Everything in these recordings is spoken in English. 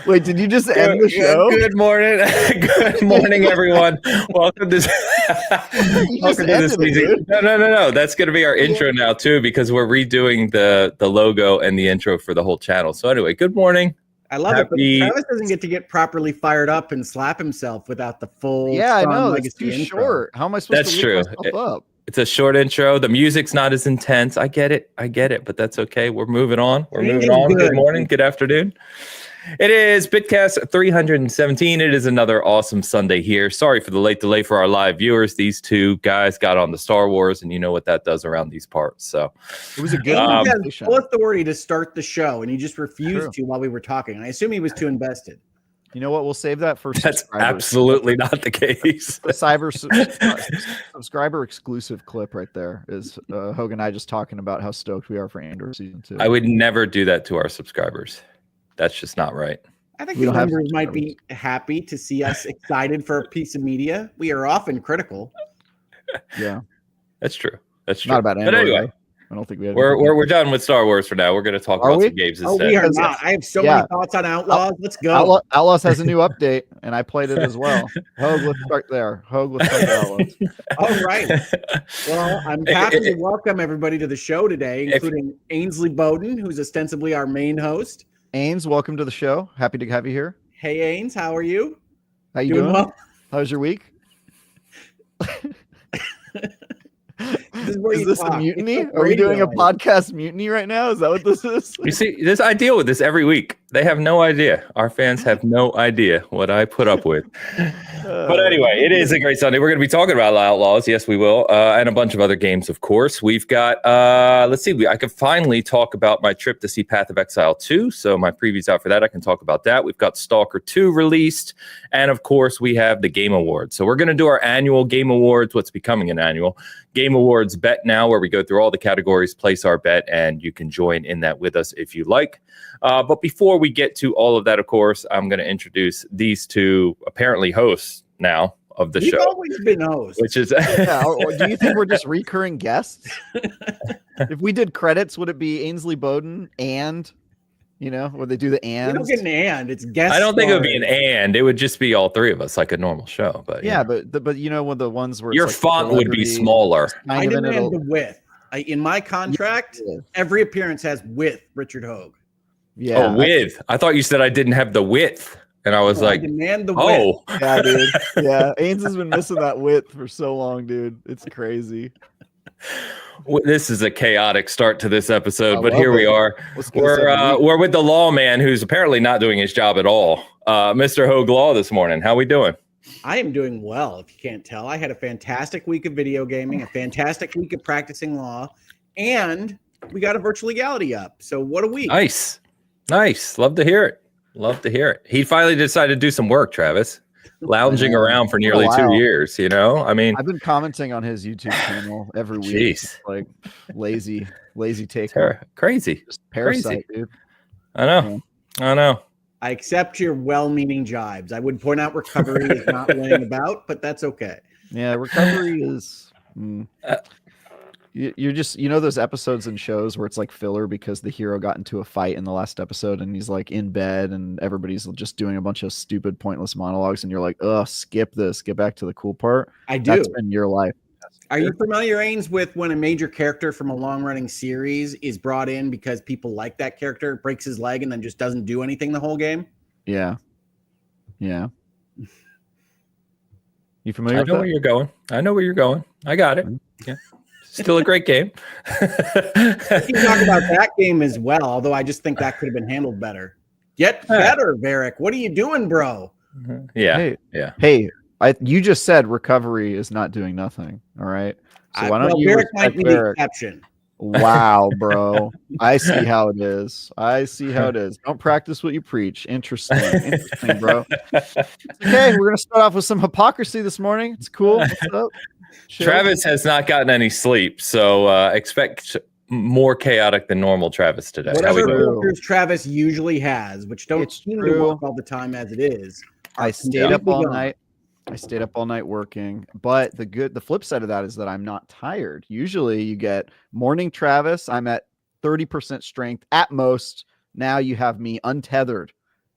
Wait, did you just end the show? Good morning. Good morning, everyone. Welcome to this meeting. No. That's going to be our intro now, too, because we're redoing the logo and the intro for the whole channel. So anyway, good morning. I love it, but Travis doesn't get to properly fired up and slap himself without the full. Yeah, I know. It's too short. How am I supposed to true. Up? It's a short intro. The music's not as intense. I get it, but that's okay. We're moving on. Good morning. Good afternoon. It is Bitcast 317. It is another awesome Sunday here. Sorry for the late delay for our live viewers. These two guys got on the Star Wars, and you know what that does around these parts. So it was a good full authority to start the show, and he just refused to while we were talking. I assume he was too invested. You know what? We'll save that for That's absolutely not the case. Subscriber exclusive clip right there is Hogue and I just talking about how stoked we are for Andor season 2. I would never do that to our subscribers. That's just not right. I think the members might be happy to see us excited for a piece of media. We are often critical. Yeah, that's true. Not about Andor. But anyway, I don't think we have. We're done with Star Wars for now. We're going to talk about some games instead. We are not. I have so many thoughts on Outlaws. Let's go. Outlaws has a new update, and I played it as well. Hogue, let's start there. Let's start Outlaws. All right. Well, I'm happy to welcome everybody to the show today, including Ainsley Bowden, who's ostensibly our main host. Ains, welcome to the show. Happy to have you here. Hey, Ains, how are you? How you doing? Well? How's your week? Is this a mutiny? Are we doing a podcast mutiny right now? Is that what this is? You see, I deal with this every week. They have no idea. Our fans have no idea what I put up with. But anyway, it is a great Sunday. We're going to be talking about Outlaws. Yes, we will. And a bunch of other games, of course. We've got, let's see, I could finally talk about my trip to see Path of Exile 2. So my preview's out for that. I can talk about that. We've got Stalker 2 released. And of course, we have the Game Awards. So we're going to do our annual Game Awards, what's becoming an annual Game Awards bet now, where we go through all the categories, place our bet, and you can join in that with us if you like. But before we get to all of that, of course, I'm going to introduce these two apparently hosts now of the show. We've always been hosts. Which is or do you think we're just recurring guests? If we did credits, would it be Ainsley Bowden and, would they do the and? We don't get an and. It's guest. I don't think it would be an and. It would just be all three of us, like a normal show. But yeah, but when the ones where your font would be smaller. I demand the width. In my contract, every appearance has with Richard Hogue. Yeah. Oh, with. I thought you said I didn't have the width. And I was like, demand the width. Yeah, dude. Yeah. Ains has been missing that width for so long, dude. It's crazy. This is a chaotic start to this episode, but here we are. We're with the lawman who's apparently not doing his job at all. Mr. Hogue Law this morning. How we doing? I am doing well, if you can't tell. I had a fantastic week of video gaming, a fantastic week of practicing law, and we got a virtual legality up. So what a week. Nice. Love to hear it. He finally decided to do some work, Travis. Lounging around for nearly 2 years, I mean, I've been commenting on his YouTube channel every week. Jeez. Like lazy take. Crazy. Just parasite, dude. I know. I accept your well-meaning jibes. I would point out recovery is not laying about, but that's okay. Yeah, recovery is. You're just, those episodes and shows where it's like filler because the hero got into a fight in the last episode and he's like in bed and everybody's just doing a bunch of stupid, pointless monologues and you're like, skip this, get back to the cool part. I do. That's been your life. Are you familiar, Ains, with when a major character from a long-running series is brought in because people like that character, breaks his leg, and then just doesn't do anything the whole game? Yeah. You familiar with that? I know where you're going. I got it. Yeah. Still a great game. We can talk about that game as well, although I just think that could have been handled better. Get better, Varric. What are you doing, bro? Yeah. Hey, you just said recovery is not doing nothing. All right. So why don't you Varric might be the exception. Wow, bro. I see how it is. Don't practice what you preach. Interesting, bro. Okay, we're gonna start off with some hypocrisy this morning. It's cool. What's up? Travis has not gotten any sleep, so expect more chaotic than normal Travis today. Whatever filters Travis usually has, which don't seem to work all the time as it is. I stayed up all night. Working, but the flip side of that is that I'm not tired. Usually you get morning Travis, I'm at 30% strength at most. Now you have me untethered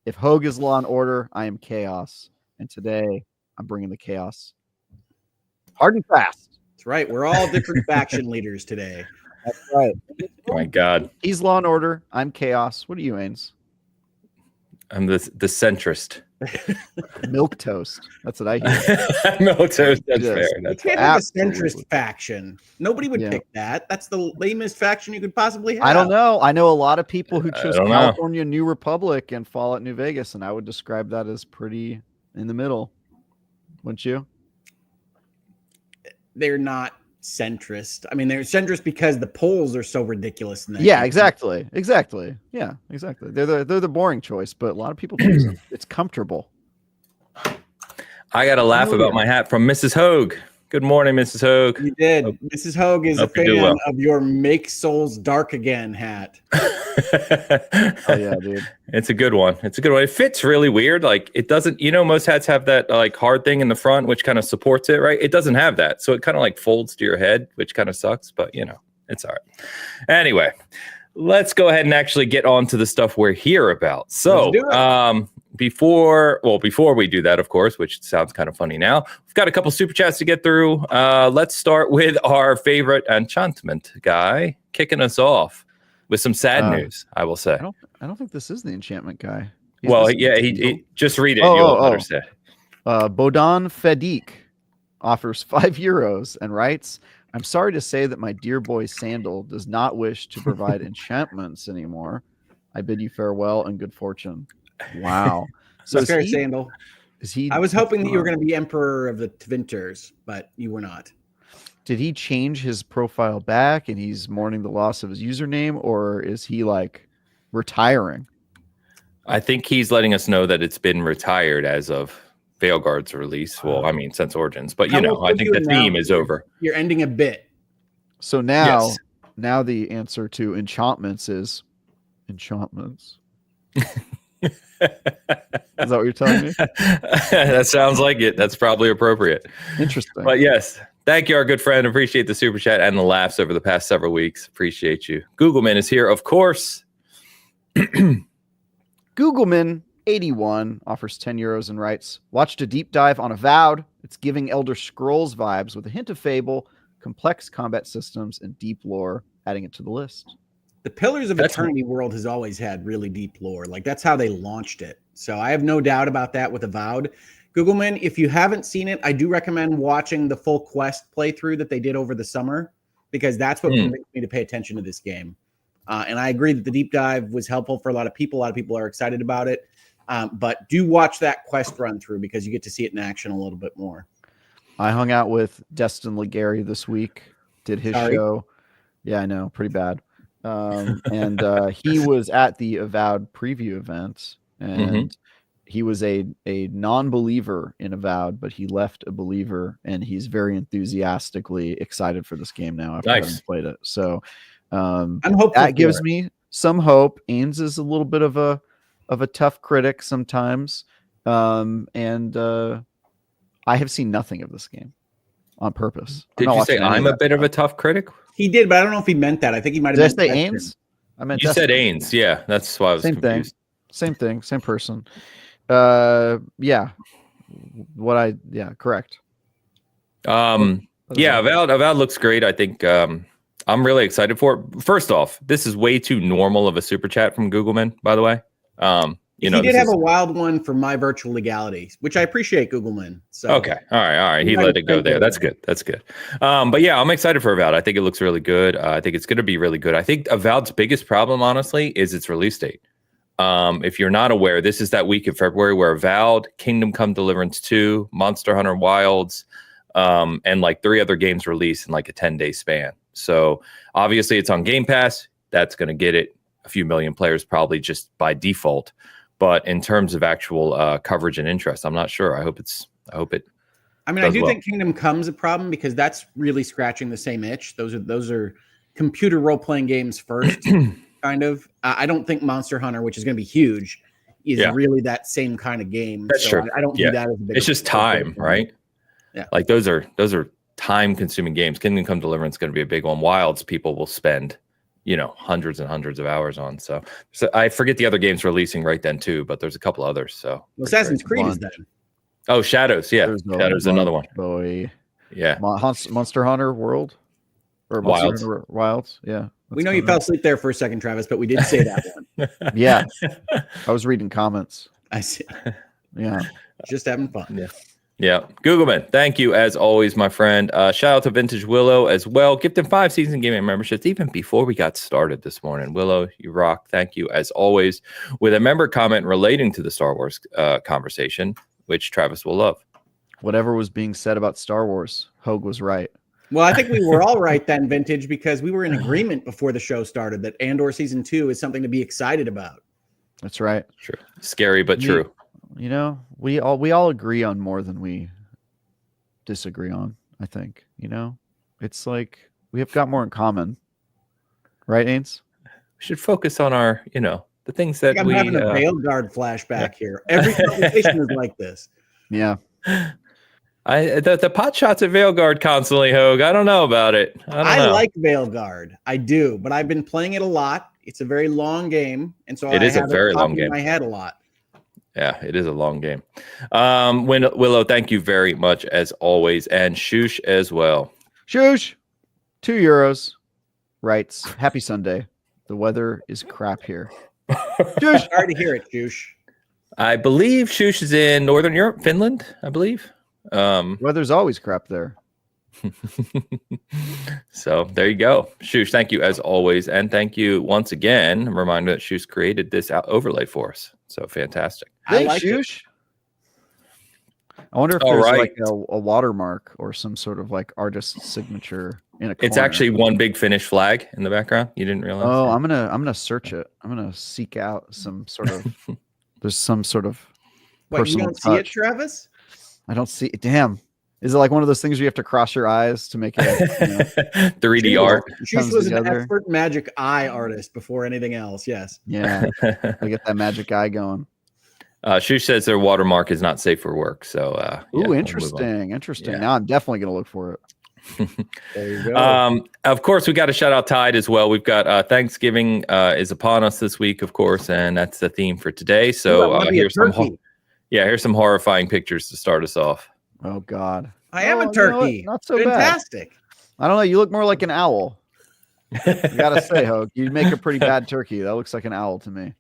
If Hogue is law and order, I am chaos. And today, I'm bringing the chaos. Hard and fast. That's right. We're all different faction leaders today. That's right. Oh my God. He's law and order. I'm chaos. What are you, Ains? I'm the centrist. Milk toast. That's what I hear. Milk toast. That's Yes. fair. You That's can't fair. have a Absolutely. centrist faction. Nobody would Yeah. pick that. That's the lamest faction you could possibly have. I don't know. I know a lot of people who I chose don't know. California New Republic and Fallout New Vegas, and I would describe that as pretty in the middle. Wouldn't you? They're not centrist. I mean, they're centrist because the polls are so ridiculous. In that Yeah, game. exactly. Yeah, exactly. They're the boring choice, but a lot of people choose them. It's comfortable. I got to laugh about my hat from Mrs. Hogue. Good morning, Mrs. Hogue. You did. Mrs. Hogue is a hope you do fan well. of your "Make Souls Dark Again" hat. Oh yeah, dude. It's a good one. It's a good one. It fits really weird. Like it doesn't, most hats have that like hard thing in the front, which kind of supports it, right? It doesn't have that. So it kind of like folds to your head, which kind of sucks, but it's all right. Anyway, let's go ahead and actually get on to the stuff we're here about. So, Let's do it. before we do that, of course, which sounds kind of funny now, we've got a couple super chats to get through. Let's start with our favorite enchantment guy kicking us off with some sad news, I will say. I don't think this is the enchantment guy. He's Well, this yeah, one. he just read it. Oh, You'll oh, oh. understand. Bodan Fedik offers €5 and writes, "I'm sorry to say that my dear boy Sandal does not wish to provide enchantments anymore. I bid you farewell and good fortune." Wow. So Fair Sandal. is he? I was hoping that you were going to be Emperor of the Tvinters, but you were not. Did he change his profile back and he's mourning the loss of his username, or is he like retiring? I think he's letting us know that it's been retired as of Veilguard's release. Well, I mean, since Origins, but How I would think you the theme announce is over. You're ending a bit. So now, Yes. now the answer to enchantments is enchantments. Is that what you're telling me? That sounds like it. That's probably appropriate. Interesting. But yes, thank you, our good friend. Appreciate the super chat and the laughs over the past several weeks. Appreciate you. Googleman is here, of course. Googleman81 offers €10 and writes, "Watched a deep dive on Avowed. It's giving Elder Scrolls vibes with a hint of Fable, complex combat systems, and deep lore, adding it to the list." The Pillars of That's- Eternity world has always had really deep lore. Like that's how they launched it. So I have no doubt about that with Avowed. Googleman, if you haven't seen it, I do recommend watching the full quest playthrough that they did over the summer, because that's what convinced me to pay attention to this game. And I agree that the deep dive was helpful for a lot of people. A lot of people are excited about it. But do watch that quest run through because you get to see it in action a little bit more. I hung out with Destin Legary this week, did his show. Yeah, I know, pretty bad. And he was at the Avowed preview event, and he was a non-believer in Avowed, but he left a believer, and he's very enthusiastically excited for this game now after having played it. So I'm hopeful that gives me some hope. Ains is a little bit of a tough critic sometimes, and I have seen nothing of this game on purpose. Did you say I'm a bit of a tough critic? He did, but I don't know if he meant that. I think he might have. Did I say Ains? I meant you said Ains. Yeah, that's why I was confused. Same thing, same person. Yeah. Correct. Yeah, Avowed looks great. I think I'm really excited for it. First off, this is way too normal of a super chat from Googleman, by the way. He did have a wild one for my virtual legality, which I appreciate, Googleman. So okay, all right. He let it go there. That's good. But yeah, I'm excited for Avowed. I think it looks really good. I think it's going to be really good. I think Avowed's biggest problem, honestly, is its release date. If you're not aware, this is that week in February where Avowed, Kingdom Come Deliverance 2, Monster Hunter Wilds, and like 3 other games release in like a 10-day span. So obviously it's on Game Pass. That's going to get it a few million players probably just by default. But in terms of actual coverage and interest, I'm not sure. I hope it. I mean, I do think Kingdom Come's a problem because that's really scratching the same itch. Those are computer role-playing games first, kind of. I don't think Monster Hunter, which is going to be huge, is really that same kind of game. That's true. I don't view that as a big. It's just time, right? Yeah. Like those are time-consuming games. Kingdom Come Deliverance is going to be a big one. Wilds people will spend, hundreds and hundreds of hours on. So I forget the other games releasing right then too, but there's a couple others. So Assassin's Creed is then. Oh, Shadows. Yeah. Shadows, another one. Boy. Yeah. Monster Hunter World or Wilds. Monster Hunter Wilds. Yeah. We know you fell asleep there for a second, Travis, but we did say that one. Yeah. I was reading comments. I see. Yeah. Just having fun. Yeah. Yeah. Googleman, thank you as always, my friend. Shout out to Vintage Willow as well. Gifted 5 season gaming memberships even before we got started this morning. Willow, you rock. Thank you as always. With a member comment relating to the Star Wars conversation, which Travis will love. Whatever was being said about Star Wars, Hogue was right. Well, I think we were all right then, Vintage, because we were in agreement before the show started that Andor Season 2 is something to be excited about. That's right. True. Scary, but true. We all agree on more than we disagree on, I think. It's like we have got more in common. Right, Ains? We should focus on our, the things that I'm having a Veilguard flashback here. Every conversation is like this. Yeah. The pot shots at Veilguard constantly, Hogue. I don't know about it. I like Veilguard. I do, but I've been playing it a lot. It's a very long game, and so it is a very long game. In my head a lot. Yeah, it is a long game. Willow, thank you very much as always, and Shoosh as well. Shoosh, €2 writes, "Happy Sunday. The weather is crap here." Shoosh, sorry to hear it, Shoosh. I believe Shoosh is in Northern Europe, Finland. I believe. Weather's always crap there. So there you go. Shoosh, thank you as always, and thank you once again. Reminder that Shoosh created this overlay for us. So fantastic. Thanks, Shoosh. I wonder if there's like a watermark or some sort of like artist signature in a corner. It's actually one big Finnish flag in the background. You didn't realize? Oh, I'm gonna search it. I'm gonna seek out some sort of. There's some sort of. What, you don't see it, Travis? I don't see it. Damn. Is it like one of those things where you have to cross your eyes to make it 3D art? Shoosh was an expert magic eye artist before anything else. Yes. Yeah. I get that magic eye going. Shoosh says their watermark is not safe for work. So, interesting. Interesting. Yeah. Now I'm definitely going to look for it. There you go. Of course, we got to shout out Tide as well. We've got Thanksgiving is upon us this week, of course, and that's the theme for today. So here's some horrifying pictures to start us off. Oh God! I am a turkey. Not so fantastic. Bad. I don't know. You look more like an owl. You gotta say, Hogue, you make a pretty bad turkey. That looks like an owl to me.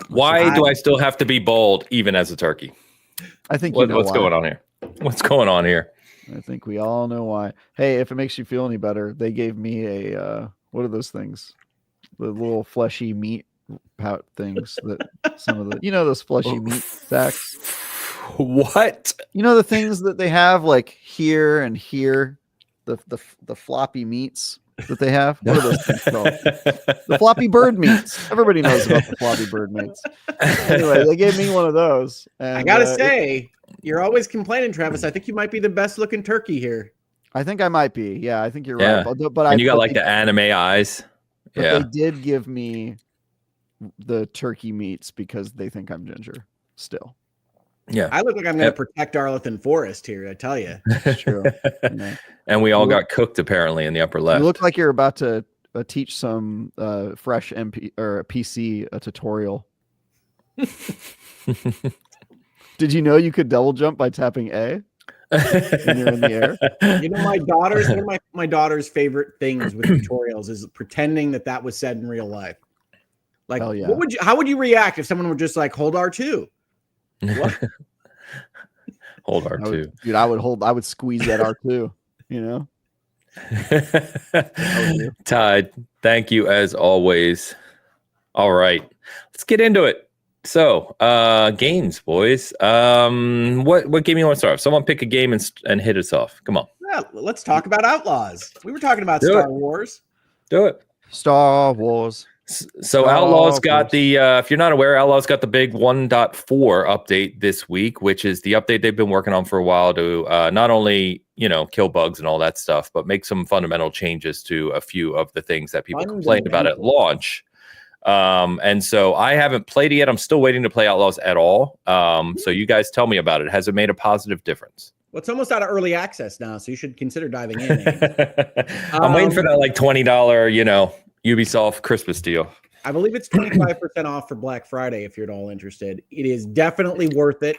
Why do I still have to be bold, even as a turkey? I think what's going on here. What's going on here? I think we all know why. Hey, if it makes you feel any better, they gave me a what are those things? The little fleshy meat pout things that some of the those fleshy meat sacks. What? The things that they have like here and here, the floppy meats that they have. What are those things called? The floppy bird meats. Everybody knows about the floppy bird meats. Anyway, they gave me one of those. And, I gotta say, you're always complaining, Travis. I think you might be the best looking turkey here. I think I might be. Yeah, I think you're right. But you got like the anime eyes. But they did give me the turkey meats because they think I'm ginger still. Yeah, I look like I'm going to protect Arlington Forest here. I tell you, it's true. Yeah. And we all got cooked apparently in the upper left. You look like you're about to teach some fresh MP or PC a tutorial. Did you know you could double jump by tapping A when you're in the air? One of my daughter's favorite things with tutorials is pretending that was said in real life. Like, how would you react if someone were just like, hold R2? What? Hold R2. Dude, I would squeeze that R2, Tide, thank you as always. All right, let's get into it. So, games, boys. What game you want to start off? Someone pick a game and hit us off. Come on. Yeah, let's talk about Outlaws. We were talking about Star Wars. Do it. Star Wars. So Outlaws got the, if you're not aware, Outlaws got the big 1.4 update this week, which is the update they've been working on for a while to not only, kill bugs and all that stuff, but make some fundamental changes to a few of the things that people complained about at launch. And so I haven't played it yet. I'm still waiting to play Outlaws at all. So you guys tell me about it. Has it made a positive difference? Well, it's almost out of early access now, so you should consider diving in. I'm waiting for that like $20, Ubisoft Christmas deal. I believe it's 25% off for Black Friday if you're at all interested. It is definitely worth it.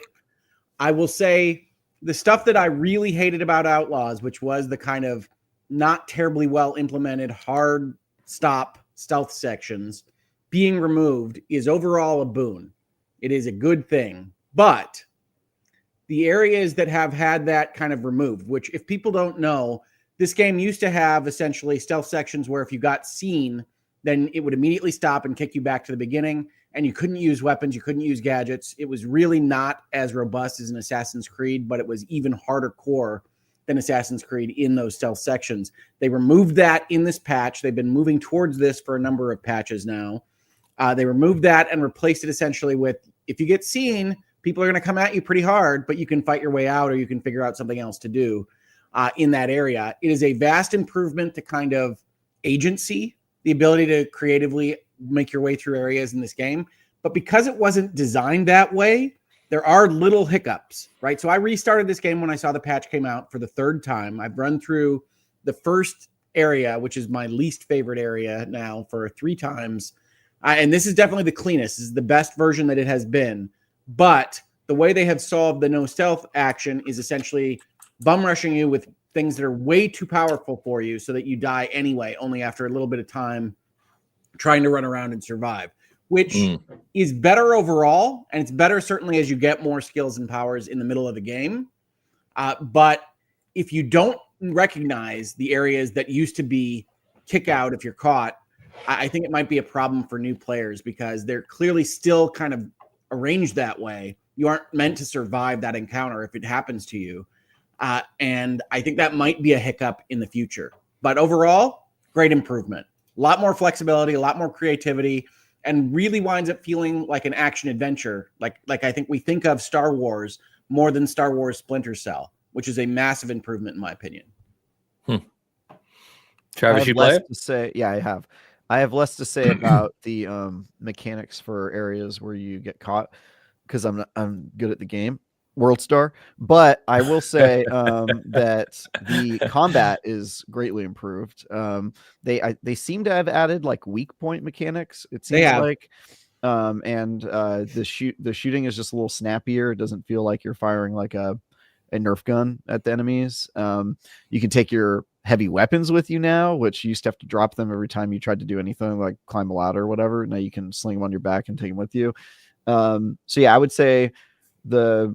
I will say the stuff that I really hated about Outlaws, which was the kind of not terribly well implemented hard stop stealth sections being removed, is overall a boon. It is a good thing. But the areas that have had that kind of removed, which if people don't know, this game used to have essentially stealth sections where if you got seen, then it would immediately stop and kick you back to the beginning, and you couldn't use weapons, you couldn't use gadgets. It was really not as robust as an Assassin's Creed, but it was even harder core than Assassin's Creed in those stealth sections. They removed that in this patch. They've been moving towards this for a number of patches now. They removed that and replaced it essentially with, if you get seen, people are going to come at you pretty hard, but you can fight your way out or you can figure out something else to do in that area. It is a vast improvement to kind of agency, the ability to creatively make your way through areas in this game. But because it wasn't designed that way, there are little hiccups, right? So I restarted this game when I saw the patch came out for the third time. I've run through the first area, which is my least favorite area now, for 3 times. And this is definitely the cleanest. This is the best version that it has been. But the way they have solved the no stealth action is essentially bum rushing you with things that are way too powerful for you so that you die anyway, only after a little bit of time trying to run around and survive, which is better overall. And it's better certainly as you get more skills and powers in the middle of the game. But if you don't recognize the areas that used to be kick out if you're caught, I think it might be a problem for new players because they're clearly still kind of arranged that way. You aren't meant to survive that encounter if it happens to you. And I think that might be a hiccup in the future. But overall, great improvement. A lot more flexibility, a lot more creativity, and really winds up feeling like an action adventure. Like I think we think of Star Wars more than Star Wars Splinter Cell, which is a massive improvement in my opinion. Travis, you play it? Yeah, I have. I have less to say about the mechanics for areas where you get caught because I'm good at the game, World Star. But I will say that the combat is greatly improved. They seem to have added like weak point mechanics. It seems like, and the shooting is just a little snappier. It doesn't feel like you're firing like a Nerf gun at the enemies. You can take your heavy weapons with you now, which you used to have to drop them every time you tried to do anything like climb a ladder or whatever. Now you can sling them on your back and take them with you. So yeah, I would say the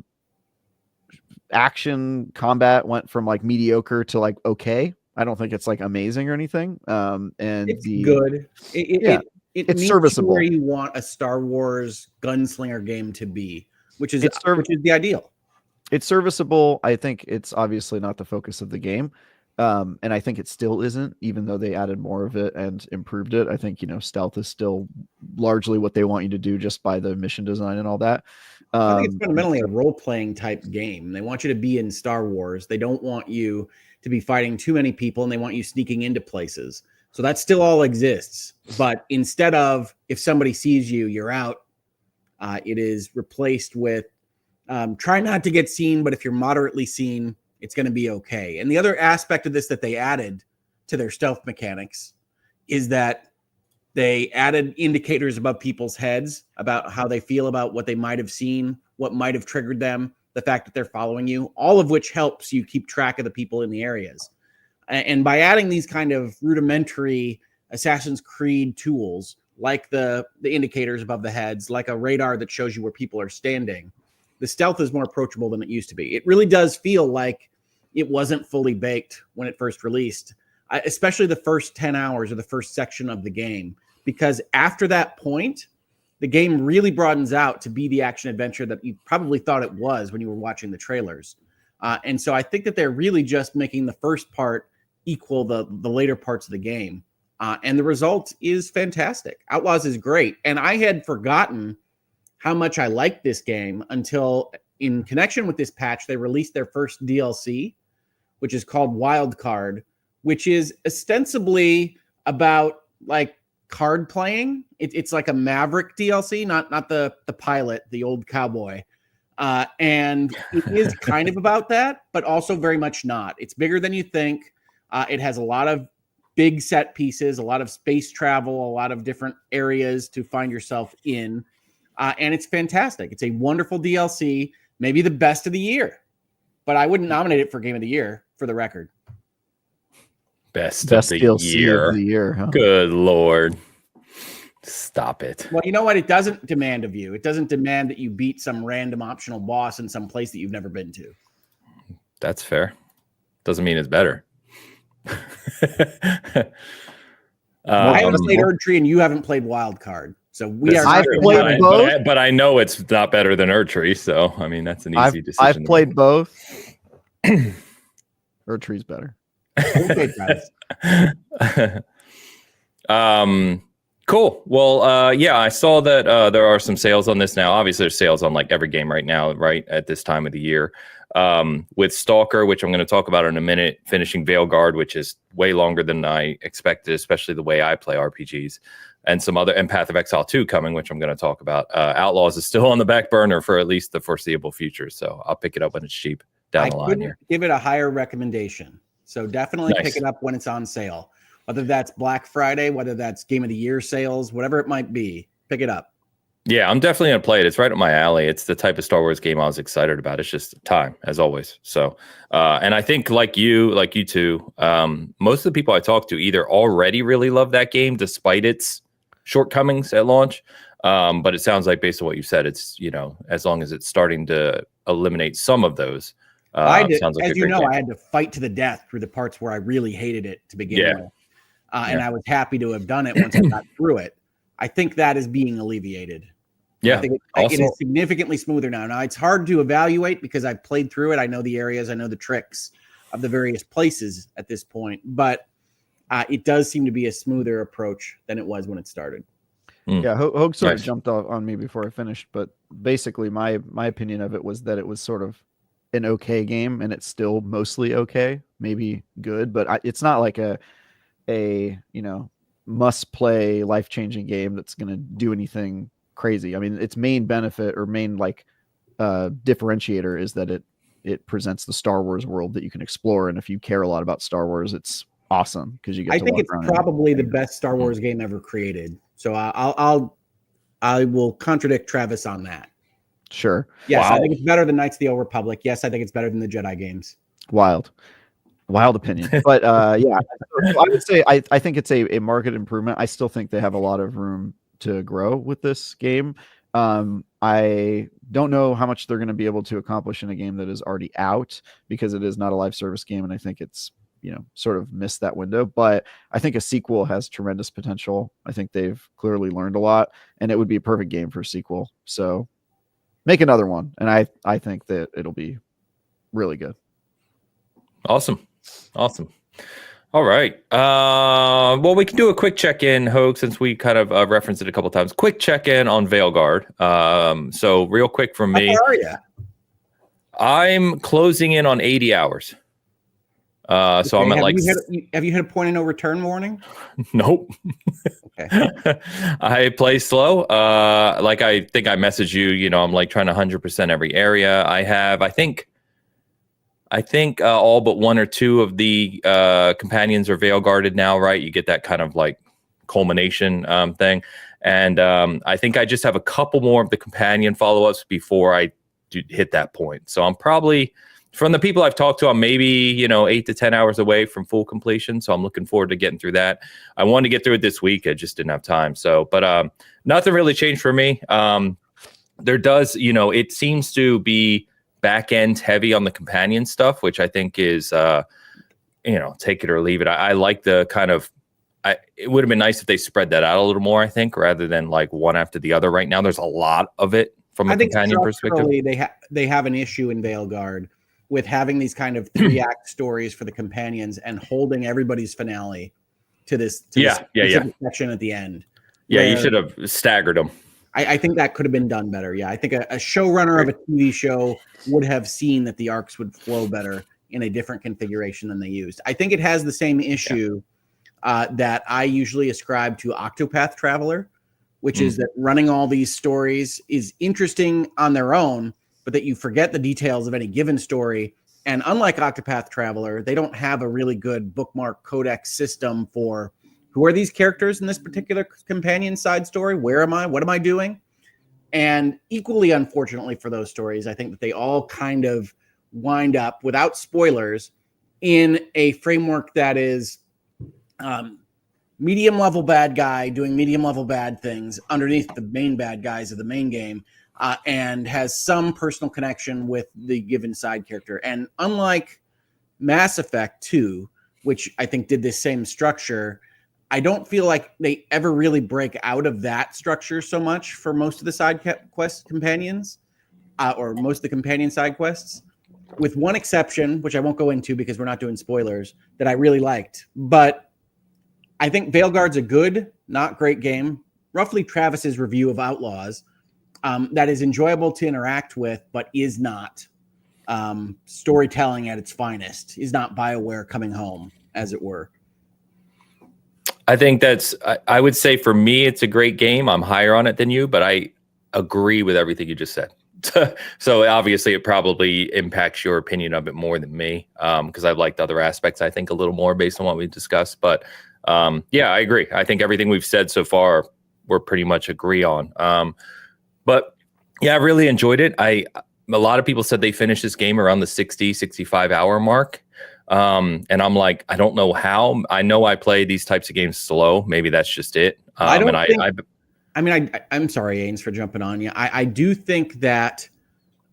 action combat went from like mediocre to like okay. I don't think it's like amazing or anything. And it's good. It's serviceable where you want a Star Wars gunslinger game to be, which is the ideal. It's serviceable. I think it's obviously not the focus of the game. And I think it still isn't, even though they added more of it and improved it. I think, stealth is still largely what they want you to do just by the mission design and all that. I think it's fundamentally a role-playing type game. They want you to be in Star Wars. They don't want you to be fighting too many people, and they want you sneaking into places. So that still all exists. But instead of if somebody sees you, you're out, it is replaced with try not to get seen, but if you're moderately seen, it's going to be okay. And the other aspect of this that they added to their stealth mechanics is that they added indicators above people's heads about how they feel about what they might have seen, what might have triggered them, the fact that they're following you, all of which helps you keep track of the people in the areas. And by adding these kind of rudimentary Assassin's Creed tools, like the indicators above the heads, like a radar that shows you where people are standing, the stealth is more approachable than it used to be. It really does feel like it wasn't fully baked when it first released, especially the first 10 hours or the first section of the game, because after that point, the game really broadens out to be the action adventure that you probably thought it was when you were watching the trailers. And so I think that they're really just making the first part equal the later parts of the game. And the result is fantastic. Outlaws is great. And I had forgotten how much I liked this game until in connection with this patch, they released their first DLC, which is called Wildcard, which is ostensibly about like card playing. It's like a Maverick DLC, not the pilot, the old cowboy. And it is kind of about that, but also very much not. It's bigger than you think. It has a lot of big set pieces, a lot of space travel, a lot of different areas to find yourself in. And it's fantastic. It's a wonderful DLC, maybe the best of the year. But I wouldn't nominate it for Game of the Year, for the record. Best DLC of the year, huh? Good Lord. Stop it. Well, you know what? It doesn't demand of you. It doesn't demand that you beat some random optional boss in some place that you've never been to. That's fair. Doesn't mean it's better. I haven't played Erdtree and you haven't played Wildcard. So I've played both. But I know it's not better than Erdtree. So, I mean, that's an easy decision. I've played both. Erdtree's better. Cool. Well, yeah, I saw that there are some sales on this now. Obviously, there's sales on like every game right now, right at this time of the year. With Stalker, which I'm going to talk about in a minute, finishing Veilguard, which is way longer than I expected, especially the way I play RPGs, and some other, and Path of Exile 2 coming, which I'm going to talk about. Outlaws is still on the back burner for at least the foreseeable future, so I'll pick it up when it's cheap down the line here. Give it a higher recommendation, so definitely pick it up when it's on sale. Whether that's Black Friday, whether that's Game of the Year sales, whatever it might be, pick it up. Yeah, I'm definitely going to play it. It's right up my alley. It's the type of Star Wars game I was excited about. It's just time, as always. So, and I think like you two, most of the people I talk to either already really love that game despite its shortcomings at launch. But it sounds like based on what you said, it's, you know, as long as it's starting to eliminate some of those. I did, sounds like as you know, I had to fight to the death through the parts where I really hated it to begin with. And I was happy to have done it once I got through it. I think that is being alleviated. Yeah, I think it is significantly smoother now. Now, it's hard to evaluate because I've played through it. I know the areas, I know the tricks of the various places at this point, but it does seem to be a smoother approach than it was when it started. Yeah, Hogue sort of jumped off on me before I finished, but basically my opinion of it was that it was sort of an okay game, and it's still mostly okay, maybe good, but it's not like a you know, must play life-changing game that's going to do anything crazy. I mean, its main benefit or main like differentiator is that it presents the Star Wars world that you can explore, and if you care a lot about Star Wars, it's awesome because you get. I think it's probably the best Star Wars game ever created. So I will contradict Travis on that. Sure. Yes, wow. I think it's better than Knights of the Old Republic. Yes, I think it's better than the Jedi games. Wild opinion, but yeah, so I would say I think it's a market improvement. I still think they have a lot of room to grow with this game. I don't know how much they're going to be able to accomplish in a game that is already out because it is not a live service game, and I think it's, you know, sort of missed that window. But I think a sequel has tremendous potential. I think they've clearly learned a lot, and it would be a perfect game for a sequel. So make another one, and I think that it'll be really good. Awesome. All right. Well, we can do a quick check-in, Hogue, since we kind of referenced it a couple times. Quick check-in on Veilguard. So real quick from me. How far are you? I'm closing in on 80 hours. So I'm at like... have you hit a point of no return warning? Nope. Okay. I play slow. Like I think I messaged you, you know, I'm like trying to 100% every area. I have, I think all but one or two of the companions are veil guarded now, right? You get that kind of like culmination thing. And I think I just have a couple more of the companion follow-ups before I hit that point. So I'm probably, from the people I've talked to, I'm maybe, you know, 8 to 10 hours away from full completion. So I'm looking forward to getting through that. I wanted to get through it this week. I just didn't have time. So, but nothing really changed for me. There does, you know, it seems to be back end heavy on the companion stuff, which I think is, you know, take it or leave it. I like the kind of, it would have been nice if they spread that out a little more, I think, rather than like one after the other. Right now, there's a lot of it from a companion perspective. They have an issue in Veilguard with having these kind of 3-act stories for the companions and holding everybody's finale to this section at the end. Yeah, you should have staggered them. I think that could have been done better. Yeah, I think a showrunner of a TV show would have seen that the arcs would flow better in a different configuration than they used. I think it has the same issue that I usually ascribe to Octopath Traveler, which is that running all these stories is interesting on their own, but that you forget the details of any given story. And unlike Octopath Traveler, they don't have a really good bookmark codex system for who are these characters in this particular companion side story? Where am I? What am I doing? And equally unfortunately for those stories, I think that they all kind of wind up, without spoilers, in a framework that is medium level bad guy doing medium level bad things underneath the main bad guys of the main game, and has some personal connection with the given side character. And unlike Mass Effect 2, which I think did this same structure, I don't feel like they ever really break out of that structure so much for most of the side quest companions, or most of the companion side quests, with one exception, which I won't go into because we're not doing spoilers, that I really liked. But I think Veilguard's a good, not great game. Roughly Travis's review of Outlaws, that is enjoyable to interact with, but is not storytelling at its finest, is not BioWare coming home, as it were. I think I would say for me, it's a great game. I'm higher on it than you, but I agree with everything you just said. So obviously it probably impacts your opinion of it more than me, because I've liked other aspects, I think, a little more based on what we discussed. But yeah, I agree. I think everything we've said so far, we're pretty much agree on. But yeah, I really enjoyed it. A lot of people said they finished this game around the 60, 65 hour mark. And I'm like, I don't know how. I know I play these types of games slow. Maybe that's just it. I'm sorry, Ains, for jumping on you. I do think that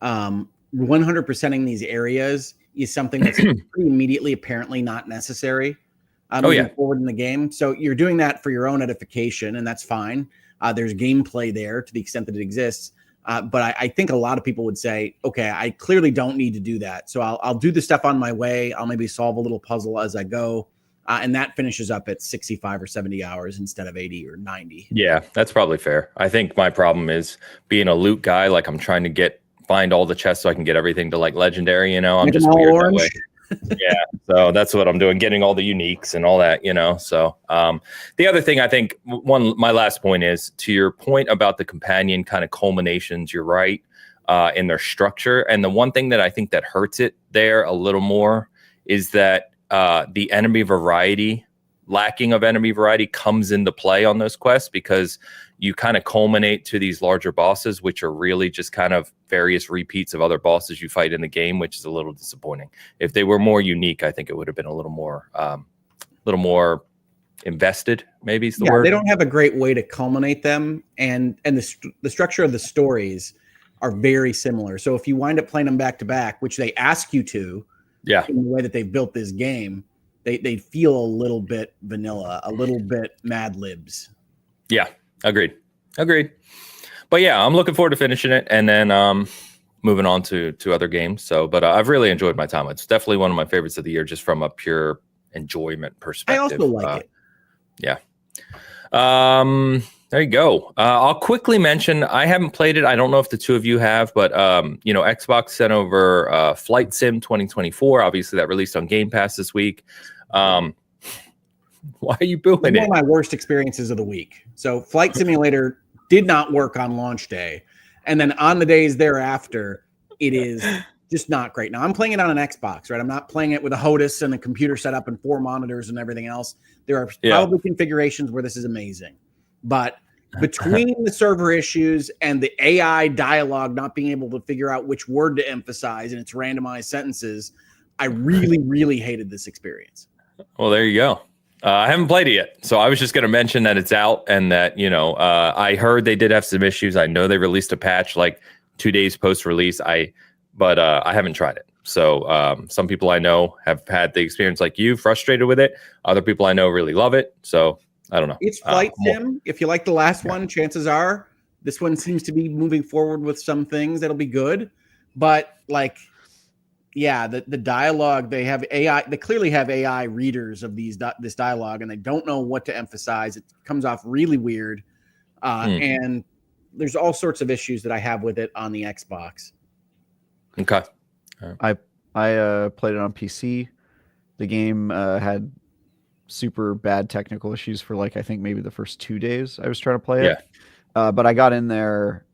100%ing these areas is something that's pretty immediately apparently not necessary moving forward in the game. So you're doing that for your own edification, and that's fine. There's gameplay there to the extent that it exists. But I think a lot of people would say, okay, I clearly don't need to do that. So I'll do the stuff on my way. I'll maybe solve a little puzzle as I go. And that finishes up at 65 or 70 hours instead of 80 or 90. Yeah, that's probably fair. I think my problem is being a loot guy. Like, I'm trying to find all the chests so I can get everything to like legendary, I'm just weird that way. Yeah, so that's what I'm doing, getting all the uniques and all that, So the other thing, I think, my last point is, to your point about the companion kind of culminations, you're right, in their structure. And the one thing that I think that hurts it there a little more is that the lacking of enemy variety comes into play on those quests, because you kind of culminate to these larger bosses, which are really just kind of various repeats of other bosses you fight in the game, which is a little disappointing. If they were more unique, I think it would have been a little more invested, maybe is the word. They don't have a great way to culminate them, and the structure of the stories are very similar. So if you wind up playing them back to back, which they ask you to, in the way that they've built this game, they feel a little bit vanilla, a little bit Mad Libs. Yeah, agreed. But yeah, I'm looking forward to finishing it and then moving on to other games. So, but I've really enjoyed my time. It's definitely one of my favorites of the year, just from a pure enjoyment perspective. I also like it. Yeah. There you go. I'll quickly mention, I haven't played it. I don't know if the two of you have, but Xbox sent over Flight Sim 2024. Obviously, that released on Game Pass this week. Why are you booing it? One of my worst experiences of the week. So Flight Simulator did not work on launch day. And then on the days thereafter, it is just not great. Now, I'm playing it on an Xbox, right? I'm not playing it with a HOTAS and a computer set up and 4 monitors and everything else. There are probably configurations where this is amazing. But between the server issues and the AI dialogue not being able to figure out which word to emphasize in its randomized sentences, I really, really hated this experience. Well, there you go. I haven't played it yet, so I was just going to mention that it's out and that, I heard they did have some issues. I know they released a patch like 2 days post-release. But I haven't tried it. So some people I know have had the experience like you, frustrated with it. Other people I know really love it. So I don't know. It's Flight Sim. If you like the last one, chances are this one seems to be moving forward with some things that'll be good. But the dialogue, they have AI. They clearly have AI readers of this dialogue, and they don't know what to emphasize. It comes off really weird, and there's all sorts of issues that I have with it on the Xbox. Okay. I played it on PC. The game had super bad technical issues for I think maybe the first 2 days I was trying to play it. But I got in there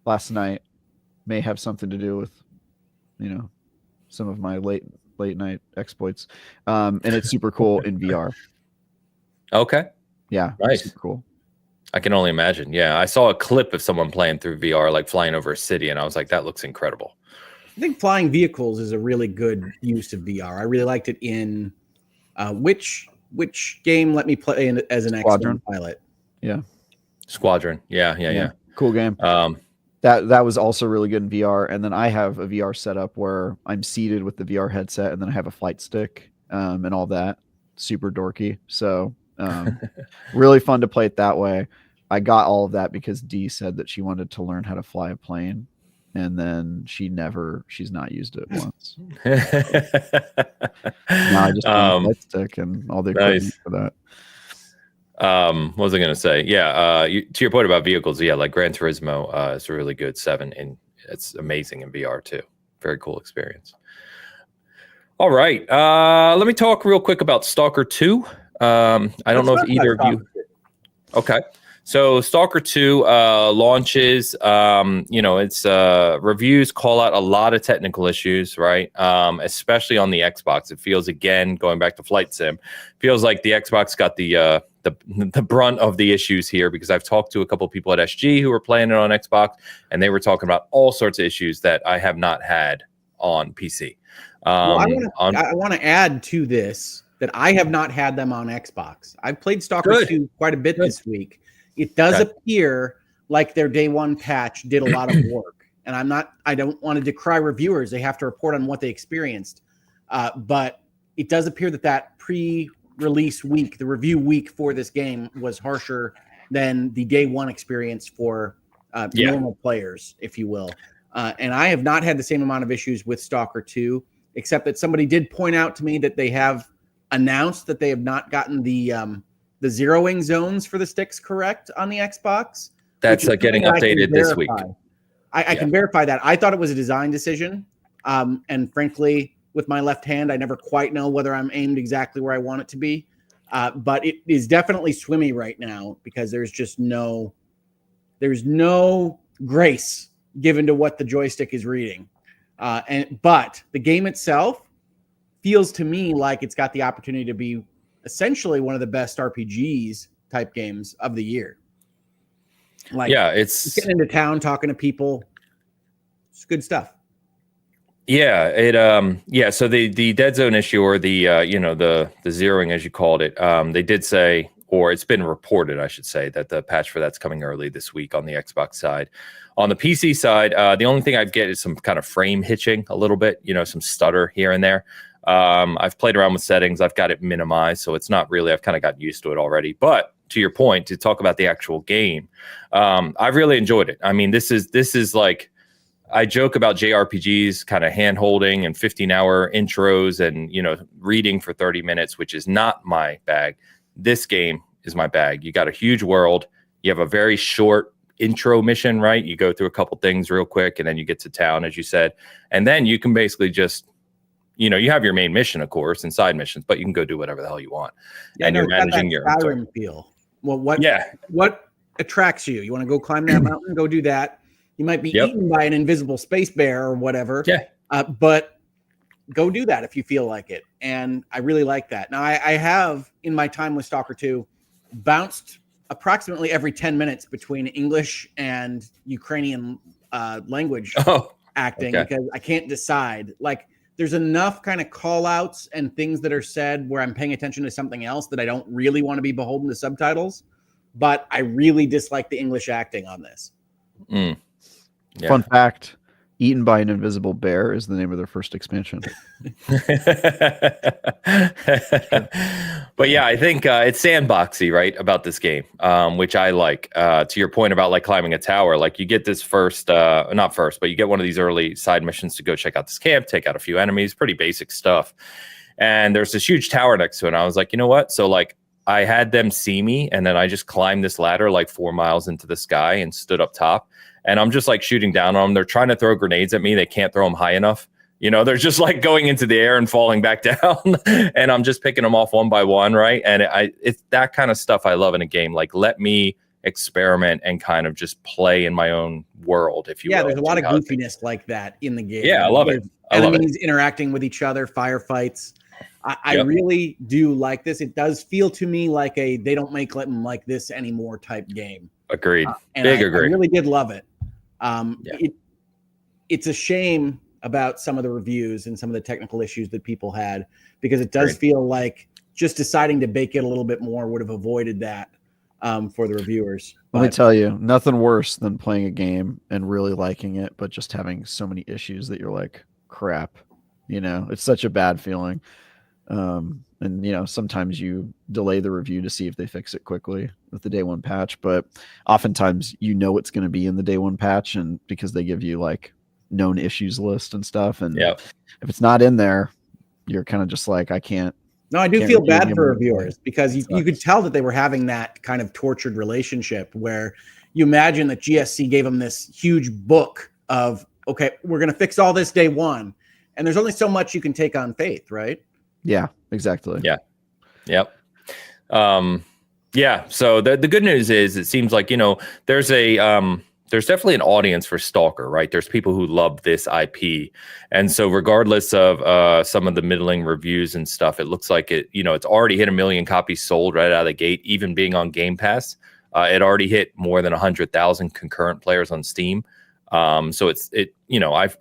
last night may have something to do with, some of my late night exploits. And it's super cool in VR. Okay. Yeah. Nice. Super cool. I can only imagine. Yeah. I saw a clip of someone playing through VR, like flying over a city, and I was like, that looks incredible. I think flying vehicles is a really good use of VR. I really liked it in which game let me play as an X-Wing pilot? Yeah. Squadron. Yeah. Cool game. That was also really good in VR. And then I have a VR setup where I'm seated with the VR headset, and then I have a flight stick and all that. Super dorky. So really fun to play it that way. I got all of that because Dee said that she wanted to learn how to fly a plane, and then she's not used it once. Now I just have a flight stick and all the equipment for that. What was I going to say? Yeah. To your point about vehicles, yeah, like Gran Turismo is a really good 7, and it's amazing in VR too. Very cool experience. All right. Let me talk real quick about Stalker 2. I don't know if either of you. Okay. So Stalker 2 launches, its reviews call out a lot of technical issues, right? Especially on the Xbox. It feels, again, going back to Flight Sim, feels like the Xbox got the brunt of the issues here, because I've talked to a couple of people at SG who were playing it on Xbox, and they were talking about all sorts of issues that I have not had on PC. I want to add to this that I have not had them on Xbox. I've played Stalker 2 quite a bit this week. It does appear like their day one patch did a lot of work, and I don't want to decry reviewers. They have to report on what they experienced. But it does appear that pre-release week, the review week for this game, was harsher than the day one experience for normal players, if you will. And I have not had the same amount of issues with Stalker 2, except that somebody did point out to me that they have announced that they have not gotten the zeroing zones for the sticks correct on the Xbox. That's getting updated this week. I can verify that. I thought it was a design decision. And frankly, with my left hand, I never quite know whether I'm aimed exactly where I want it to be. But it is definitely swimmy right now, because there's no grace given to what the joystick is reading. But the game itself feels to me like it's got the opportunity to be essentially one of the best RPGs type games of the year. It's getting into town, talking to people. It's good stuff. Yeah, so the dead zone issue, or the zeroing, as you called it, they did say, or it's been reported, I should say, that the patch for that's coming early this week on the Xbox side. On the PC side, the only thing I get is some kind of frame hitching a little bit, some stutter here and there. I've played around with settings. I've got it minimized, so it's not really, I've kind of gotten used to it already. But to your point, to talk about the actual game, I've really enjoyed it. I mean, this is like, I joke about JRPGs kind of hand holding and 15-hour intros and, reading for 30 minutes, which is not my bag. This game is my bag. You got a huge world. You have a very short intro mission, right? You go through a couple things real quick, and then you get to town, as you said. And then you can basically just, you have your main mission, of course, and side missions, but you can go do whatever the hell you want. And you're managing your Skyrim feel. Well, what attracts you? You want to go climb that mountain? Go do that. You might be eaten by an invisible space bear or whatever. Yeah. But go do that if you feel like it. And I really like that. Now, I have, in my time with Stalker 2, bounced approximately every 10 minutes between English and Ukrainian language acting, because I can't decide. Like, there's enough kind of call outs and things that are said where I'm paying attention to something else that I don't really want to be beholden to subtitles. But I really dislike the English acting on this. Yeah. Fun fact: Eaten by an Invisible Bear is the name of their first expansion. But yeah, I think it's sandboxy, right, about this game, which I like. To your point about like climbing a tower, like you get this not first, but you get one of these early side missions to go check out this camp, take out a few enemies, pretty basic stuff. And there's this huge tower next to it. And I was like, you know what? So like I had them see me, and then I just climbed this ladder like 4 miles into the sky and stood up top. And I'm just like shooting down on them. They're trying to throw grenades at me. They can't throw them high enough. They're just like going into the air and falling back down. And I'm just picking them off one by one, right? And it's that kind of stuff I love in a game. Like, let me experiment and kind of just play in my own world, if you will. Yeah, there's a lot of goofiness like that in the game. Yeah, I love it. Enemies interacting with each other, firefights. I really do like this. It does feel to me like they don't make them like this anymore type game. Agreed. And I really did love it. It's a shame about some of the reviews and some of the technical issues that people had, because it does feel like just deciding to bake it a little bit more would have avoided that for the reviewers. Let me tell you, nothing worse than playing a game and really liking it, but just having so many issues that you're like, crap, it's such a bad feeling. And sometimes you delay the review to see if they fix it quickly with the day one patch, but oftentimes it's going to be in the day one patch, and because they give you like known issues list and stuff, and if it's not in there, you're kind of just like, I can't. No, I do feel bad for reviewers, because you could tell that they were having that kind of tortured relationship where you imagine that GSC gave them this huge book of, okay, we're going to fix all this day one, and there's only so much you can take on faith, right? Yeah, exactly. Yeah. Yep. So the good news is, it seems like, there's definitely an audience for Stalker, right? There's people who love this IP. And so regardless of some of the middling reviews and stuff, it looks like it's already hit 1 million copies sold right out of the gate, even being on Game Pass. It already hit more than 100,000 concurrent players on Steam. So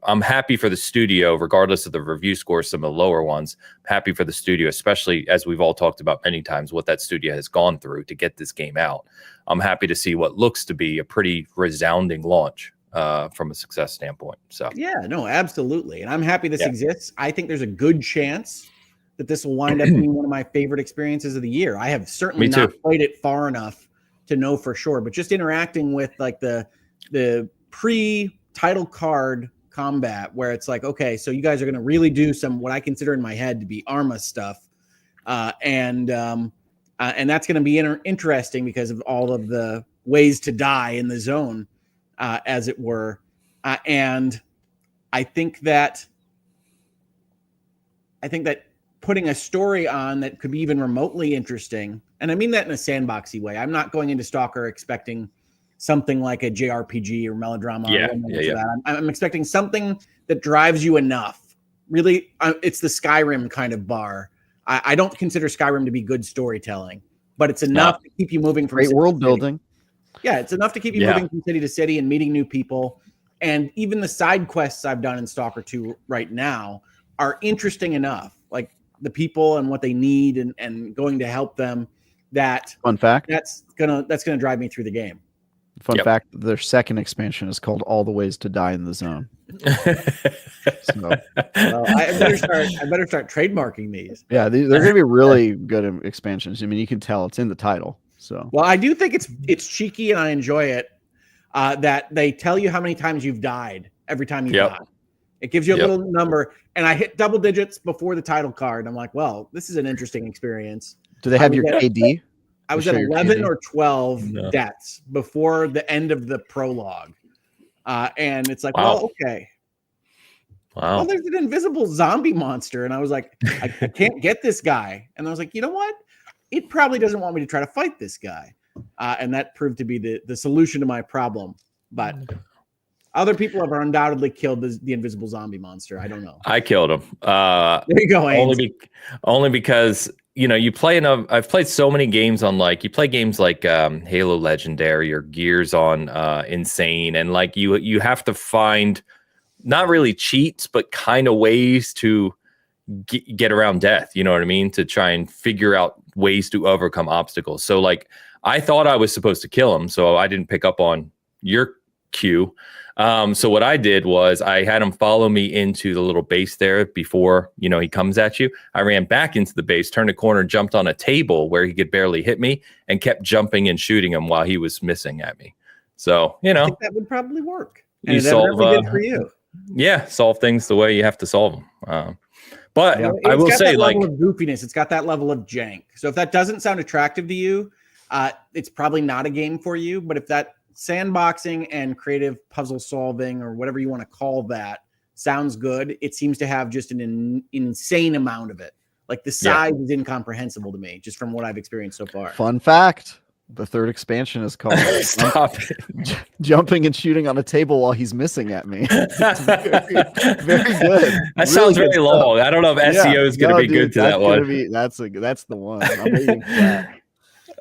I'm happy for the studio, regardless of the review scores, some of the lower ones. I'm happy for the studio, especially as we've all talked about many times, what that studio has gone through to get this game out. I'm happy to see what looks to be a pretty resounding launch from a success standpoint. So yeah, no, absolutely. And I'm happy this exists. I think there's a good chance that this will wind up being one of my favorite experiences of the year. I have certainly not played it far enough to know for sure, but just interacting with like the pre-title card combat, where it's like, okay, so you guys are going to really do some, what I consider in my head to be Arma stuff. And that's going to be interesting because of all of the ways to die in the zone, as it were. And I think that putting a story on that could be even remotely interesting, and I mean that in a sandboxy way. I'm not going into Stalker expecting something like a JRPG or melodrama. I'm expecting something that drives you enough. Really, it's the Skyrim kind of bar. I don't consider Skyrim to be good storytelling, but it's enough to keep you moving from great world building. Yeah, it's enough to keep you moving from city to city and meeting new people. And even the side quests I've done in Stalker 2 right now are interesting enough. Like the people and what they need and going to help them. Fun fact. That's gonna drive me through the game. Fun fact, their second expansion is called All the Ways to Die in the Zone. I better start trademarking these. Yeah, they're going to be really good expansions. I mean, you can tell it's in the title. So, well, I do think it's cheeky, and I enjoy it. That they tell you how many times you've died every time you die. It gives you a little number, and I hit double digits before the title card. I'm like, well, this is an interesting experience. Do they have your KD? I was at 11 or 12 deaths before the end of the prologue. And it's like, well, okay. Wow. Well, there's an invisible zombie monster. And I was like, I can't get this guy. And I was like, you know what? It probably doesn't want me to try to fight this guy. And that proved to be the solution to my problem. But other people have undoubtedly killed the invisible zombie monster. I don't know. I killed him. There you go. Only because, you play I've played so many games on you play games like Halo Legendary or Gears on Insane. And you have to find not really cheats, but kind of ways to get around death. You know what I mean? To try and figure out ways to overcome obstacles. So I thought I was supposed to kill him. So I didn't pick up on your cue. So what I did was I had him follow me into the little base there before, he comes at you. I ran back into the base, turned a corner, jumped on a table where he could barely hit me, and kept jumping and shooting him while he was missing at me. So, I think that would probably work. And you solve did for you. Yeah, solve things the way you have to solve them. But I will say, level of goofiness, it's got that level of jank. So if that doesn't sound attractive to you, it's probably not a game for you. But if that sandboxing and creative puzzle solving, or whatever you want to call that, sounds good, it seems to have just an insane amount of it. Like the size is incomprehensible to me, just from what I've experienced so far. Fun fact: The third expansion is called Stop it. Jumping and Shooting on a Table While He's Missing at Me. It's very good. That sounds good very stuff. long. I don't know if SEO is going to be good to that one. That's the one. I'm waiting for that.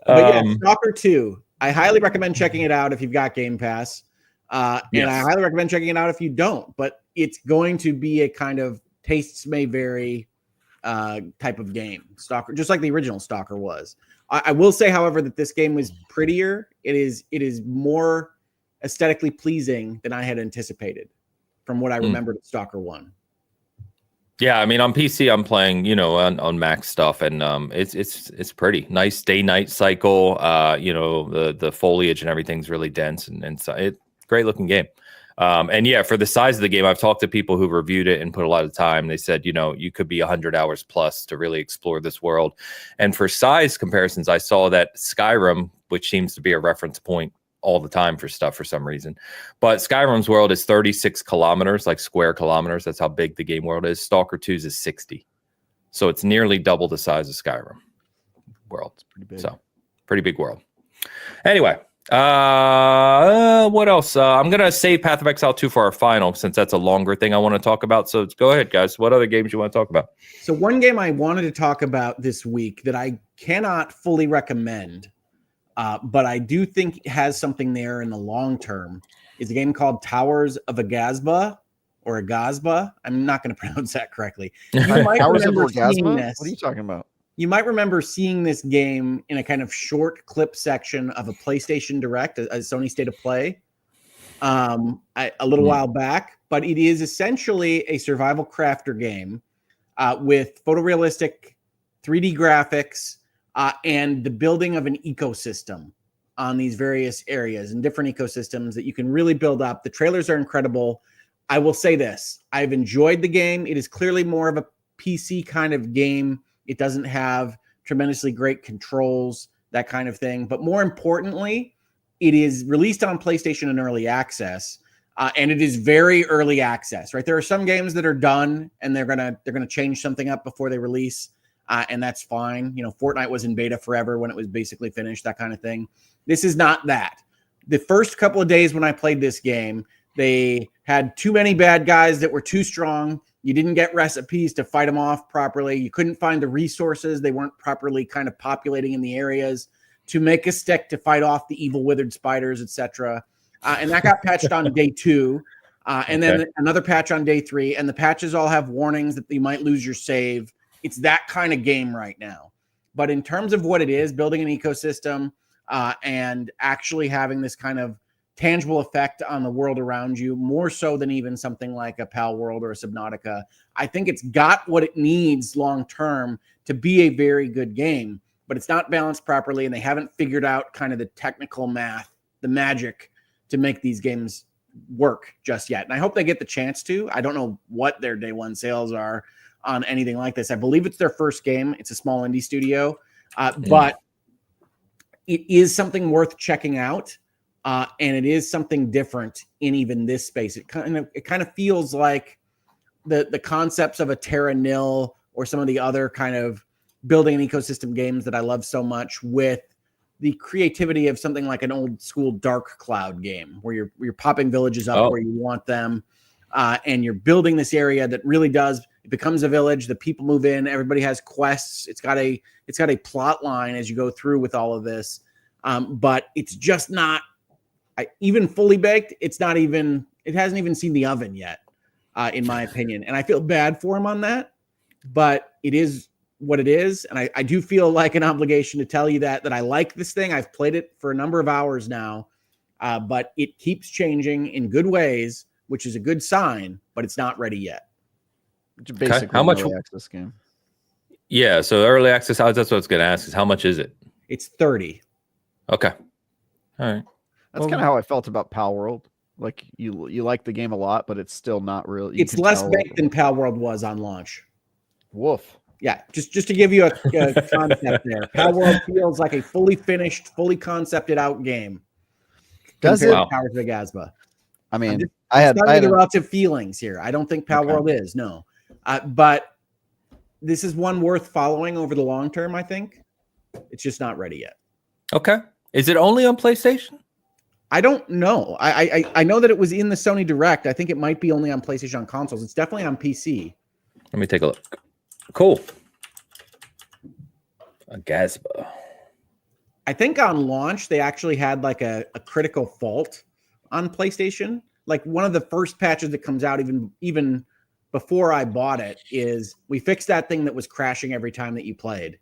But yeah, Stalker 2. I highly recommend checking it out if you've got Game Pass. And I highly recommend checking it out if you don't. But it's going to be a kind of tastes may vary type of game. Stalker, just like the original Stalker was. I will say, however, that this game was prettier. It is more aesthetically pleasing than I had anticipated from what I remembered of Stalker 1. Yeah, I mean, on PC, I'm playing, on Mac stuff, and it's pretty nice day-night cycle. The foliage and everything's really dense, and so it's great looking game. And yeah, for the size of the game, I've talked to people who reviewed it and put a lot of time. They said, you could be 100 hours plus to really explore this world. And for size comparisons, I saw that Skyrim, which seems to be a reference point all the time for stuff for some reason, but Skyrim's world is 36 kilometers, like square kilometers. That's how big the game world is. Stalker 2's is 60. So it's nearly double the size of Skyrim world. It's pretty big. So pretty big world. Anyway. What else? I'm gonna save Path of Exile 2 for our final, since that's a longer thing I want to talk about. So go ahead, guys. What other games you want to talk about? So one game I wanted to talk about this week that I cannot fully recommend, but I do think it has something there in the long term, is a game called Towers of Aghasba or Aghasba. I'm not going to pronounce that correctly. You might Towers of remember seeing Aghasba? this. What are you talking about? You might remember seeing this game in a kind of short clip section of a PlayStation Direct, a Sony State of Play, a little while back. But it is essentially a survival crafter game with photorealistic 3D graphics and the building of an ecosystem on these various areas and different ecosystems that you can really build up. The trailers are incredible. I will say this. I've enjoyed the game. It is clearly more of a PC kind of game. It doesn't have tremendously great controls, that kind of thing. But more importantly, it is released on PlayStation in early access, and it is very early access. Right, there are some games that are done and they're gonna change something up before they release, and that's fine. Fortnite was in beta forever when it was basically finished, that kind of thing. This is not that. The first couple of days when I played this game, they had too many bad guys that were too strong. You didn't get recipes to fight them off properly. You couldn't find the resources. They weren't properly kind of populating in the areas to make a stick to fight off the evil withered spiders, etc. And that got patched on day 2. And then another patch on day 3. And the patches all have warnings that you might lose your save. It's that kind of game right now. But in terms of what it is, building an ecosystem and actually having this kind of tangible effect on the world around you, more so than even something like a Pal World or a Subnautica, I think it's got what it needs long term to be a very good game, but it's not balanced properly, and they haven't figured out kind of the technical math, the magic to make these games work just yet. And I hope they get the chance to. I don't know what their day one sales are on anything like this. I believe it's their first game. It's a small indie studio, but it is something worth checking out. And it is something different in even this space. It kind of feels like the concepts of a Terra Nil or some of the other kind of building an ecosystem games that I love so much, with the creativity of something like an old school Dark Cloud game where you're popping villages up where you want them, and you're building this area that really does. It becomes a village. The people move in. Everybody has quests. It's got a plot line as you go through with all of this, but it's just not. Even fully baked, it hasn't even seen the oven yet, in my opinion. And I feel bad for him on that, but it is what it is. And I do feel like an obligation to tell you that I like this thing. I've played it for a number of hours now, but it keeps changing in good ways, which is a good sign, but it's not ready yet. It's basically how much early access game. Yeah, so early access, that's what I was going to ask, is how much is it? It's 30. Okay. All right. That's kind of how I felt about Pal World. Like you like the game a lot, but it's still not real. It's less baked than Pal World was on launch. Woof. Yeah, just to give you a concept there. Pal World feels like a fully finished, fully concepted out game. Does it? Towers of Aghasba. I mean, I had the relative feelings here. I don't think Pal World is, no. But this is one worth following over the long term, I think. It's just not ready yet. Okay. Is it only on PlayStation? I don't know. I know that it was in the Sony Direct. I think it might be only on PlayStation on consoles. It's definitely on PC. Let me take a look. Cool. Aghasba. I think on launch they actually had like a critical fault on PlayStation. Like one of the first patches that comes out even before I bought it is we fixed that thing that was crashing every time that you played.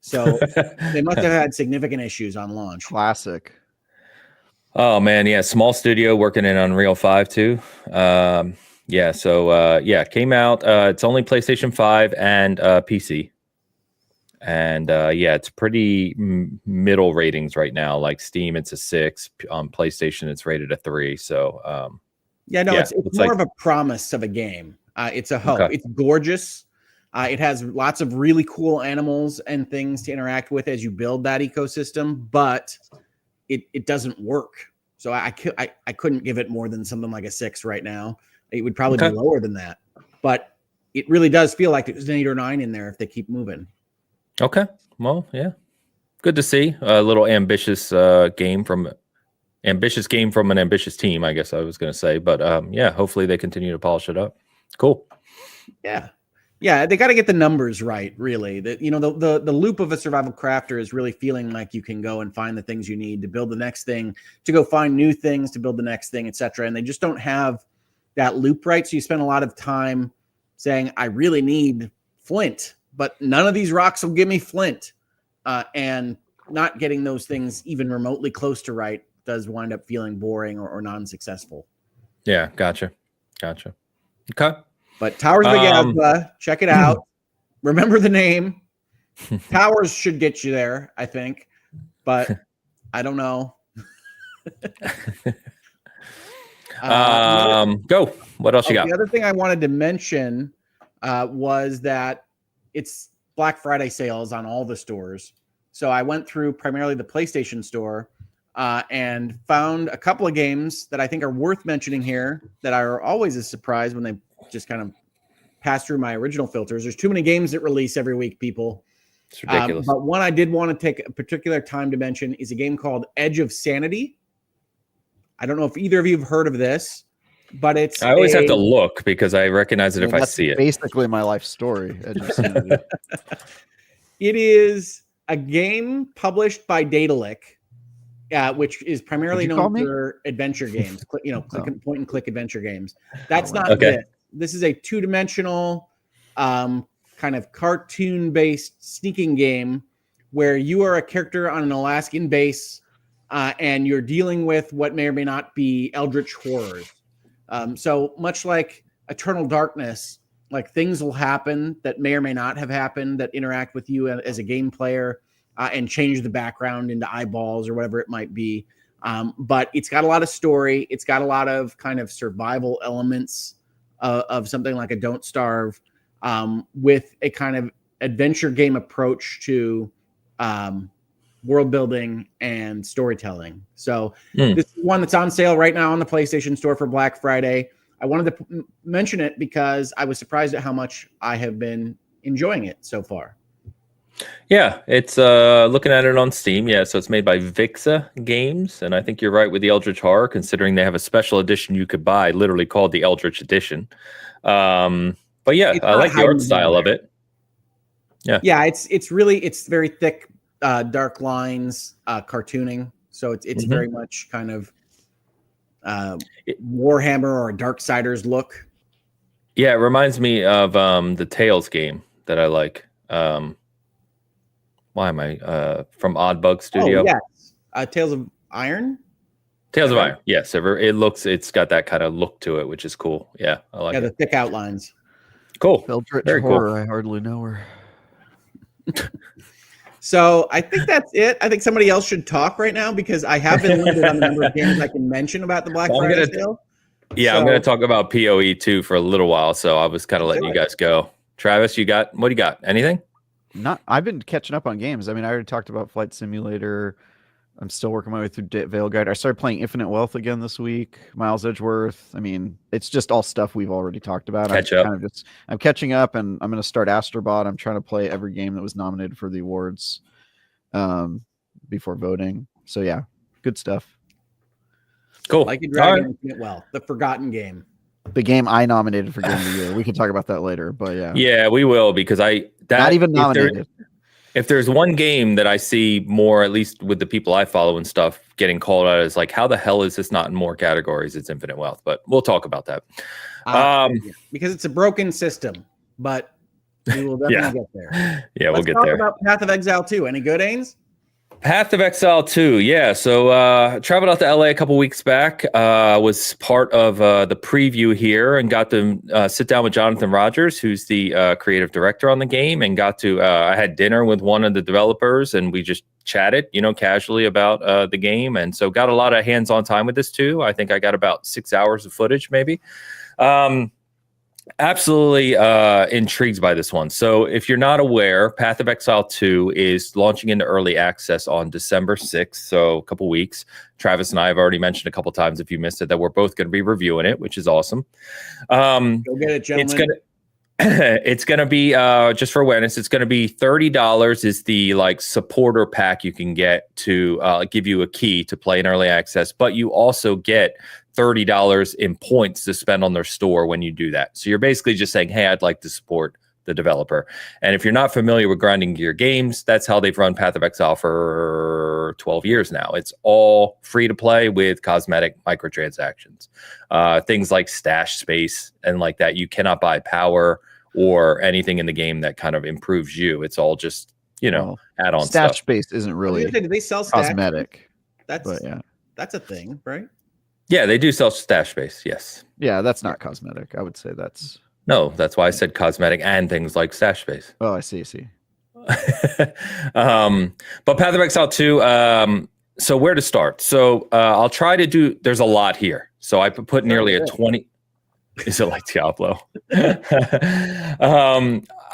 So they must have had significant issues on launch. Classic. Oh man, yeah, small studio working in Unreal 5 too. Yeah, so it came out. It's only PlayStation 5 and PC. And yeah, it's pretty middle ratings right now. Like Steam, it's a 6. On PlayStation, it's rated a 3. So it's more of a promise of a game. It's a hope. Okay. It's gorgeous. It has lots of really cool animals and things to interact with as you build that ecosystem, but it doesn't work. So I couldn't give it more than something like a 6 right now. It would probably be lower than that, but it really does feel like there's an 8 or 9 in there if they keep moving. Okay. Well, yeah. Good to see a little ambitious game from an ambitious team, I guess I was going to say. But yeah, hopefully they continue to polish it up. Cool. Yeah. Yeah, they got to get the numbers right, really. The loop of a survival crafter is really feeling like you can go and find the things you need to build the next thing, to go find new things, to build the next thing, etc. And they just don't have that loop right. So you spend a lot of time saying, I really need flint, but none of these rocks will give me flint. And not getting those things even remotely close to right does wind up feeling boring or non-successful. Yeah, gotcha. Okay. But Towers of Aghasba, check it out. Remember the name. Towers should get you there, I think. But I don't know. Go. What else you got? The other thing I wanted to mention was that it's Black Friday sales on all the stores. So I went through primarily the PlayStation store and found a couple of games that I think are worth mentioning here that are always a surprise when they just kind of pass through my original filters. There's too many games that release every week, people. It's ridiculous. But one I did want to take a particular time to mention is a game called Edge of Sanity. I don't know if either of you have heard of this, but I always have to look because I recognize it if I see it. Basically my life story, Edge of Sanity. It is a game published by Daedalic, which is primarily known for adventure games, point and click adventure games. That's not this. This is a two-dimensional kind of cartoon-based sneaking game where you are a character on an Alaskan base and you're dealing with what may or may not be eldritch horrors. So much like Eternal Darkness, like things will happen that may or may not have happened that interact with you as a game player and change the background into eyeballs or whatever it might be. But it's got a lot of story. It's got a lot of kind of survival elements of something like a Don't Starve with a kind of adventure game approach to world building and storytelling. So this is one that's on sale right now on the PlayStation Store for Black Friday. I wanted to mention it because I was surprised at how much I have been enjoying it so far. Yeah, it's looking at it on Steam. Yeah, so it's made by Vixa Games, and I think you're right with the Eldritch Horror, considering they have a special edition you could buy, literally called the Eldritch Edition. But yeah, I like the art style of it. Yeah, it's very thick, dark lines, cartooning. So it's very much kind of Warhammer or Darksiders look. Yeah, it reminds me of the Tales game that I like. Why am I from Oddbug Studio? Oh, yes. Tales of Iron? Tales of Iron. Yes, it's got that kind of look to it, which is cool. Yeah, I like it. Yeah, the thick outlines. Cool. Eldritch Very Horror, cool. I hardly know her. So I think that's it. I think somebody else should talk right now because I have been limited on the number of games I can mention about the Black Friday sale. Yeah, I'm going to talk about PoE 2 for a little while, so I was kind of letting you guys go. Travis, what do you got? Anything? I've been catching up on games. I mean, I already talked about Flight Simulator. I'm still working my way through Veilguard. I started playing Infinite Wealth again this week. Miles Edgeworth. I mean, it's just all stuff we've already talked about. I'm catching up, and I'm going to start Astrobot. I'm trying to play every game that was nominated for the awards before voting. So yeah, good stuff. Cool. Like a Dragon Infinite Wealth, the forgotten game. The game I nominated for Game of the Year. We can talk about that later, but yeah. Yeah, we will, because Not even nominated. If there's one game that I see more, at least with the people I follow and stuff, getting called out, is like, how the hell is this not in more categories? It's Infinite Wealth, but we'll talk about that. Because it's a broken system, but we will definitely get there. Yeah, we'll get there. Let's talk about Path of Exile 2. Any good, Ains? Path of Exile 2, yeah. So traveled out to LA a couple weeks back, was part of the preview here, and got to sit down with Jonathan Rogers, who's the creative director on the game, and got to I had dinner with one of the developers, and we just chatted, casually about the game, and so got a lot of hands-on time with this too. I think I got about 6 hours of footage, maybe. Absolutely intrigued by this one. So if you're not aware, Path of Exile 2 is launching into early access on December 6th, so a couple weeks. Travis and I have already mentioned a couple times, if you missed it, that we're both going to be reviewing it, which is awesome. Go get it, gentlemen. It's gonna be just for awareness, it's gonna be $30 is the supporter pack you can get to give you a key to play in early access, but you also get $30 in points to spend on their store when you do that. So you're basically just saying, hey, I'd like to support the developer. And if you're not familiar with grinding gear games, that's how they've run Path of Exile for 12 years now. It's all free to play with cosmetic microtransactions. Things like stash space and like that. You cannot buy power or anything in the game that kind of improves you. It's all just, add-on stuff. Stash space isn't really Do they sell stash cosmetic. That's a thing, right? Yeah, they do sell stash space, yes. Yeah, that's not cosmetic. I would say that's... No, that's why I said cosmetic and things like stash space. Oh, I see. But Path of Exile 2, so where to start? So I'll try to do, there's a lot here. So I put nearly a 20. Is it like Diablo?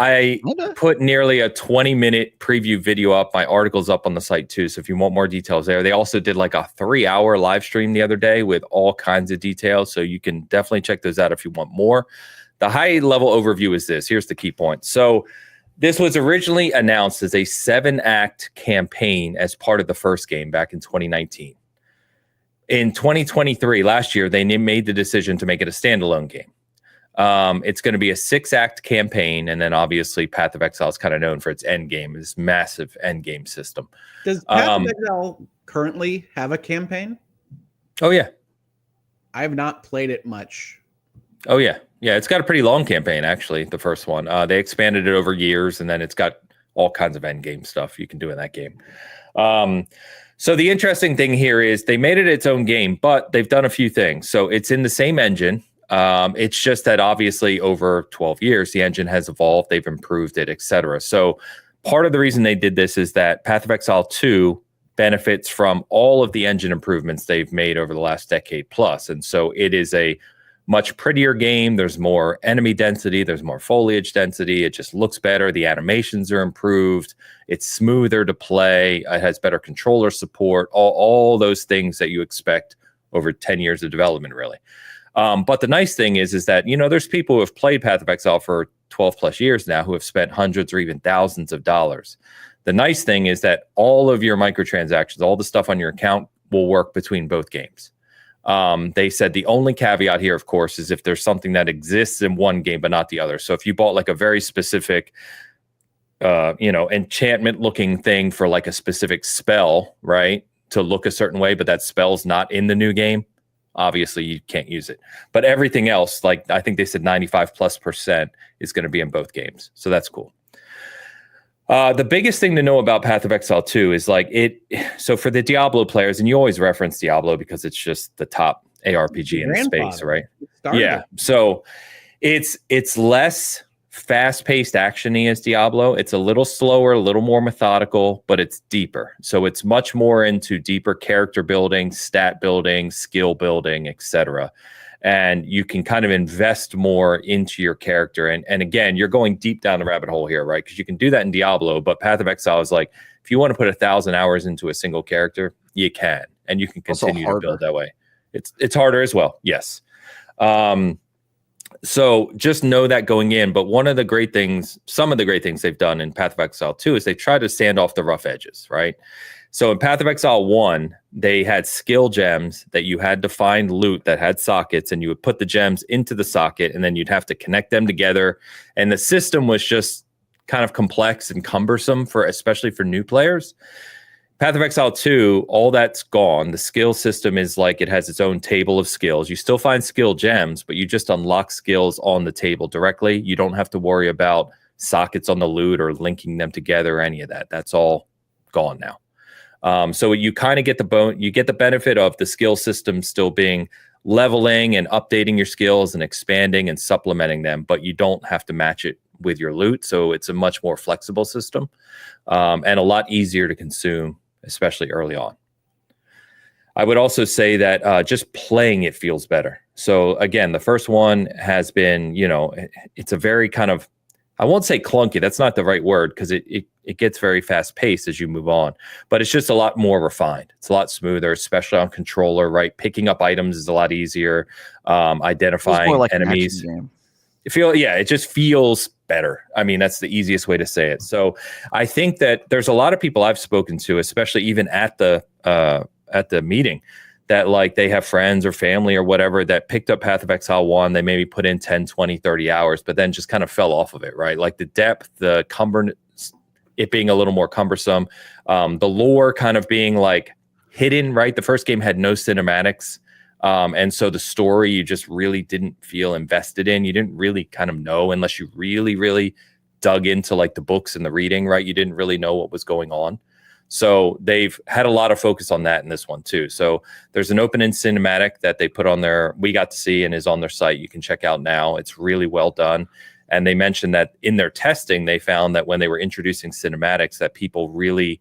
I put nearly a 20-minute preview video up. My article's up on the site too. So if you want more details there, they also did like a 3-hour live stream the other day with all kinds of details. So you can definitely check those out if you want more. The high-level overview is this. Here's the key point. So this was originally announced as a 7-act campaign as part of the first game back in 2019. In 2023, last year, they made the decision to make it a standalone game. It's going to be a 6-act campaign, and then obviously Path of Exile is kind of known for its end game, this massive end game system. Does Path of Exile currently have a campaign? Oh, yeah. I have not played it much. Oh, yeah. Yeah, it's got a pretty long campaign, actually, the first one. They expanded it over years, and then it's got all kinds of end game stuff you can do in that game. So the interesting thing here is they made it its own game, but they've done a few things. So it's in the same engine. It's just that obviously over 12 years, the engine has evolved, they've improved it, etc. So part of the reason they did this is that Path of Exile 2 benefits from all of the engine improvements they've made over the last decade plus. And so it is a much prettier game. There's more enemy density. There's more foliage density. It just looks better. The animations are improved. It's smoother to play. It has better controller support. All those things that you expect over 10 years of development, really. But the nice thing is that, there's people who have played Path of Exile for 12 plus years now who have spent hundreds or even thousands of dollars. The nice thing is that all of your microtransactions, all the stuff on your account will work between both games. They said the only caveat here, of course, is if there's something that exists in one game but not the other. So if you bought like a very specific, enchantment looking thing for like a specific spell, right, to look a certain way, but that spell's not in the new game, obviously you can't use it. But everything else, like I think they said 95+% is going to be in both games. So that's cool. The biggest thing to know about Path of Exile 2 is so for the Diablo players, and you always reference Diablo because it's just the top ARPG in space, right? Yeah. So it's less fast-paced action-y as Diablo. It's a little slower, a little more methodical, but it's deeper. So it's much more into deeper character building, stat building, skill building, etc. And you can kind of invest more into your character. And again, you're going deep down the rabbit hole here, right? Because you can do that in Diablo, but Path of Exile is like, if you want to put 1,000 hours into a single character, you can, and you can continue to build that way. It's harder as well, yes. So just know that going in. But one of the great things, some of the great things they've done in Path of Exile 2 is they try to stand off the rough edges, right? So in Path of Exile 1, they had skill gems that you had to find loot that had sockets, and you would put the gems into the socket, and then you'd have to connect them together. And the system was just kind of complex and cumbersome especially for new players. Path of Exile 2, all that's gone. The skill system is like it has its own table of skills. You still find skill gems, but you just unlock skills on the table directly. You don't have to worry about sockets on the loot or linking them together or any of that. That's all gone now. So you kind of get the benefit of the skill system still being leveling and updating your skills and expanding and supplementing them, but you don't have to match it with your loot. So it's a much more flexible system and a lot easier to consume, especially early on. I would also say that just playing it feels better. So again, the first one has been, it's a very kind of, I won't say clunky. That's not the right word because it gets very fast paced as you move on, but it's just a lot more refined. It's a lot smoother, especially on controller, right? Picking up items is a lot easier. Identifying like enemies. It just feels better. I mean, that's the easiest way to say it. So I think that there's a lot of people I've spoken to, especially even at the meeting, that like they have friends or family or whatever that picked up Path of Exile 1. They maybe put in 10, 20, 30 hours, but then just kind of fell off of it, right? Like the depth, the it being a little more cumbersome, the lore kind of being like hidden, right? The first game had no cinematics. And so the story you just really didn't feel invested in. You didn't really kind of know unless you really, really dug into like the books and the reading, right? You didn't really know what was going on. So they've had a lot of focus on that in this one too. So there's an open-end cinematic that they put on we got to see and is on their site. You can check out now. It's really well done. And they mentioned that in their testing, they found that when they were introducing cinematics, that people really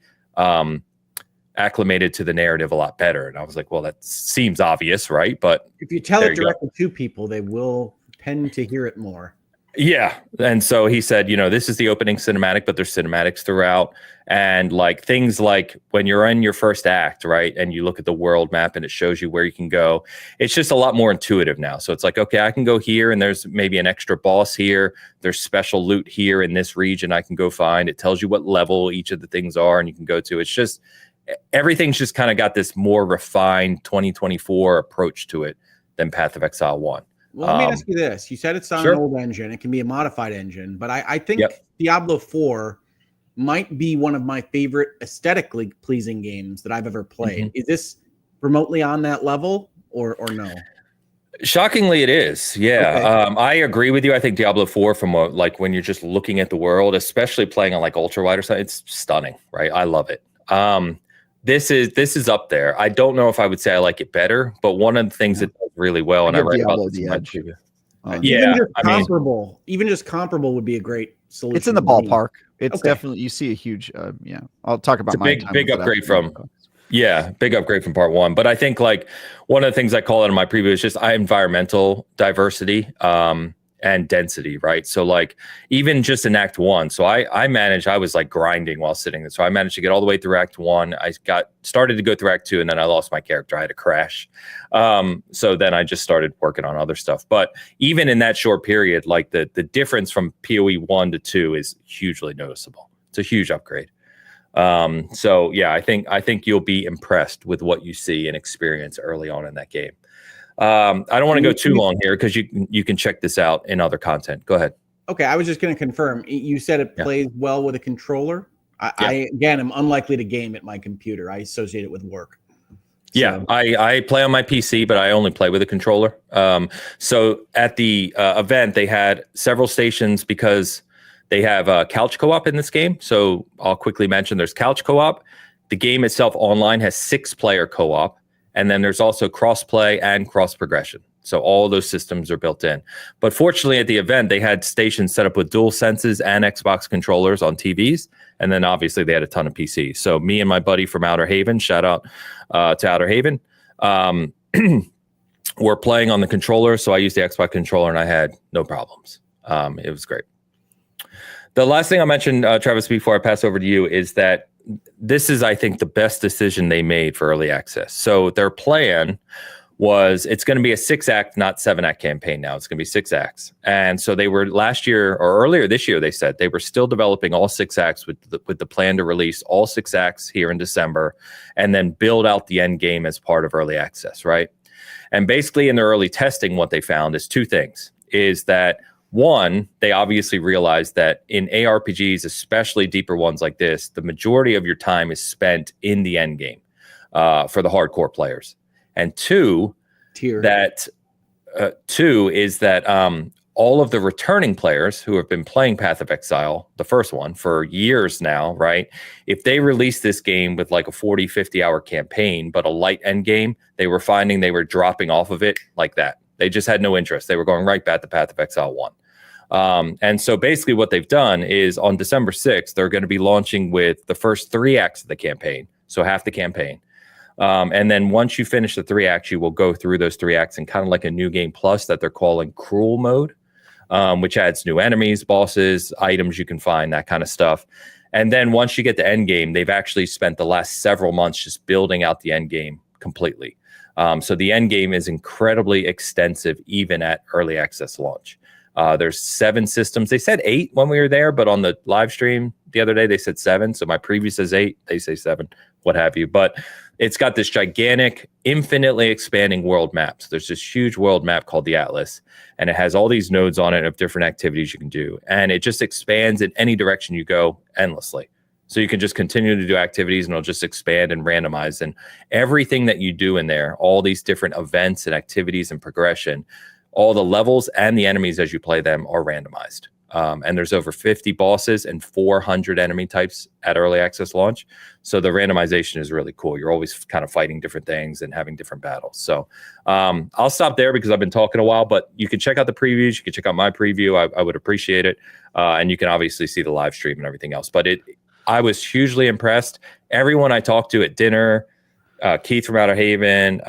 acclimated to the narrative a lot better. And I was like, well, that seems obvious, right? But if you tell it directly to people, they will tend to hear it more. Yeah. And so he said, this is the opening cinematic, but there's cinematics throughout. And like things like when you're in your first act, right, and you look at the world map and it shows you where you can go, it's just a lot more intuitive now. So it's like, okay, I can go here and there's maybe an extra boss here. There's special loot here in this region I can go find. It tells you what level each of the things are and you can go to. It's just, everything's just kind of got this more refined 2024 approach to it than Path of Exile 1. Well, let me ask you this. You said it's on an old engine. It can be a modified engine, but I think Diablo 4 might be one of my favorite aesthetically pleasing games that I've ever played. Mm-hmm. Is this remotely on that level or no? Shockingly, it is. Yeah. Okay. I agree with you. I think Diablo 4 from when you're just looking at the world, especially playing on like ultra wide or something, it's stunning, right? I love it. This is up there. I don't know if I would say I like it better, but one of the things it does really well, and I write about this in my preview. Even just comparable would be a great solution. It's in the ballpark. It's definitely, you see a huge, I'll talk about it's a big upgrade from part 1. But I think like one of the things I call it in my preview is just environmental diversity and density, right? So like even just in Act 1, so I was like grinding while sitting there. So I managed to get all the way through Act 1. I started to go through Act 2 and then I lost my character. I had to crash. So then I just started working on other stuff. But even in that short period, like the difference from PoE 1 to 2 is hugely noticeable. It's a huge upgrade. So yeah, I think you'll be impressed with what you see and experience early on in that game. I don't want to go too long here because you can check this out in other content. Go ahead. Okay, I was just going to confirm. You said it plays well with a controller. I again am unlikely to game at my computer. I associate it with work. So. Yeah, I play on my PC, but I only play with a controller. So at the event, they had several stations because they have couch co-op in this game. So I'll quickly mention there's couch co-op. The game itself online has 6-player co-op. And then there's also cross-play and cross-progression. So all those systems are built in. But fortunately, at the event, they had stations set up with dual senses and Xbox controllers on TVs. And then obviously they had a ton of PCs. So me and my buddy from Outer Haven, shout out to Outer Haven, were playing on the controller. So I used the Xbox controller and I had no problems. It was great. The last thing I'll mention, Travis, before I pass over to you, is that this is, I think, the best decision they made for early access. So their plan was it's going to be a 6-act, not 7-act campaign now. It's going to be 6 acts. And so they were last year or earlier this year, they said they were still developing all 6 acts with the plan to release all 6 acts here in December and then build out the end game as part of early access, right? And basically in their early testing, what they found is 2 things. Is that one, they obviously realized that in ARPGs, especially deeper ones like this, the majority of your time is spent in the end game for the hardcore players. And two is that all of the returning players who have been playing Path of Exile, the first one, for years now, right? If they released this game with like a 40, 50-hour campaign, but a light end game, they were finding they were dropping off of it like that. They just had no interest. They were going right back to Path of Exile 1. And so basically what they've done is on December 6th, they're going to be launching with the first 3 acts of the campaign, so half the campaign. And then once you finish the 3 acts, you will go through those 3 acts in kind of like a new game plus that they're calling Cruel Mode, which adds new enemies, bosses, items you can find, that kind of stuff. And then once you get to end game, they've actually spent the last several months just building out the end game completely. So the end game is incredibly extensive, even at early access launch. There's 7 systems. They said 8 when we were there, but on the live stream the other day, they said 7. So my preview says 8. They say 7, what have you. But it's got this gigantic, infinitely expanding world map. So there's this huge world map called the Atlas, and it has all these nodes on it of different activities you can do. And it just expands in any direction you go endlessly. So you can just continue to do activities and it'll just expand and randomize. And everything that you do in there, all these different events and activities and progression, all the levels and the enemies as you play them are randomized. And there's over 50 bosses and 400 enemy types at early access launch. So the randomization is really cool. You're always kind of fighting different things and having different battles. So I'll stop there because I've been talking a while, but you can check out the previews. You can check out my preview. I would appreciate it. And you can obviously see the live stream and everything else. But I was hugely impressed. Everyone I talked to at dinner, Keith from Outer Haven,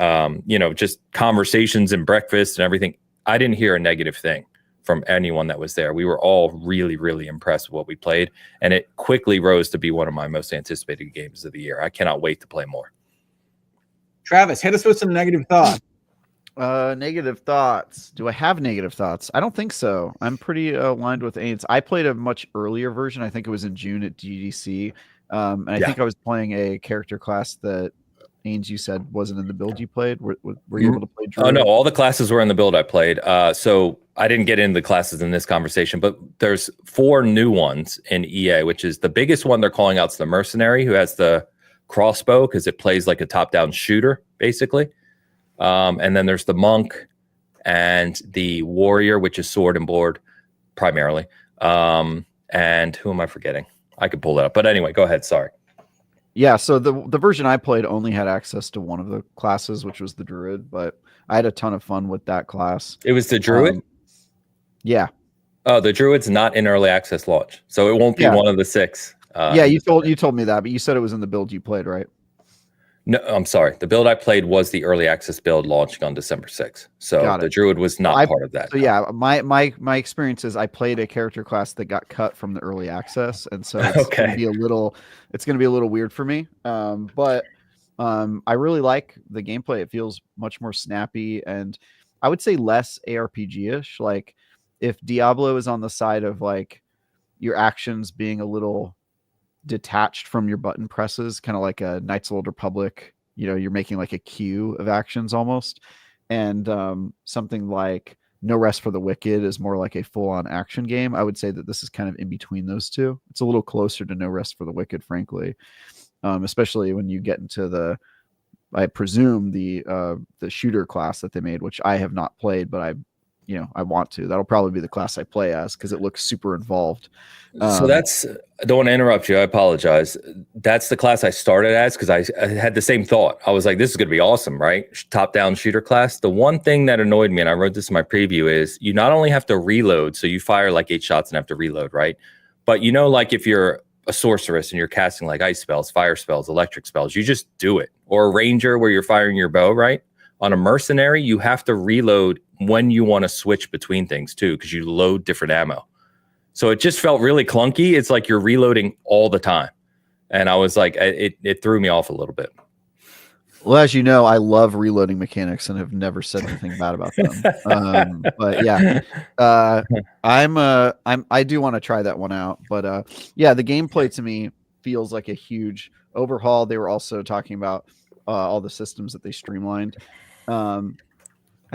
just conversations and breakfast and everything, I didn't hear a negative thing from anyone that was there. We were all really, really impressed with what we played, and it quickly rose to be one of my most anticipated games of the year. I cannot wait to play more. Travis, hit us with some negative thoughts. Negative thoughts. Do I have negative thoughts? I don't think so. I'm pretty aligned with Ains. I played a much earlier version. I think it was in June at GDC. And I think I was playing a character class that Ains, you said wasn't in the build you played. Were you able to play Druid? Oh no, all the classes were in the build I played. So I didn't get into the classes in this conversation, but there's 4 new ones in EA, which is the biggest one they're calling out is the Mercenary, who has the crossbow because it plays like a top-down shooter, basically. And then there's the Monk and the Warrior, which is sword and board primarily. And who am I forgetting? I could pull that up. But anyway, go ahead. Sorry. Yeah, so the version I played only had access to one of the classes, which was the Druid, but I had a ton of fun with that class. It was the Druid? Yeah. Oh, the Druid's not in early access launch, so it won't be one of the 6. Yeah, you told me that, but you said it was in the build you played, right? No, I'm sorry. The build I played was the early access build launching on December 6th. So the Druid was not part of that. So yeah, my experience is I played a character class that got cut from the early access, and so it's gonna be a little weird for me. But I really like the gameplay. It feels much more snappy, and I would say less ARPG-ish. Like if Diablo is on the side of like your actions being a little detached from your button presses, kind of like a Knights of the Old Republic, you're making like a queue of actions almost, and something like No Rest for the Wicked is more like a full-on action game. I would say that this is kind of in between those two. It's a little closer to No Rest for the Wicked, frankly, especially when you get into I presume the shooter class that they made, which I have not played, but I want to. That'll probably be the class I play as because it looks super involved. So I don't want to interrupt you. I apologize. That's the class I started as because I had the same thought. I was like, this is going to be awesome, right? Top-down shooter class. The one thing that annoyed me, and I wrote this in my preview, is you not only have to reload, so you fire like 8 shots and have to reload, right? But like if you're a sorceress and you're casting like ice spells, fire spells, electric spells, you just do it. Or a ranger where you're firing your bow, right? On a mercenary, you have to reload when you want to switch between things too, because you load different ammo. So it just felt really clunky. It's like you're reloading all the time. And I was like, it threw me off a little bit. Well, as you know, I love reloading mechanics and have never said anything bad about them. But yeah, I do want to try that one out. But yeah, the gameplay to me feels like a huge overhaul. They were also talking about all the systems that they streamlined. I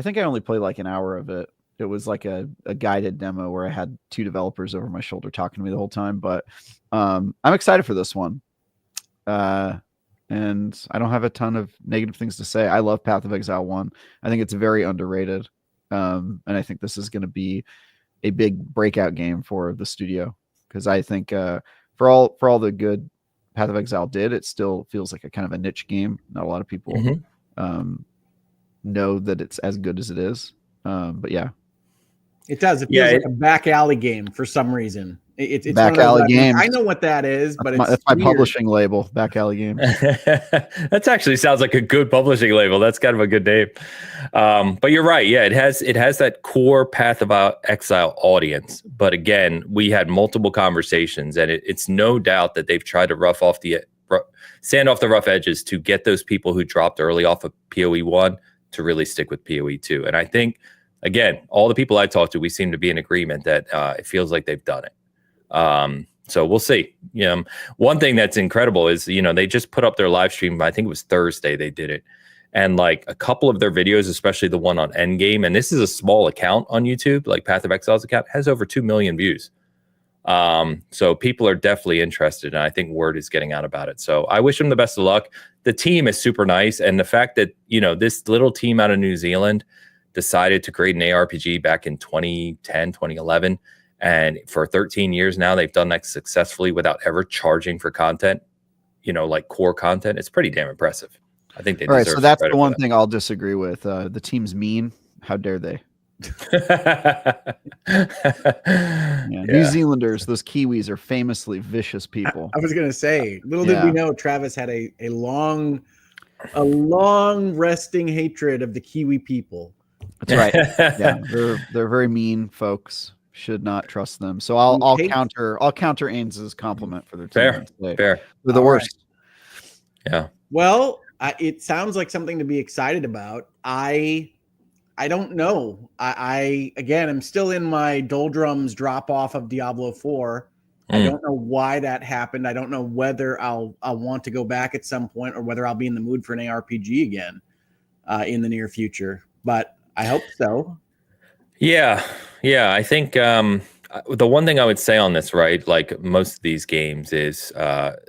think I only played like an hour of it. It was like a guided demo where I had 2 developers over my shoulder talking to me the whole time. But I'm excited for this one. And I don't have a ton of negative things to say. I love Path of Exile 1. I think it's very underrated. And I think this is going to be a big breakout game for the studio, because I think for all the good Path of Exile did, it still feels like a kind of a niche game. Not a lot of people know that it's as good as it is. But yeah. It does. It feels like a back alley game for some reason. It's back alley games. I know what that is, but that's my publishing label, Back Alley Games. That actually sounds like a good publishing label. That's kind of a good name. But you're right. Yeah, it has that core Path of Exile audience. But again, we had multiple conversations, and it's no doubt that they've tried to sand off the rough edges to get those people who dropped early off of PoE 1 to really stick with PoE 2. And I think, again, all the people I talked to, we seem to be in agreement that it feels like they've done it. So we'll see. One thing that's incredible is, they just put up their live stream. I think it was Thursday they did it. And like a couple of their videos, especially the one on Endgame, and this is a small account on YouTube, like Path of Exile's account, has over 2 million views. So people are definitely interested, and I think word is getting out about it. So I wish them the best of luck. The team is super nice. And the fact that, this little team out of New Zealand decided to create an ARPG back in 2010, 2011. And for 13 years now, they've done that successfully without ever charging for content, like core content. It's pretty damn impressive. I think they deserve. All right, so that's the one thing I'll disagree with. The team's mean. How dare they? New Zealanders, those Kiwis, are famously vicious people. I was going to say, little did we know, Travis had a long resting hatred of the Kiwi people. That's right. Yeah, they're very mean folks. Should not trust them. So I'll counter Ains's compliment for their team. Fair. They're the worst. Right. Yeah. Well, it sounds like something to be excited about. I don't know. Again, I'm still in my doldrums drop off of Diablo 4. I don't know why that happened. I don't know whether I'll want to go back at some point, or whether I'll be in the mood for an ARPG again in the near future. But I hope so. Yeah. I think the one thing I would say on this, right, like most of these games, is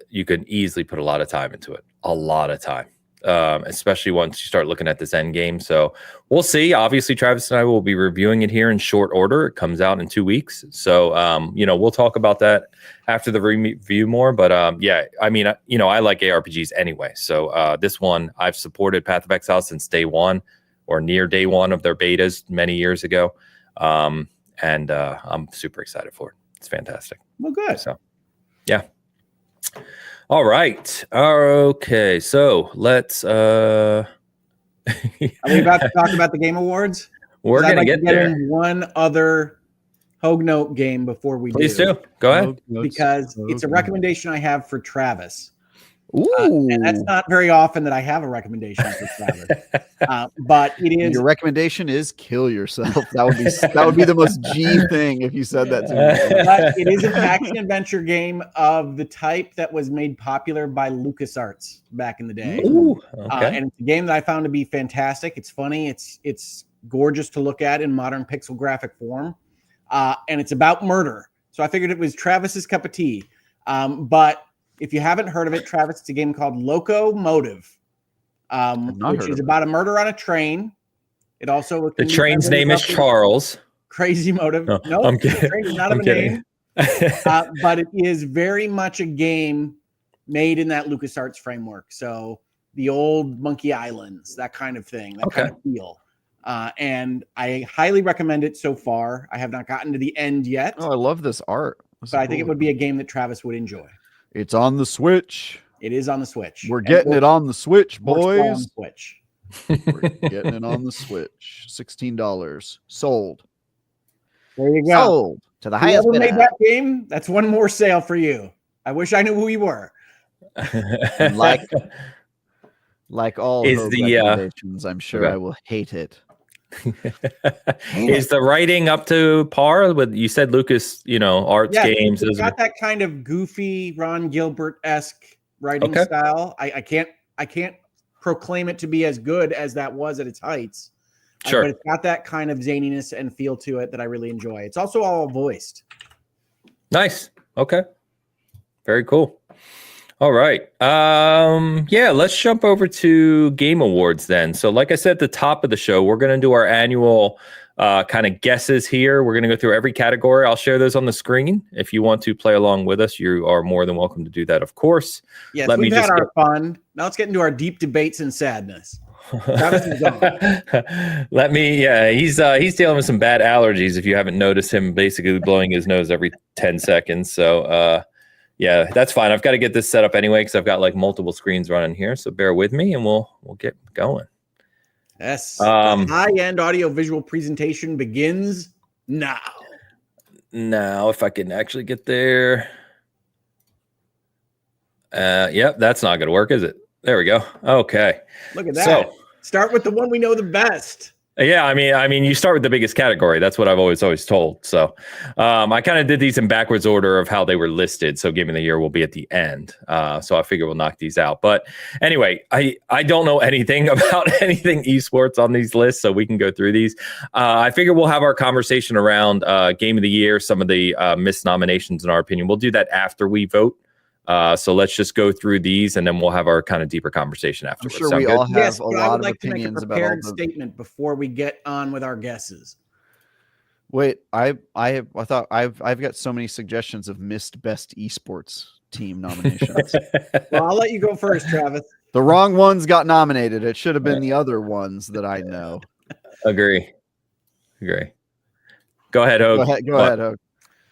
you could easily put a lot of time into it. A lot of time. Especially once you start looking at this end game. So we'll see. Obviously, Travis and I will be reviewing it here in short order. It comes out in 2 weeks. So, we'll talk about that after the review more. But I like ARPGs anyway. So this one, I've supported Path of Exile since day one, or near day one of their betas many years ago. And I'm super excited for it. It's fantastic. Well, good. So, yeah. All right. Okay. So let's. Are we about to talk about the Game Awards? We're going to get there. In one other Hogue Note game before we Please do. Go ahead. Because it's a recommendation I have for Travis. Ooh. And that's not very often that I have a recommendation for Travis. But it is. Your recommendation is kill yourself. That would be the most G thing if you said that to me. But it is an action adventure game of the type that was made popular by LucasArts back in the day. Ooh, okay. And it's a game that I found to be fantastic. It's funny. It's gorgeous to look at in modern pixel graphic form. And it's about murder. So I figured it was Travis's cup of tea. But if you haven't heard of it, Travis, it's a game called Locomotive, which is about a murder on a train. It also the train's name is Charles. Crazy motive. No, I'm kidding. The train is not a name. But it is very much a game made in that LucasArts framework. So the old Monkey Islands, that kind of thing, that kind of feel. And I highly recommend it so far. I have not gotten to the end yet. Oh, I love this art. But I think it would be a game that Travis would enjoy. It's on the Switch. It is on the Switch. We're getting it on the Switch, boys. On the Switch. We're getting it on the Switch. $16. Sold. There you go. Sold to the highest bidder. Whoever made that game, that's one more sale for you. I wish I knew who you were. Like all Is Hogue the recommendations, I'm sure okay. I will hate it. Is the writing up to par with, you said Lucas, arts games? It's got that kind of goofy Ron Gilbert-esque writing Okay. style. I can't proclaim it to be as good as that was at its heights. Sure. But it's got that kind of zaniness and feel to it that I really enjoy. It's also all voiced. Nice. Okay. Very cool. All right. Let's jump over to Game Awards then. So like I said at the top of the show, we're going to do our annual kind of guesses here. We're going to go through every category. I'll share those on the screen. If you want to play along with us, you are more than welcome to do that, of course. Yes, we've had our fun. Now let's get into our deep debates and sadness. Travis is gone. He's dealing with some bad allergies. If you haven't noticed him basically blowing his nose every 10 seconds. So that's fine. I've got to get this set up anyway because I've got like multiple screens running here. So bear with me and we'll get going. Yes. The high-end audio-visual presentation begins now. Now, if I can actually get there. That's not going to work, is it? There we go. Okay. Look at that. So, start with the one we know the best. Yeah, I mean, you start with the biggest category. That's what I've always told. So, I kind of did these in backwards order of how they were listed. So, Game of the Year will be at the end. So, I figure we'll knock these out. But anyway, I don't know anything about anything esports on these lists, so we can go through these. I figure we'll have our conversation around Game of the Year, some of the missed nominations in our opinion. We'll do that after we vote. So let's just go through these, and then we'll have our kind of deeper conversation afterwards. I'm sure we all have a lot of opinions about all the statement before we get on with our guesses. Wait, I thought I've got so many suggestions of missed best esports team nominations. Well, I'll let you go first, Travis. The wrong ones got nominated. It should have been the other ones that I know. Agree. Go ahead, Hogue. Go ahead, Hogue.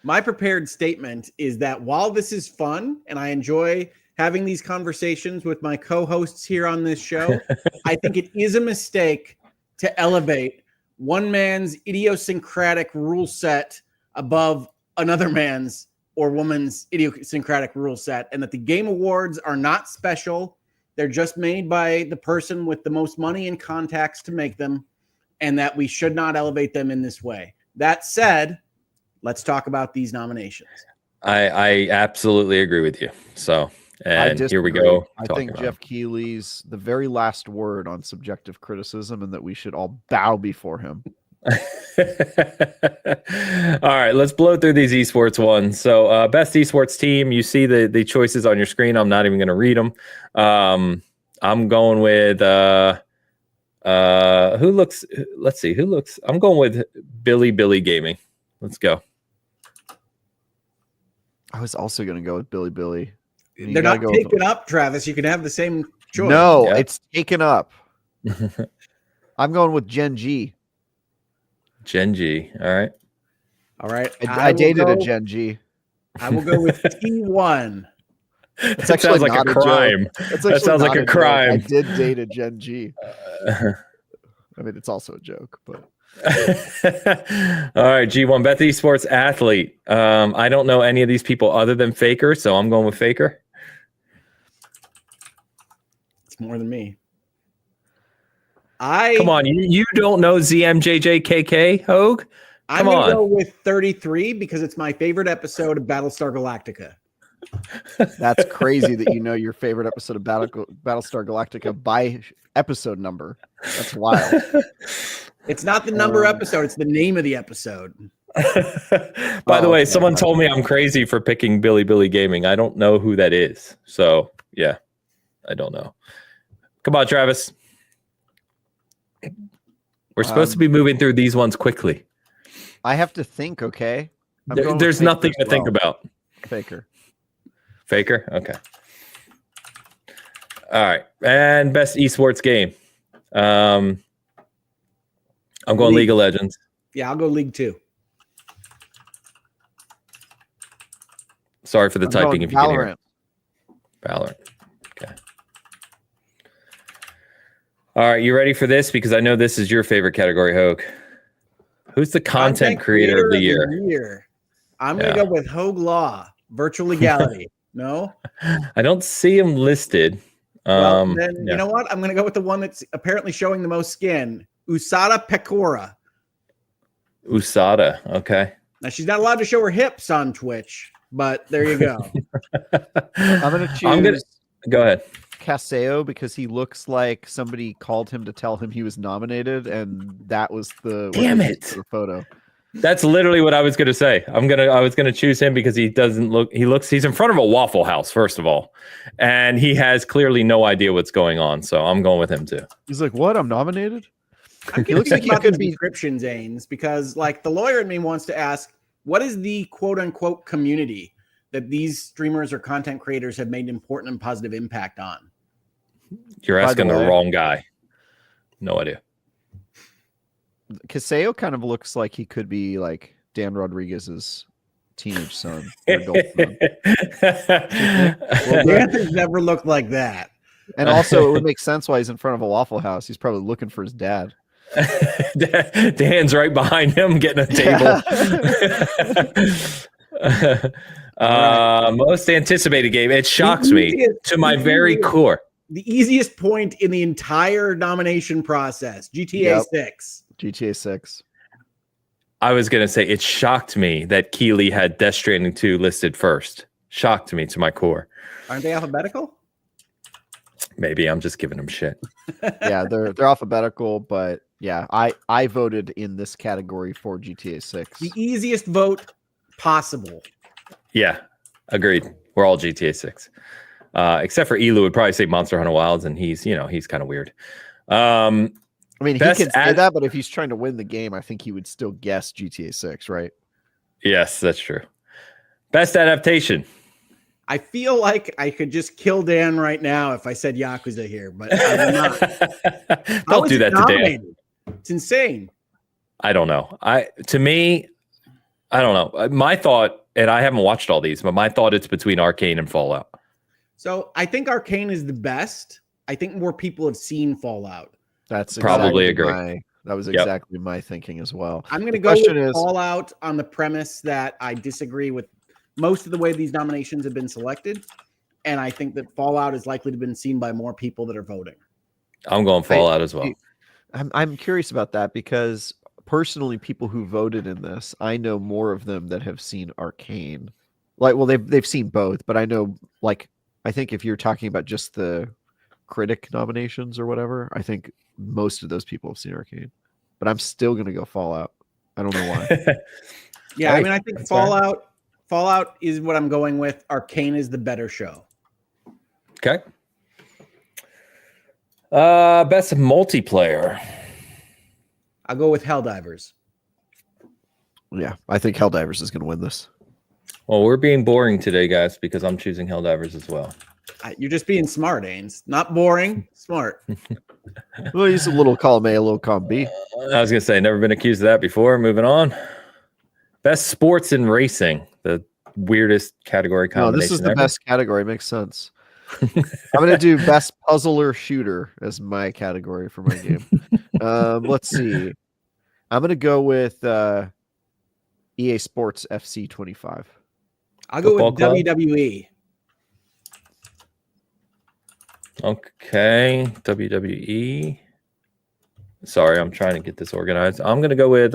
My prepared statement is that while this is fun and I enjoy having these conversations with my co-hosts here on this show, I think it is a mistake to elevate one man's idiosyncratic rule set above another man's or woman's idiosyncratic rule set, and that the Game Awards are not special. They're just made by the person with the most money and contacts to make them, and that we should not elevate them in this way. That said, let's talk about these nominations. I absolutely agree with you. So, and here we go. I think Jeff Keighley's the very last word on subjective criticism, and that we should all bow before him. All right, let's blow through these esports ones. So, best esports team, you see the choices on your screen. I'm not even going to read them. I'm going with I'm going with Billy Gaming. Let's go. I was also going to go with Billy. They're not taken up, Travis. You can have the same choice. No, it's taken up. I'm going with Gen G. Gen G. All right. I dated a Gen G. I will go with T1. That sounds like a crime. That sounds like a crime. I did date a Gen G. I mean, it's also a joke, but. All right, G1, Beth Esports athlete. I don't know any of these people other than Faker, so I'm going with Faker. It's more than me. Come on, you don't know ZMJJKK, Hogue? I'm going to go with 33 because it's my favorite episode of Battlestar Galactica. That's crazy that you know your favorite episode of Battlestar Galactica by episode number. That's wild. It's not the number episode, it's the name of the episode. By the way, someone told me I'm crazy for picking Billy Gaming. I don't know who that is. So, yeah, I don't know. Come on, Travis. We're supposed to be moving through these ones quickly. I have to think, okay? There's nothing to think about. Faker? Okay. All right. And best esports game. I'm going League of Legends. Yeah, I'll go League 2. Sorry for the typing if you can hear it. Valorant. Okay. All right, you ready for this? Because I know this is your favorite category, Hogue. Who's the content creator of the year? I'm going to go with Hogue Law, Virtual Legality. No? I don't see him listed. Well, then Yeah. you know what? I'm going to go with the one that's apparently showing the most skin, Usada Pecora. USADA. Okay. Now, she's not allowed to show her hips on Twitch, but there you go. I'm gonna choose go ahead. Caseo because he looks like somebody called him to tell him he was nominated, and that was the Damn it. the photo. That's literally what I was gonna say. I was gonna choose him because he's in front of a Waffle House, first of all, and he has clearly no idea what's going on. So I'm going with him too. He's like, "What? I'm nominated." I'm confused like about these descriptions, Ains, because like the lawyer in me wants to ask, what is the quote unquote community that these streamers or content creators have made an important and positive impact on? You're asking the wrong guy. No idea. Caseo kind of looks like he could be like Dan Rodriguez's teenage son. Or adult son. Well, Dan has never looked like that. And also, it would make sense why he's in front of a Waffle House. He's probably looking for his dad. Dan's right behind him getting a table. Most anticipated game. It shocks me to my very core. The easiest point in the entire nomination process, GTA 6. GTA 6. I was going to say it shocked me that Keeley had Death Stranding 2 listed first. Shocked me to my core. Aren't they alphabetical? Maybe I'm just giving them shit. Yeah, they're alphabetical, but yeah, I voted in this category for GTA 6. The easiest vote possible. Yeah, agreed. We're all GTA 6. Except for Elu would probably say Monster Hunter Wilds, and he's kind of weird. I mean, he can say that, but if he's trying to win the game, I think he would still guess GTA 6, right? Yes, that's true. Best adaptation. I feel like I could just kill Dan right now if I said Yakuza here, but I will not. Don't do that to Dan. It's insane. I don't know. To me, I don't know. My thought, and I haven't watched all these, but my thought it's between Arcane and Fallout. So I think Arcane is the best. I think more people have seen Fallout. That's probably exactly that was exactly my thinking as well. I'm going to go with Fallout on the premise that I disagree with most of the way these nominations have been selected, and I think that Fallout is likely to have been seen by more people that are voting. I'm going Fallout as well. I'm curious about that because personally, people who voted in this, I know more of them that have seen Arcane. Like, well, they've seen both, but I know, like, I think if you're talking about just the critic nominations or whatever, I think most of those people have seen Arcane. But I'm still going to go Fallout. I don't know why. Yeah, I mean, I think Fallout is what I'm going with. Arcane is the better show. Okay. Best multiplayer. I'll go with Helldivers. Yeah, I think Helldivers is going to win this. Well, we're being boring today, guys, because I'm choosing Helldivers as well. You're just being smart, Ains. Not boring, smart. Well, he's a little column A, a little column B. I was going to say, never been accused of that before. Moving on. Best sports and racing. The weirdest category combination. No, this is the best category. Makes sense. I'm going to do best puzzle or shooter as my category for my game. Let's see. I'm going to go with EA Sports FC 25. I'll go with WWE. Okay, WWE. Sorry, I'm trying to get this organized. I'm going to go with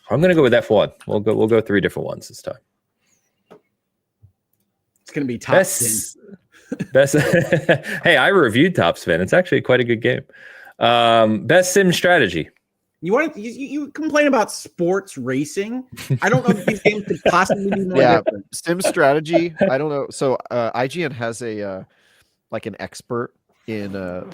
F1. We'll go 3 different ones this time. It's going to be Top Spin. Best. Hey, I reviewed Top Spin. It's actually quite a good game. Best sim strategy. You complain about sports racing. I don't know if these games could possibly be more different. Sim strategy. I don't know. So IGN has a like an expert in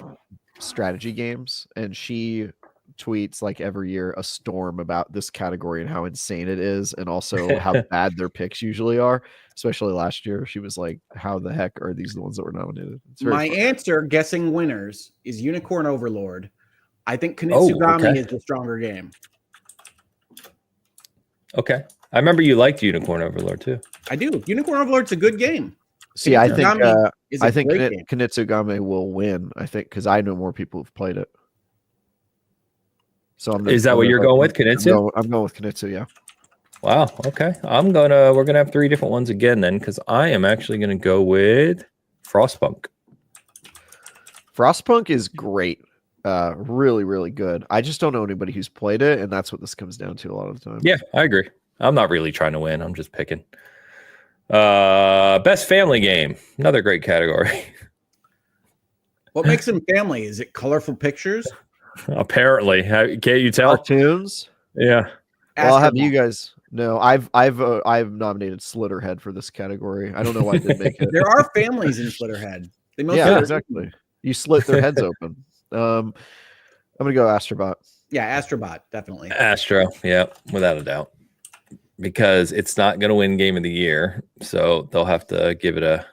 strategy games, and she tweets like every year a storm about this category and how insane it is, and also how bad their picks usually are. Especially last year, she was like, "How the heck are these the ones that were nominated?" My answer, guessing winners, is Unicorn Overlord. I think Kunitsugami is the stronger game. Okay. I remember you liked Unicorn Overlord too. I do. Unicorn Overlord's a good game. See, I think Kunitsugami will win. I think because I know more people who've played it. So Is that what you're going with, Kunitsu? I'm going with Kunitsu, yeah. Wow. Okay. We're gonna have 3 different ones again then, because I am actually gonna go with Frostpunk. Frostpunk is great. Really, really good. I just don't know anybody who's played it, and that's what this comes down to a lot of the time. Yeah, I agree. I'm not really trying to win. I'm just picking. Best family game. Another great category. What makes them family? Is it colorful pictures? Apparently. Can't you tell? Cartoons. Yeah. Well, I'll have Astrobot. you guys know. I've nominated Slitterhead for this category. I don't know why I didn't make it. There are families in Slitterhead. They mostly Yeah, are- exactly. You slit their heads open. I'm gonna go Astrobot. Yeah, Astrobot, definitely. Astro. Yeah, without a doubt. Because it's not going to win Game of the Year, so they'll have to give it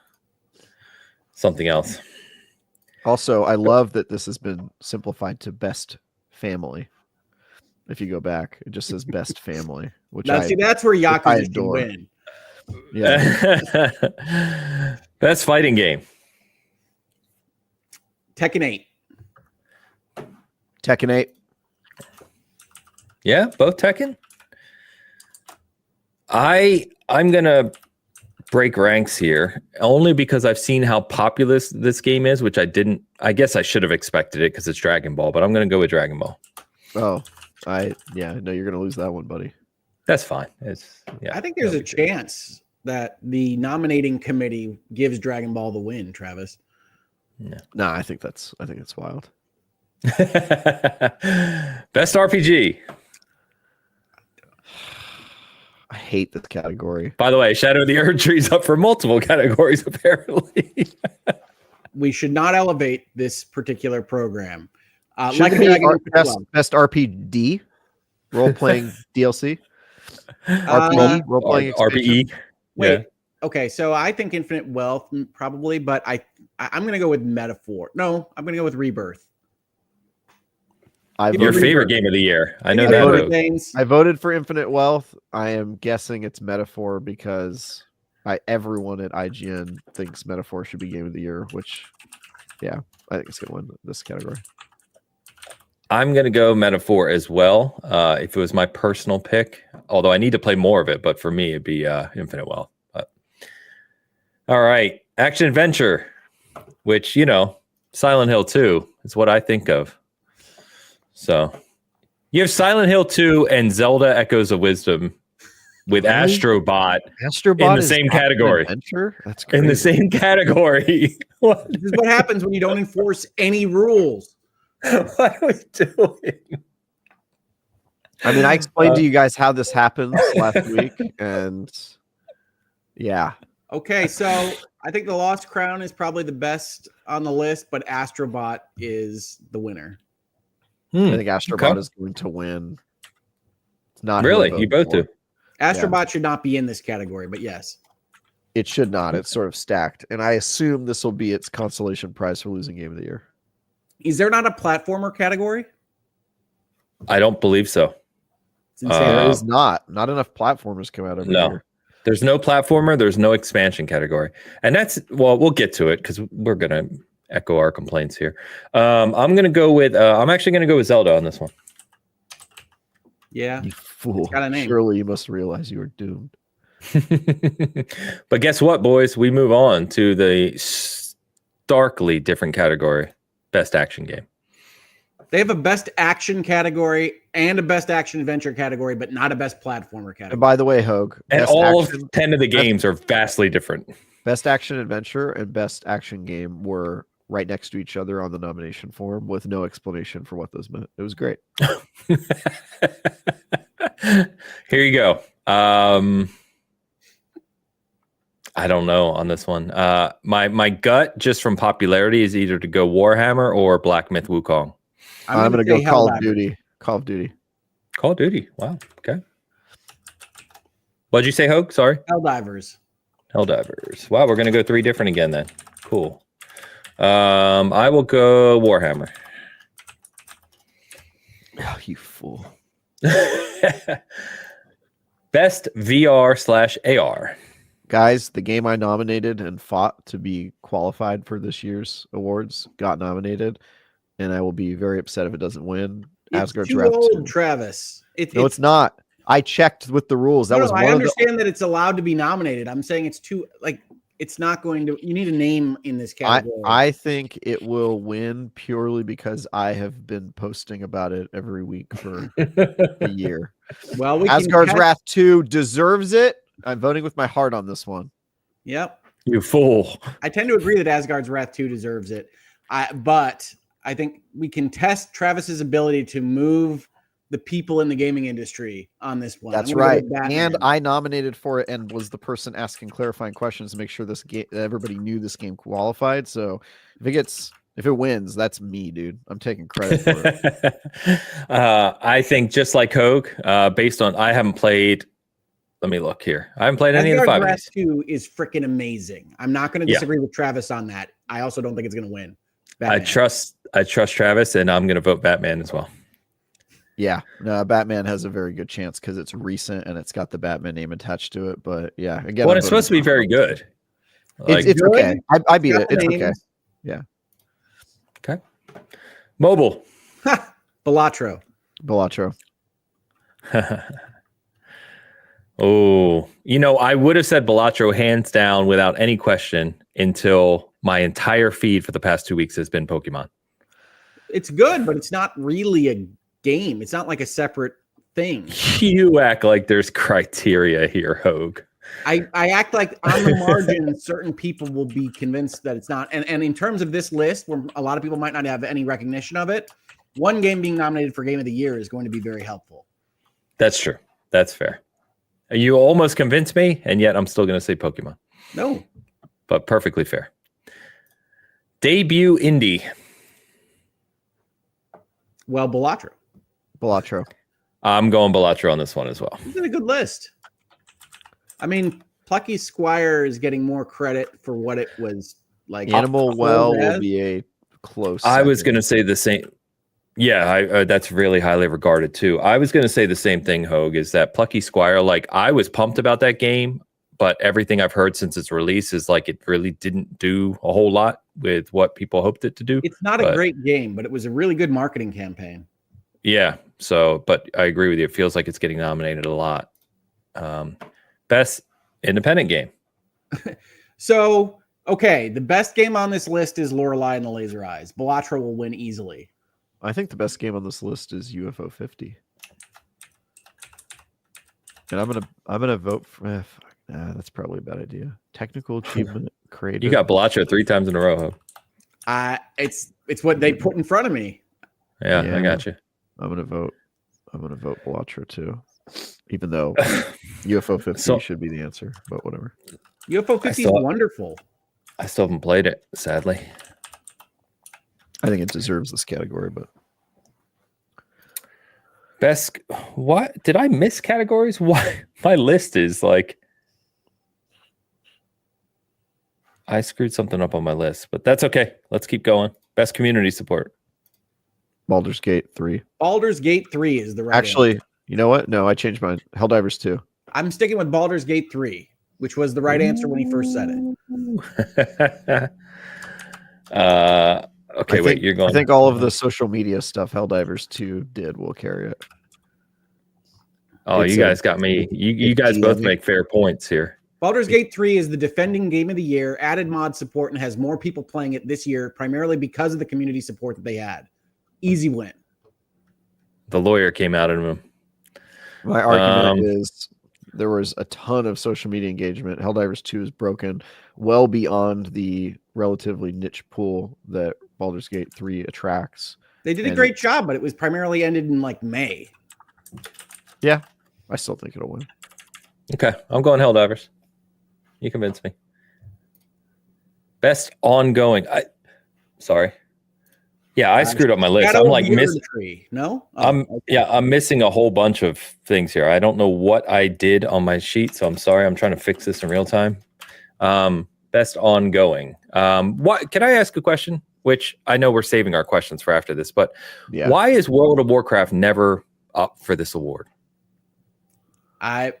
something else. Also, I love that this has been simplified to best family. If you go back, it just says best family, which That's where Yakuza should adore. win. Yeah. Best fighting game. Tekken 8. Tekken 8. Yeah, both Tekken. I'm gonna break ranks here only because I've seen how popular this game is, which I didn't. I guess I should have expected it because it's Dragon Ball, but I'm gonna go with Dragon Ball. Oh, I know you're gonna lose that one, buddy. That's fine. I think there's a chance that the nominating committee gives Dragon Ball the win, Travis. Yeah. No, I think it's wild. Best RPG. I hate this category. By the way, Shadow of the Erdtree is up for multiple categories, apparently. We should not elevate this particular program. Should it be best RPG role-playing DLC? RPG role-playing RPE. Wait, Yeah. okay, so I think Infinite Wealth probably, but I'm going to go with Metaphor. No, I'm going to go with Rebirth. Your favorite game of the year. I know that. I voted for Infinite Wealth. I am guessing it's Metaphor because everyone at IGN thinks Metaphor should be game of the year, which, yeah, I think it's going to win this category. I'm going to go Metaphor as well. If it was my personal pick, although I need to play more of it, but for me, it'd be Infinite Wealth. But all right, action adventure, which, Silent Hill 2 is what I think of. So you have Silent Hill 2 and Zelda Echoes of Wisdom with Really? Astrobot in the same category. Adventure? That's crazy. In the same category. What? This is what happens when you don't enforce any rules. What are we doing? I mean, I explained to you guys how this happens last week, and yeah. Okay, so I think the Lost Crown is probably the best on the list, but Astrobot is the winner. I think Astrobot is going to win. It's not really. You both do. Astrobot should not be in this category, but yes, it should not. It's sort of stacked, and I assume this will be its consolation prize for losing game of the year. Is there not a platformer category? I don't believe so. There is not enough platformers come out every year. There's no platformer. There's no expansion category, and we'll get to it because we're gonna echo our complaints here. I'm gonna go with. I'm actually gonna go with Zelda on this one. Yeah, you fool! Got a name. Surely you must realize you are doomed. But guess what, boys? We move on to the starkly different category: best action game. They have a best action category and a best action adventure category, but not a best platformer category. And by the way, Hogue, and all of 10 of the games are vastly different. Best action adventure and best action game were right next to each other on the nomination form with no explanation for what those meant. It was great. Here you go. I don't know on this one. My gut, just from popularity, is either to go Warhammer or Black Myth Wukong. I'm going to go Call of Duty. Call of Duty. Call of Duty. Wow. Okay. What'd you say, Hogue? Sorry. Helldivers. Helldivers. Wow, we're going to go 3 different again then. Cool. I will go Warhammer. Oh, you fool. Best VR/AR. Guys, the game I nominated and fought to be qualified for this year's awards got nominated, and I will be very upset if it doesn't win. It's Asgard's too Wrath old, 2. Travis. No, it's not. I checked with the rules. That was I one of the. understand that it's allowed to be nominated. I'm saying it's too it's not going to. You need a name in this category. I think it will win purely because I have been posting about it every week for a year. Well, Asgard's Wrath 2 deserves it. I'm voting with my heart on this one. Yep. You fool. I tend to agree that Asgard's Wrath 2 deserves it. But I think we can test Travis's ability to move the people in the gaming industry on this one. That's right. And I nominated for it and was the person asking clarifying questions to make sure this game, everybody knew this game qualified. So if it wins, that's me, dude. I'm taking credit for it. I think just like Hogue, based on I haven't played. Let me look here. I haven't played any of the 5 of these. 2 is freaking amazing. I'm not going to disagree with Travis on that. I also don't think it's going to win. Batman. I trust Travis, and I'm going to vote Batman as well. Yeah, no, Batman has a very good chance because it's recent and it's got the Batman name attached to it. But yeah, again, well, it's supposed to be very good. It's good. Okay. I beat it. It's okay. Yeah. Okay. Mobile. Balatro. Oh, I would have said Balatro hands down without any question until my entire feed for the past 2 weeks has been Pokemon. It's good, but it's not really a game. It's not like a separate thing. You act like there's criteria here, Hogue. I act like on the margin, certain people will be convinced that it's not. And in terms of this list, where a lot of people might not have any recognition of it, one game being nominated for Game of the Year is going to be very helpful. That's true. That's fair. You almost convinced me, and yet I'm still going to say Pokemon. No. But perfectly fair. Debut indie. Well, Balatro. I'm going Balatro on this one as well. It's a good list. I mean, Plucky Squire is getting more credit for what it was like. Animal Well will be a close second. I was going to say the same. Yeah, that's really highly regarded too. I was going to say the same thing, Hogue, is that Plucky Squire, I was pumped about that game, but everything I've heard since its release is it really didn't do a whole lot with what people hoped it to do. It's not a great game, but it was a really good marketing campaign. Yeah, but I agree with you. It feels like it's getting nominated a lot. Best independent game. So, okay, the best game on this list is Lorelei and the Laser Eyes. Balatro will win easily. I think the best game on this list is UFO 50. And I'm gonna vote for that's probably a bad idea. Technical achievement creative. You got Balatro 3 times in a row. It's what they put in front of me. Yeah, I got you. I'm gonna vote Balatro too. Even though UFO 50 should be the answer, but whatever. UFO 50 is wonderful. I still haven't played it, sadly. I think it deserves this category, but best. What did I miss categories? Why my list is I screwed something up on my list, but that's okay. Let's keep going. Best community support. Baldur's Gate 3. Baldur's Gate 3 is the right Actually, answer. You know what? No, I changed mine. Helldivers 2. I'm sticking with Baldur's Gate 3, which was the right answer when he first said it. Okay, wait, you're going. I think all of the social media stuff Helldivers 2 will carry it. Oh, you guys got me. You guys both make fair points here. Baldur's Gate 3 is the defending game of the year, added mod support, and has more people playing it this year, primarily because of the community support that they had. Easy win. The lawyer came out of him. My argument is there was a ton of social media engagement. Helldivers 2 is broken well beyond the relatively niche pool that Baldur's Gate 3 attracts. They did a great job, but it was primarily ended in May. Yeah, I still think it'll win. Okay, I'm going Helldivers. You convinced me. Best ongoing. Sorry. Yeah, I screwed up my list. I'm missing. No, I'm missing a whole bunch of things here. I don't know what I did on my sheet, so I'm sorry. I'm trying to fix this in real time. Best ongoing. What can I ask a question? Which I know we're saving our questions for after this, but why is World of Warcraft never up for this award?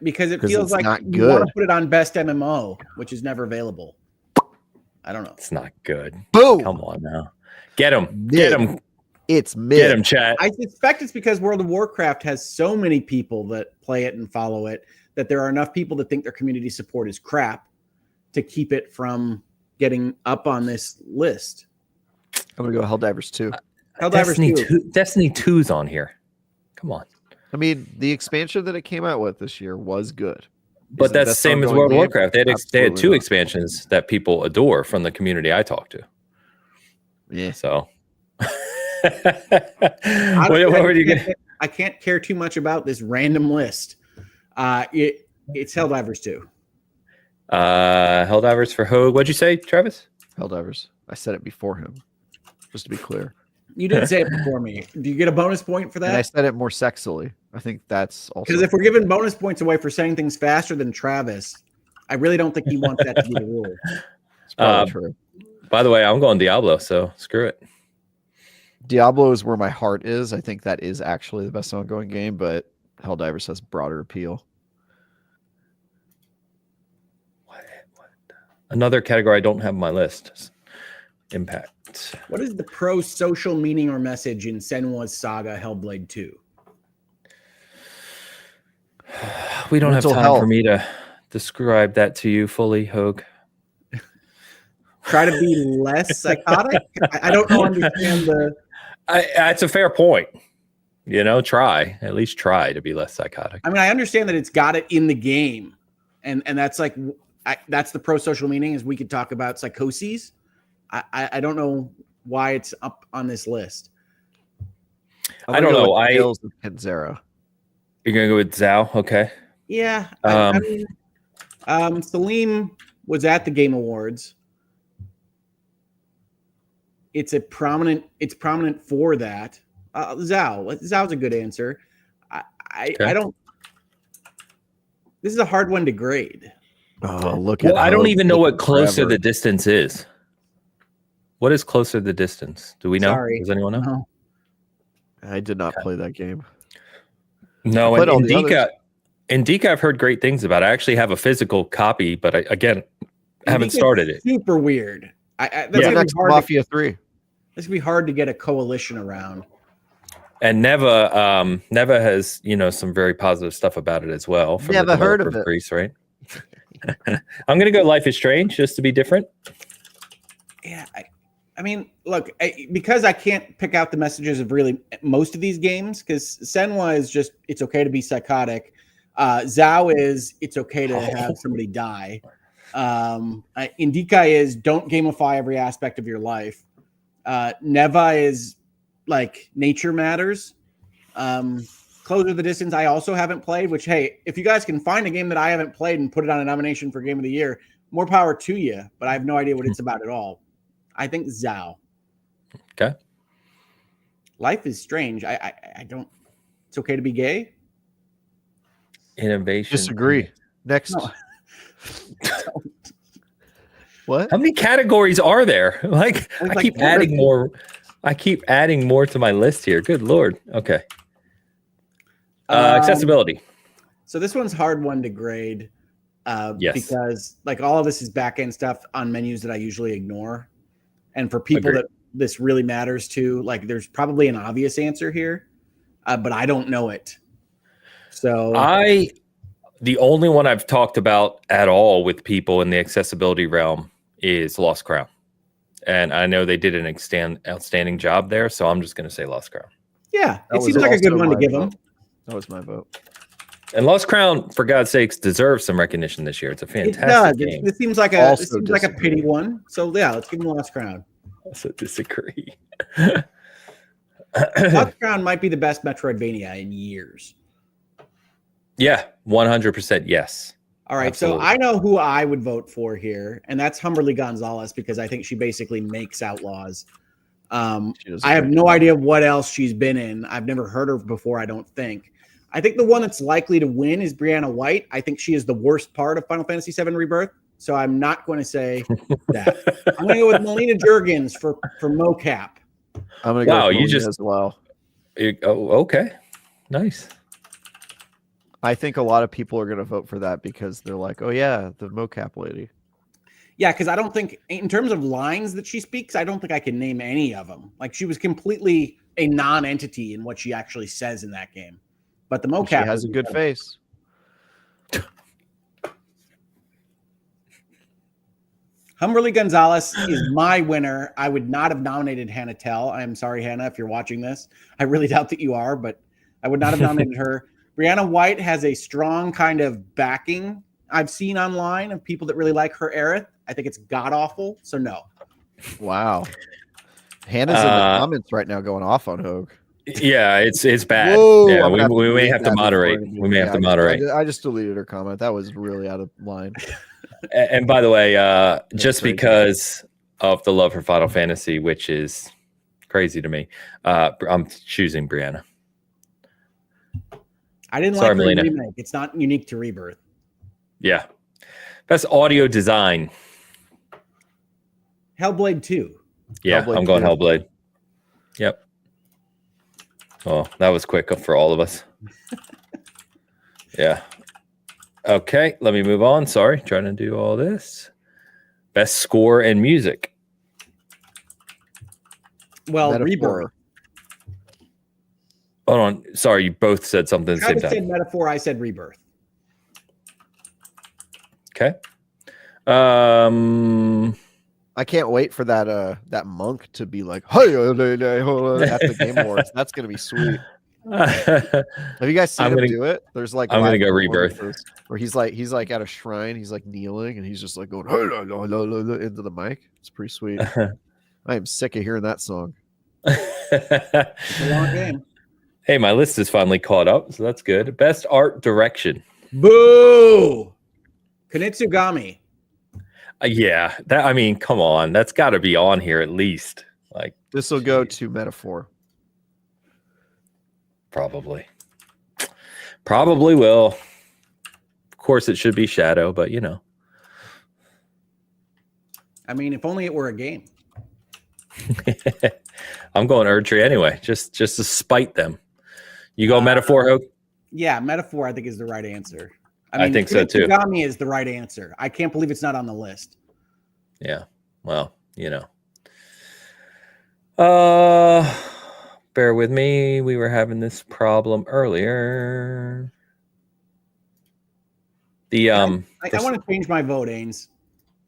Because it feels like you want to put it on best MMO, which is never available. I don't know. It's not good. Boom! Come on now. Get him. Get him. It's mid. Get him, chat. I suspect it's because World of Warcraft has so many people that play it and follow it that there are enough people that think their community support is crap to keep it from getting up on this list. I'm gonna go Helldivers 2. Destiny 2's on here. Come on. I mean, the expansion that it came out with this year was good. But that's the same as World of Warcraft. They had 2 expansions that people adore from the community I talked to. Yeah. So I can't care too much about this random list. It's Helldivers 2. Helldivers for Hogue. What'd you say, Travis? Helldivers. I said it before him, just to be clear. You did say it before me. Do you get a bonus point for that? And I said it more sexily. I think that's also because if we're giving bonus points away for saying things faster than Travis, I really don't think he wants that to be the rule. It's probably true. By the way, I'm going Diablo, so screw it. Diablo is where my heart is. I think that is actually the best ongoing game, but Helldivers has broader appeal. What? Another category I don't have on my list. Impact. What is the pro-social meaning or message in Senua's Saga Hellblade 2? We don't have time for me to describe that to you fully, Hogue. Try to be less psychotic? I don't understand the... That's a fair point. You know, at least try to be less psychotic. I mean, I understand that it's got it in the game. And that's like, that's the pro-social meaning is we could talk about psychoses. I don't know why it's up on this list. I don't know. Zero. You're gonna go with Zao, okay? Yeah. I mean, Salim was at the Game Awards. It's prominent for that. Zao's a good answer. I don't. This is a hard one to grade. Oh, look at. I don't even know what closer the distance is. What is closer the distance? Do we know? Sorry. Does anyone know? No. I did not play that game. No, and Indika, I've heard great things about. I actually have a physical copy, but I haven't started it. Super weird. That's next Mafia 3. This would be hard to get a coalition around. And Neva has some very positive stuff about it as well. From Never heard of it. Greece, right? I'm gonna go Life is Strange just to be different. Yeah, I mean, look, because I can't pick out the messages of really most of these games, because Senua is just, it's okay to be psychotic. Zao is, it's okay to have somebody die. Indika is, don't gamify every aspect of your life. Neva is, like, nature matters. Closer the Distance, I also haven't played, which, hey, if you guys can find a game that I haven't played and put it on a nomination for Game of the Year, more power to you, but I have no idea what it's about at all. I think Zao. Okay. Life is Strange. I don't. It's okay to be gay. Innovation. Disagree. Next. No. What? How many categories are there? Like, I keep adding more. I keep adding more to my list here. Good Lord. Okay. Accessibility. So this one's hard one to grade. Yes. Because like all of this is back end stuff on menus that I usually ignore. And for people that this really matters to, like there's probably an obvious answer here, but I don't know it. So the only one I've talked about at all with people in the accessibility realm is Lost Crown. And I know they did an outstanding job there, so I'm just going to say Lost Crown. Yeah, it seems like a good one to give them. That was my vote. And Lost Crown, for God's sakes, deserves some recognition this year. It's a fantastic game. It seems like a pity one. So yeah, let's give them Lost Crown. Also disagree. Lost Crown might be the best Metroidvania in years. Yeah, 100% yes. All right, absolutely. So I know who I would vote for here, and that's Humberly Gonzalez because I think she basically makes Outlaws. I have no idea what else she's been in. I've never heard her before, I don't think. I think the one that's likely to win is Brianna White. I think she is the worst part of Final Fantasy VII Rebirth, so I'm not going to say that. I'm going to go with Melina Juergens for mocap. I'm going to go with Melina as well. Okay. Nice. I think a lot of people are going to vote for that because they're like, oh, yeah, the mocap lady. Yeah, because I don't think, in terms of lines that she speaks, I don't think I can name any of them. Like, she was completely a non-entity in what she actually says in that game. But the mocap She has a good face. Humberly Gonzalez is my winner. I would not have nominated Hannah Tell. I am sorry, Hannah, if you're watching this. I really doubt that you are, but I would not have nominated her. Brianna White has a strong kind of backing I've seen online of people that really like her Aerith. I think it's god-awful, so no. Wow. Hannah's in the comments right now going off on Hogue. Yeah, it's bad. Whoa, yeah, we may have to moderate. We may have to moderate. I just deleted her comment. That was really out of line. And by the way, just crazy. Because of the love for Final Fantasy, which is crazy to me, I'm choosing Brianna. I didn't like the remake. It's not unique to Rebirth. Yeah. Best audio design. Hellblade 2. Yeah, Hellblade I'm going 2. Hellblade. Yep. Oh, that was quick for all of us. Yeah. Okay, let me move on. Sorry, trying to do all this. Best score and music. Well, Rebirth. Hold on. Sorry, you both said something at the same time. I said Metaphor. I said Rebirth. Okay. I can't wait for that monk to be like, hey, at the Game Awards. That's gonna be sweet. Have you guys seen him do it? There's like I'm gonna go Rebirth, where he's like at a shrine, he's like kneeling, and he's just like going into the mic. It's pretty sweet. I am sick of hearing that song. It's a long game. Hey, my list is finally caught up, so that's good. Best art direction. Boo! Kunitsugami. Yeah, that. I mean, come on, that's got to be on here at least. Like this will go to Metaphor. Probably will. Of course, it should be Shadow, but you know. I mean, if only it were a game. I'm going Erdtree anyway, just to spite them. You go Metaphor, Hope? Yeah, Metaphor, I think, is the right answer. I think so too. Kunitsugami is the right answer. I can't believe it's not on the list. Yeah. Well, you know. Bear with me. We were having this problem earlier. I want to change my vote, Ains.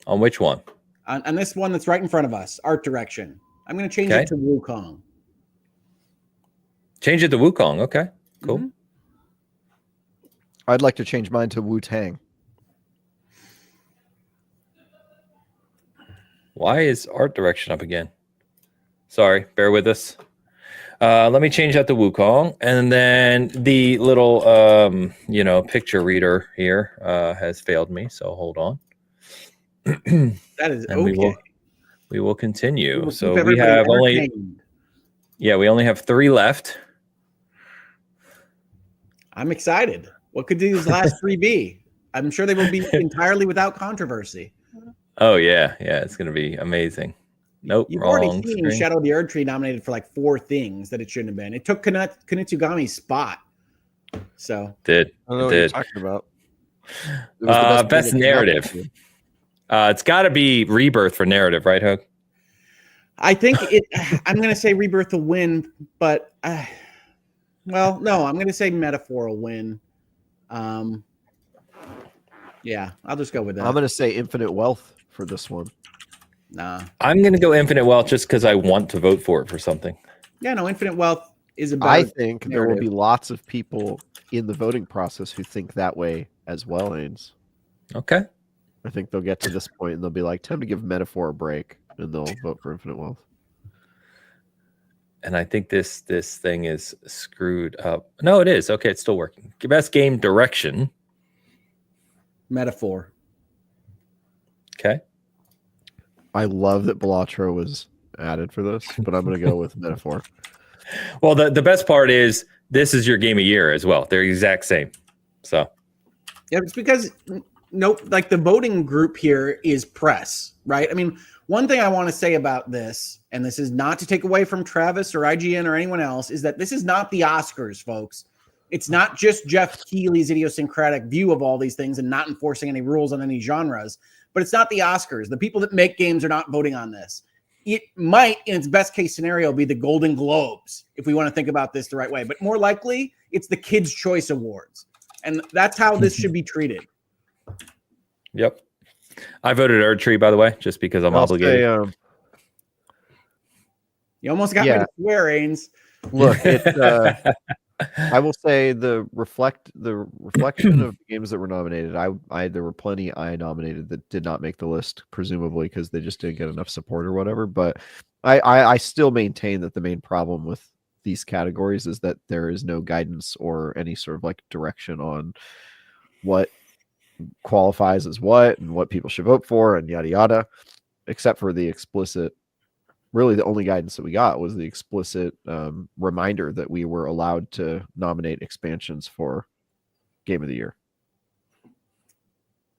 On which one? On this one that's right in front of us, art direction. I'm going to change it to Wukong. Change it to Wukong. Okay, cool. Mm-hmm. I'd like to change mine to Wu-Tang. Why is art direction up again? Sorry, bear with us. Let me change that to Wukong, and then the little picture reader here has failed me. So hold on. That is and okay. We will continue. So we have only have 3 left. I'm excited. What could these last 3 be? I'm sure they will be entirely without controversy. Oh yeah, it's going to be amazing. Nope, You've wrong already seen screen. Shadow of the Erdtree nominated for like 4 things that it shouldn't have been. It took Kunitsugami's spot. So I don't know what you're talking about. Best narrative. It's got to be Rebirth for narrative, right, Hook? I think I'm going to say Rebirth will win, but no, I'm going to say Metaphor will win. Yeah, I'll just go with that. I'm going to say Infinite Wealth for this one. Nah. I'm going to go Infinite Wealth just because I want to vote for it for something. Yeah, no, Infinite Wealth is about I think there will be lots of people in the voting process who think that way as well, Ains. Okay. I think they'll get to this point and they'll be like, time to give Metaphor a break, and they'll vote for Infinite Wealth. And I think this thing is screwed up. No, it is. Okay, it's still working. Best game direction. Metaphor. Okay. I love that Belatro was added for this, but I'm going to go with Metaphor. Well, the best part is this is your game of year as well. They're exact same. So. Yeah, it's because like the voting group here is press, right? I mean, one thing I want to say about this, and this is not to take away from Travis or IGN or anyone else, is that this is not the Oscars, folks. It's not just Jeff Keighley's idiosyncratic view of all these things and not enforcing any rules on any genres, but it's not the Oscars. The people that make games are not voting on this. it might, in its best case scenario, be the Golden Globes, if we want to think about this the right way. But more likely, it's the Kids' Choice Awards. And that's how this should be treated. Yep. I voted Erdtree, by the way, just because I'm obligated. You almost got me to swear, Ains. Look, I will say the reflection of games that were nominated. There were plenty I nominated that did not make the list, presumably because they just didn't get enough support or whatever. But I still maintain that the main problem with these categories is that there is no guidance or any sort of like direction on what qualifies as what and what people should vote for and yada yada, except for the explicit. Really, the only guidance that we got was the explicit reminder that we were allowed to nominate expansions for Game of the Year.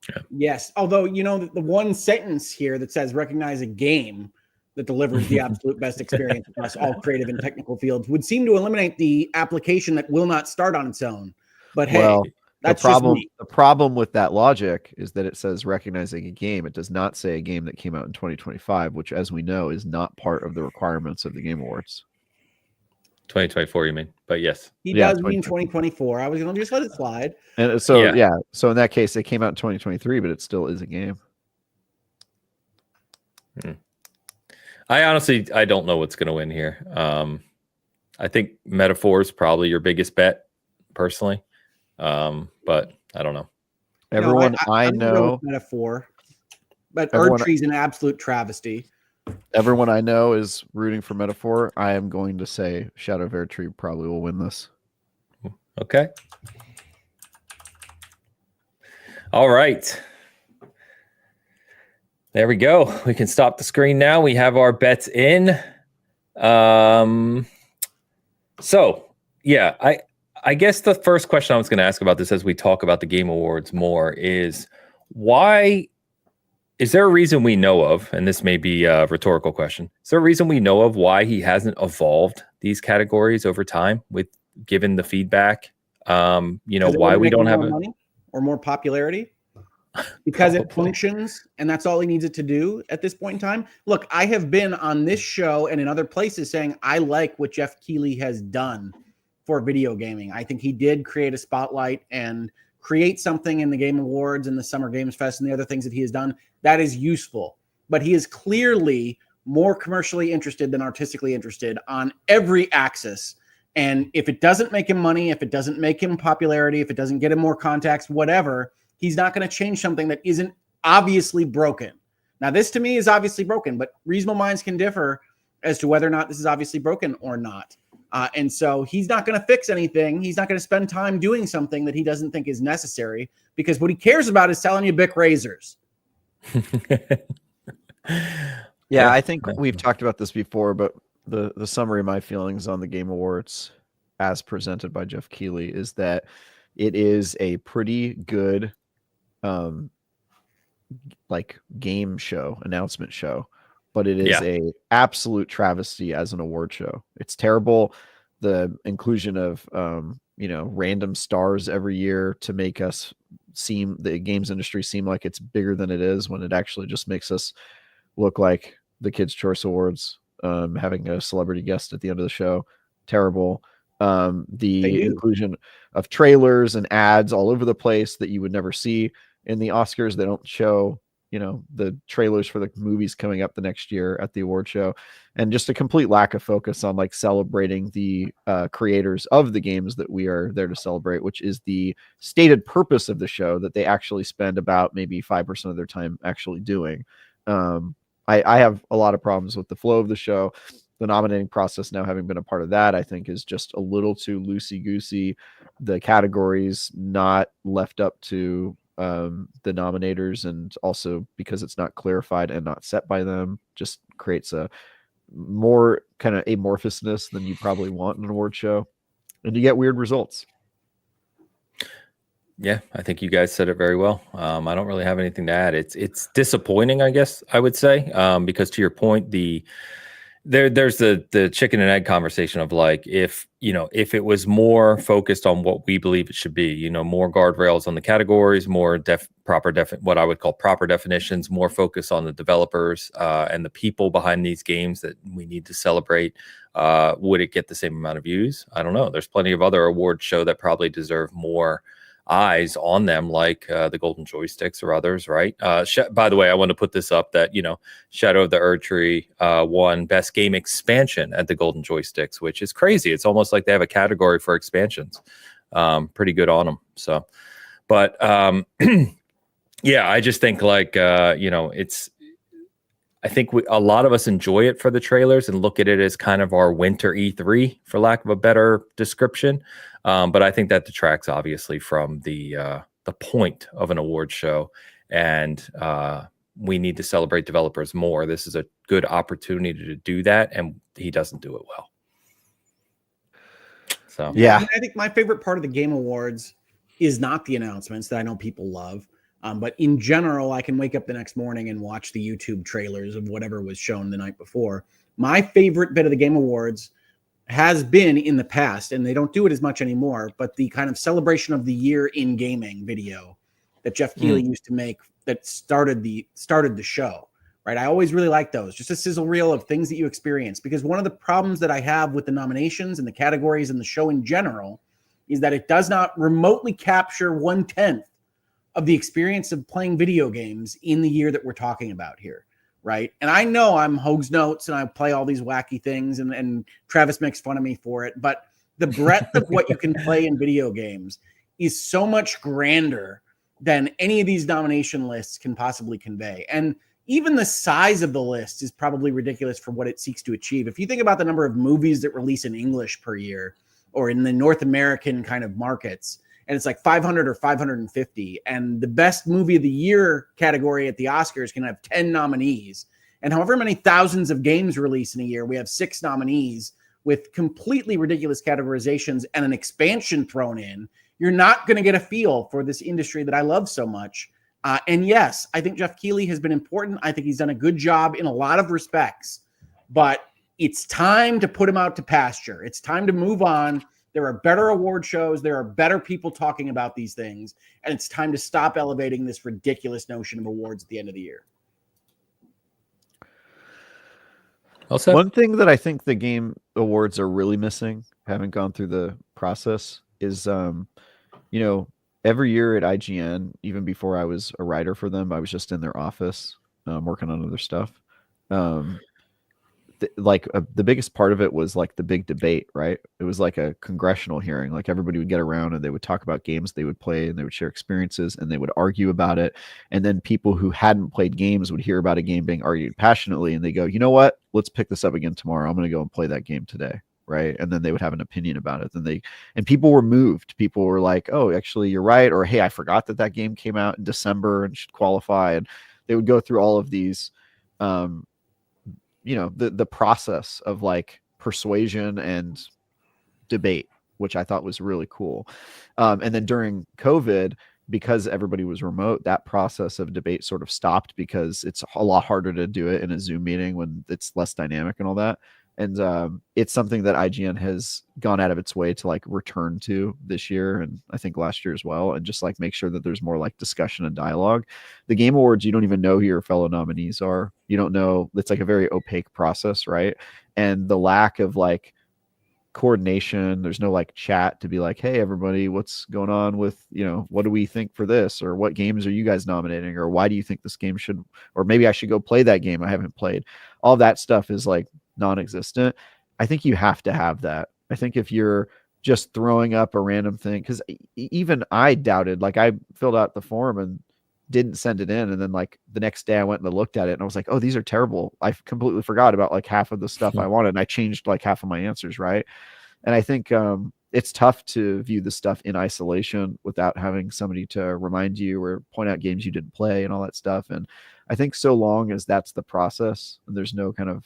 Yeah. Yes, although the one sentence here that says recognize a game that delivers the absolute best experience across all creative and technical fields would seem to eliminate the application that will not start on its own. But hey, that's the problem with that logic is that it says recognizing a game. It does not say a game that came out in 2025, which, as we know, is not part of the requirements of the Game Awards. 2024, you mean? But yes, he does mean 2024. I was going to just let it slide. And so so in that case, it came out in 2023, but it still is a game. I don't know what's going to win here. I think Metaphor is probably your biggest bet, personally. But I don't know. Everyone I know Metaphor, but Erdtree's an absolute travesty. Everyone I know is rooting for Metaphor. I am going to say Shadow of Erdtree probably will win this. Okay. All right. There we go. We can stop the screen now. We have our bets in. I guess the first question I was going to ask about this as we talk about the Game Awards more is why is there a reason we know of, and this may be a rhetorical question, is there a reason we know of why he hasn't evolved these categories over time with given the feedback? Why we don't have money or more popularity? Because it functions and that's all he needs it to do at this point in time. Look, I have been on this show and in other places saying I like what Geoff Keighley has done for video gaming. I think he did create a spotlight and create something in the Game Awards and the Summer Games Fest and the other things that he has done that is useful. But he is clearly more commercially interested than artistically interested on every axis. And if it doesn't make him money, if it doesn't make him popularity, if it doesn't get him more contacts, whatever, he's not going to change something that isn't obviously broken. Now, this to me is obviously broken, but reasonable minds can differ as to whether or not this is obviously broken or not. And so he's not going to fix anything. He's not going to spend time doing something that he doesn't think is necessary because what he cares about is selling you Bic razors. I think we've talked about this before, but the summary of my feelings on the Game Awards as presented by Geoff Keighley is that it is a pretty good game show, announcement show, but it is a absolute travesty as an award show. It's terrible. The inclusion of random stars every year to make us seem the games industry seem like it's bigger than it is when it actually just makes us look like the Kids' Choice Awards, having a celebrity guest at the end of the show. Terrible. The inclusion of trailers and ads all over the place that you would never see in the Oscars. They don't show the trailers for the movies coming up the next year at the award show, and just a complete lack of focus on celebrating the creators of the games that we are there to celebrate, which is the stated purpose of the show that they actually spend about maybe 5% of their time actually doing. I have a lot of problems with the flow of the show. The nominating process, now having been a part of that, I think is just a little too loosey-goosey. The categories not left up to the nominators, and also because it's not clarified and not set by them, just creates a more kind of amorphousness than you probably want in an award show, and you get weird results. Yeah, I think you guys said it very well. I don't really have anything to add. It's disappointing, I guess I would say, because to your point, there's the chicken and egg conversation of like, if it was more focused on what we believe it should be, more guardrails on the categories, more what I would call proper definitions, more focus on the developers and the people behind these games that we need to celebrate, would it get the same amount of views? I don't know. There's plenty of other awards show that probably deserve more eyes on them, like the Golden Joysticks or others, right? By the way, I want to put this up that Shadow of the Erdtree won Best Game Expansion at the Golden Joysticks, which is crazy. It's almost like they have a category for expansions. Pretty good on them. So, but yeah, I just think like it's. I think a lot of us enjoy it for the trailers and look at it as kind of our winter E3, for lack of a better description. But I think that detracts obviously from the point of an award show, and we need to celebrate developers more. This is a good opportunity to do that, and he doesn't do it well. So yeah, I think my favorite part of the Game Awards is not the announcements that I know people love. But in general, I can wake up the next morning and watch the YouTube trailers of whatever was shown the night before. My favorite bit of the Game Awards has been in the past, and they don't do it as much anymore, but the kind of celebration of the year in gaming video that Jeff Keighley used to make that started the show, right? I always really like those, just a sizzle reel of things that you experience, because one of the problems that I have with the nominations and the categories and the show in general is that it does not remotely capture 1/10 of the experience of playing video games in the year that we're talking about here, right? And I know I'm Hoag's Notes and I play all these wacky things, and Travis makes fun of me for it, but the breadth of what you can play in video games is so much grander than any of these nomination lists can possibly convey. And even the size of the list is probably ridiculous for what it seeks to achieve. If you think about the number of movies that release in English per year, or in the North American kind of markets, and it's like 500 or 550. And the best movie of the year category at the Oscars can have 10 nominees. And however many thousands of games release in a year, we have 6 nominees with completely ridiculous categorizations and an expansion thrown in. You're not going to get a feel for this industry that I love so much. And yes, I think Jeff Keighley has been important. I think he's done a good job in a lot of respects. But it's time to put him out to pasture. It's time to move on. There are better award shows. There are better people talking about these things. And it's time to stop elevating this ridiculous notion of awards at the end of the year. Also, one thing that I think the Game Awards are really missing, having gone through the process, is, every year at IGN, even before I was a writer for them, I was just in their office working on other stuff. The biggest part of it was like the big debate, right? It was like a congressional hearing. Like everybody would get around and they would talk about games they would play, and they would share experiences, and they would argue about it. And then people who hadn't played games would hear about a game being argued passionately, and they go, you know what? Let's pick this up again tomorrow. I'm going to go and play that game today. Right. And then they would have an opinion about it. And people were moved. People were like, oh, actually, you're right. Or, hey, I forgot that game came out in December and should qualify. And they would go through all of these, the process of like persuasion and debate, which I thought was really cool. And then during COVID, because everybody was remote, that process of debate sort of stopped, because it's a lot harder to do it in a Zoom meeting when it's less dynamic and all that. And it's something that IGN has gone out of its way to like return to this year, and I think last year as well, and just like make sure that there's more like discussion and dialogue. The Game Awards, you don't even know who your fellow nominees are. You don't know. It's like a very opaque process, right? And the lack of like coordination, there's no like chat to be like, hey everybody, what's going on with, what do we think for this, or what games are you guys nominating, or why do you think this game should, or maybe I should go play that game I haven't played. All that stuff is like non-existent. I think you have to have that. I think if you're just throwing up a random thing, because even I doubted, like I filled out the form and didn't send it in, and then like the next day I went and looked at it and I was like, oh, these are terrible. I completely forgot about like half of the stuff I wanted, and I changed like half of my answers, right? And I think it's tough to view the stuff in isolation without having somebody to remind you or point out games you didn't play and all that stuff. And I think so long as that's the process and there's no kind of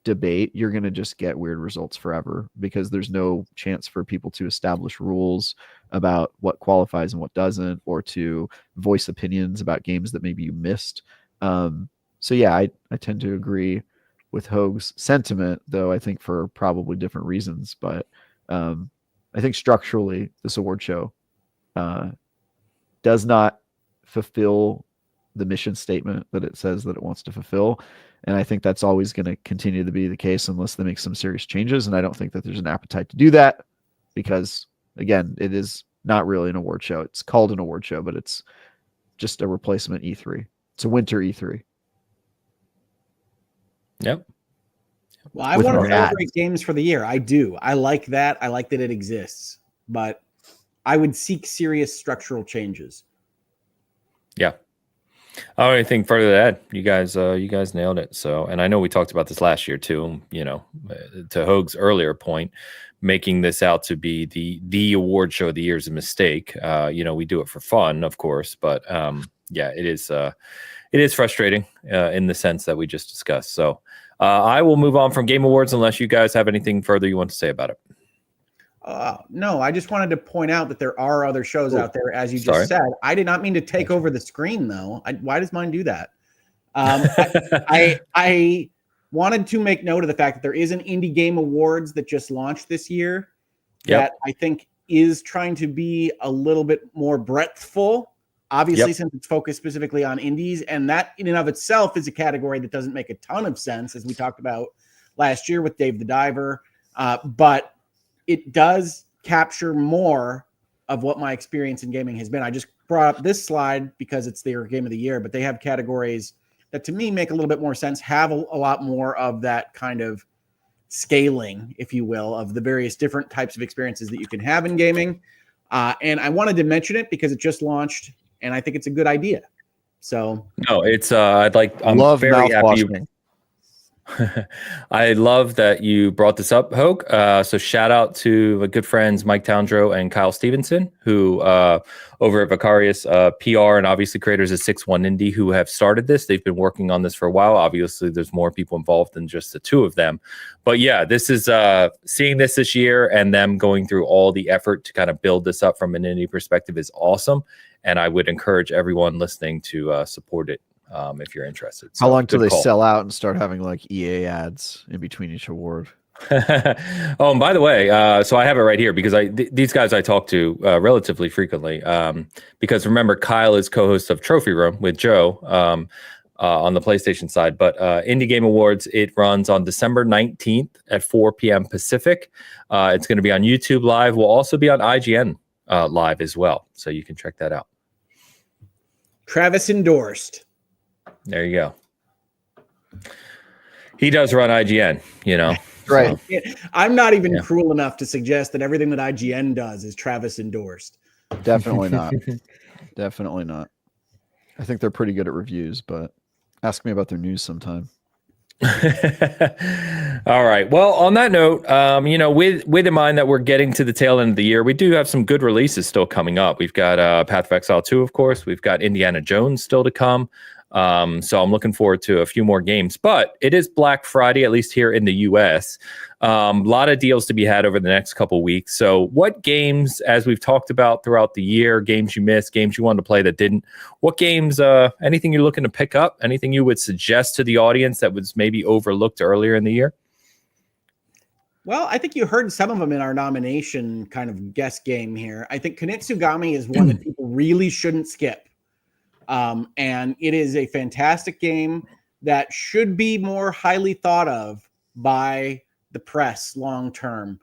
debate, you're going to just get weird results forever, because there's no chance for people to establish rules about what qualifies and what doesn't, or to voice opinions about games that maybe you missed. So yeah, I tend to agree with Hoag's sentiment, though I think for probably different reasons. But I think structurally, this award show does not fulfill the mission statement that it says that it wants to fulfill. And I think that's always going to continue to be the case unless they make some serious changes. And I don't think that there's an appetite to do that because, again, it is not really an award show. It's called an award show, but it's just a replacement E3. It's a winter E3. Yep. Well, I want to celebrate games for the year. I do. I like that. I like that it exists. But I would seek serious structural changes. Yeah. I don't think further to that. You guys nailed it. So, and I know we talked about this last year too, you know, to Hoag's earlier point, making this out to be the award show of the year is a mistake. You know, we do it for fun, of course, but yeah, it is frustrating in the sense that we just discussed. So I will move on from Game Awards unless you guys have anything further you want to say about it. No, I just wanted to point out that there are other shows out there, as you just said. I did not mean to take over the screen, though. Why does mine do that? I wanted to make note of the fact that there is an Indie Game Awards that just launched this year that I think is trying to be a little bit more breadthful, obviously, since it's focused specifically on indies. And that in and of itself is a category that doesn't make a ton of sense, as we talked about last year with Dave the Diver. But it does capture more of what my experience in gaming has been. I just brought up this slide because it's their game of the year, but they have categories that to me make a little bit more sense, have a lot more of that kind of scaling, if you will, of the various different types of experiences that you can have in gaming. And I wanted to mention it because it just launched and I think it's a good idea. So no, it's I'm very happy. I love that you brought this up, Hoag. So shout out to my good friends Mike Towndrow and Kyle Stevenson, who over at Vicarious PR and obviously creators of 6-1 Indie, who have started this. They've been working on this for a while. Obviously, there's more people involved than just the two of them. But yeah, this is seeing this year and them going through all the effort to kind of build this up from an indie perspective is awesome. And I would encourage everyone listening to support it. If you're interested. So, how long till they sell out and start having like EA ads in between each award? Oh, and by the way, so I have it right here because these guys I talk to relatively frequently. Because remember, Kyle is co-host of Trophy Room with Joe on the PlayStation side. But Indie Game Awards, it runs on December 19th at 4 p.m. Pacific. It's going to be on YouTube Live. We'll also be on IGN Live as well, so you can check that out. Travis endorsed. There you go. He does run IGN, you know. Right. So. I'm not even cruel enough to suggest that everything that IGN does is Travis endorsed. Definitely not. Definitely not. I think they're pretty good at reviews, but ask me about their news sometime. All right. Well, on that note, you know, with in mind that we're getting to the tail end of the year, we do have some good releases still coming up. We've got Path of Exile 2, of course. We've got Indiana Jones still to come. So I'm looking forward to a few more games, but it is Black Friday, at least here in the US. A lot of deals to be had over the next couple weeks. So what games, as we've talked about throughout the year, games you missed, games you wanted to play that didn't, what games, anything you're looking to pick up, anything you would suggest to the audience that was maybe overlooked earlier in the year? Well, I think you heard some of them in our nomination kind of guess game here. I think Kunitsugami is one that people really shouldn't skip. And it is a fantastic game that should be more highly thought of by the press long term.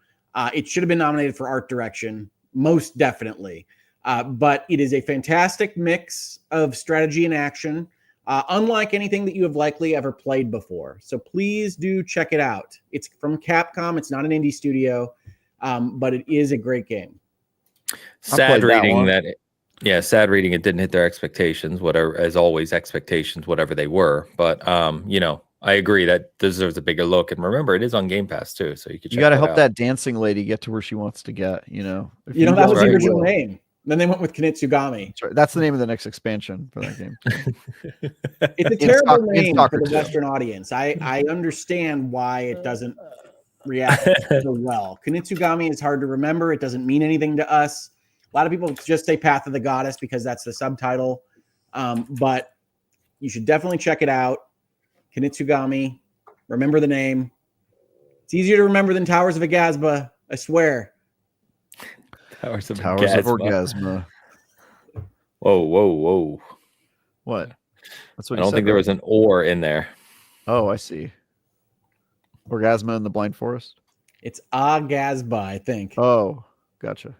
It should have been nominated for art direction, most definitely. But it is a fantastic mix of strategy and action, unlike anything that you have likely ever played before. So please do check it out. It's from Capcom. It's not an indie studio, but it is a great game. Sad reading that. Yeah, sad reading it didn't hit their expectations, whatever, as always, expectations, whatever they were. But, you know, I agree that deserves a bigger look. And remember, it is on Game Pass, too. So you got to help that dancing lady get to where she wants to get, you know. You know, that was the original name. Then they went with Kunitsugami. That's the name of the next expansion for that game. It's a terrible name for the Western audience. I understand why it doesn't react so well. Kunitsugami is hard to remember. It doesn't mean anything to us. A lot of people just say Path of the Goddess because that's the subtitle. But you should definitely check it out. Kunitsugami, Remember the name. It's easier to remember than Towers of Aghasba, I swear. Towers of Orgasma. Whoa. What? That's what I don't think there was an or in there. Oh, I see. Orgasma in the Blind Forest? It's Aghasba, I think. Oh, gotcha.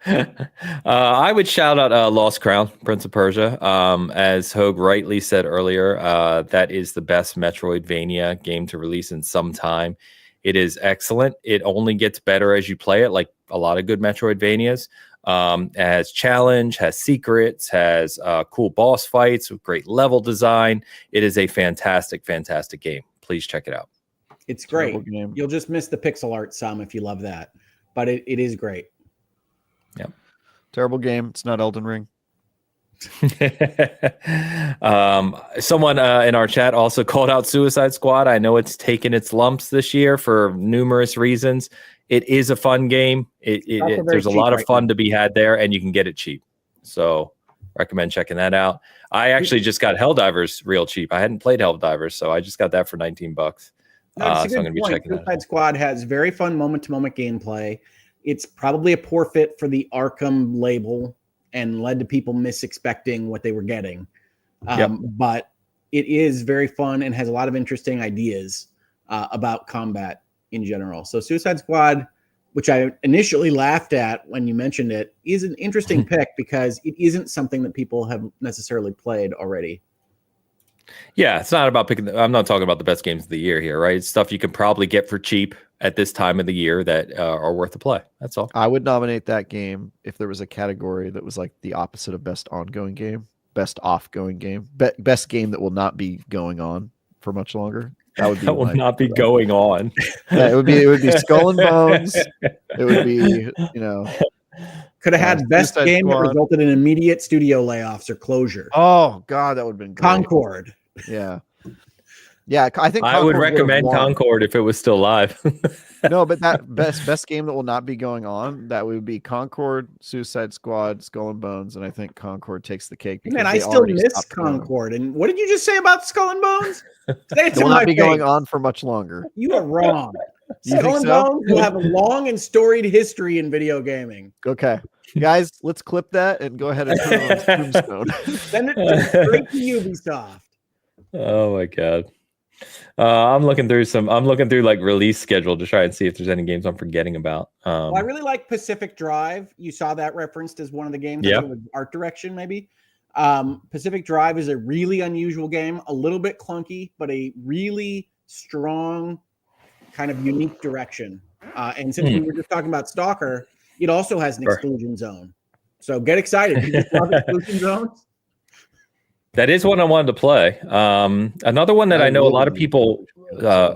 I would shout out Lost Crown, Prince of Persia. As Hogue rightly said earlier, that is the best Metroidvania game to release in some time. It is excellent. It only gets better as you play it, like a lot of good Metroidvanias. It has challenge, has secrets, has cool boss fights with great level design. It is a fantastic game. Please check it out. It's great. You'll just miss the pixel art some if you love that, but it is great. Yep. Terrible game. It's not Elden Ring. Someone in our chat also called out Suicide Squad. I know it's taken its lumps this year for numerous reasons. It is a fun game. There's a lot of fun to be had there, and you can get it cheap. So recommend checking that out. I actually just got Helldivers real cheap. I hadn't played Helldivers, so I just got that for $19. No, so I'm going to be checking that out. Suicide Squad has very fun moment-to-moment gameplay. It's probably a poor fit for the Arkham label and led to people misexpecting what they were getting. But it is very fun and has a lot of interesting ideas about combat in general. So Suicide Squad, which I initially laughed at when you mentioned it, is an interesting pick because it isn't something that people have necessarily played already. Yeah, it's not about picking. I'm not talking about the best games of the year here, right? It's stuff you can probably get for cheap at this time of the year that are worth a play. That's all. I would nominate that game if there was a category that was like the opposite of best ongoing game, best off-going game, best game that will not be going on for much longer. That would be that will not be going on. Yeah, it would be Skull and Bones. It would be, could have had best game that resulted in immediate studio layoffs or closure. Oh God, that would have been great. Concord. Yeah. Yeah, I think I would recommend Concord if it was still live. No, but that best game that will not be going on, that would be Concord, Suicide Squad, Skull and Bones, and I think Concord takes the cake. Man, I still miss Concord. And what did you just say about Skull and Bones? It will not be going on for much longer. You are wrong. Skull and Bones will have a long and storied history in video gaming. Okay. Guys, let's clip that and go ahead and put it on Tombstone. Send it straight to Ubisoft. Oh my God. I'm looking through like release schedule to try and see if there's any games I'm forgetting about. Well, I really like Pacific Drive. You saw that referenced as one of the games. Yeah. With art direction, maybe. Pacific Drive is a really unusual game, a little bit clunky, but a really strong kind of unique direction. And since we were just talking about Stalker, it also has an exclusion zone. So get excited. You just love exclusion zones? That is one I wanted to play. Another one that I know a lot of people. I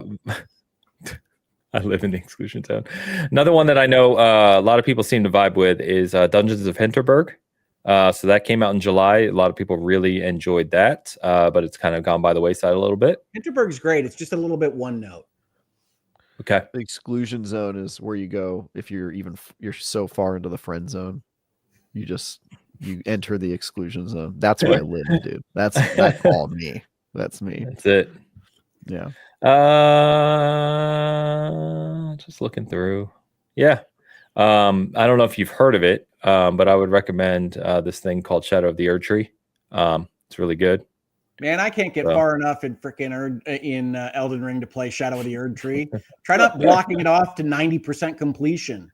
live in the exclusion zone. Another one that I know a lot of people seem to vibe with is Dungeons of Hinterberg. So that came out in July. A lot of people really enjoyed that, but it's kind of gone by the wayside a little bit. Hinterberg's great. It's just a little bit one note. Okay. The exclusion zone is where you go if you're so far into the friend zone. You enter the exclusion zone. That's where I live, dude. That's all me. That's me. That's it. Yeah. Just looking through. Yeah. I don't know if you've heard of it, but I would recommend this thing called Shadow of the Erd Tree. It's really good. Man, I can't get far enough in freaking Elden Ring to play Shadow of the Erd Tree. Try not blocking it off to 90% completion.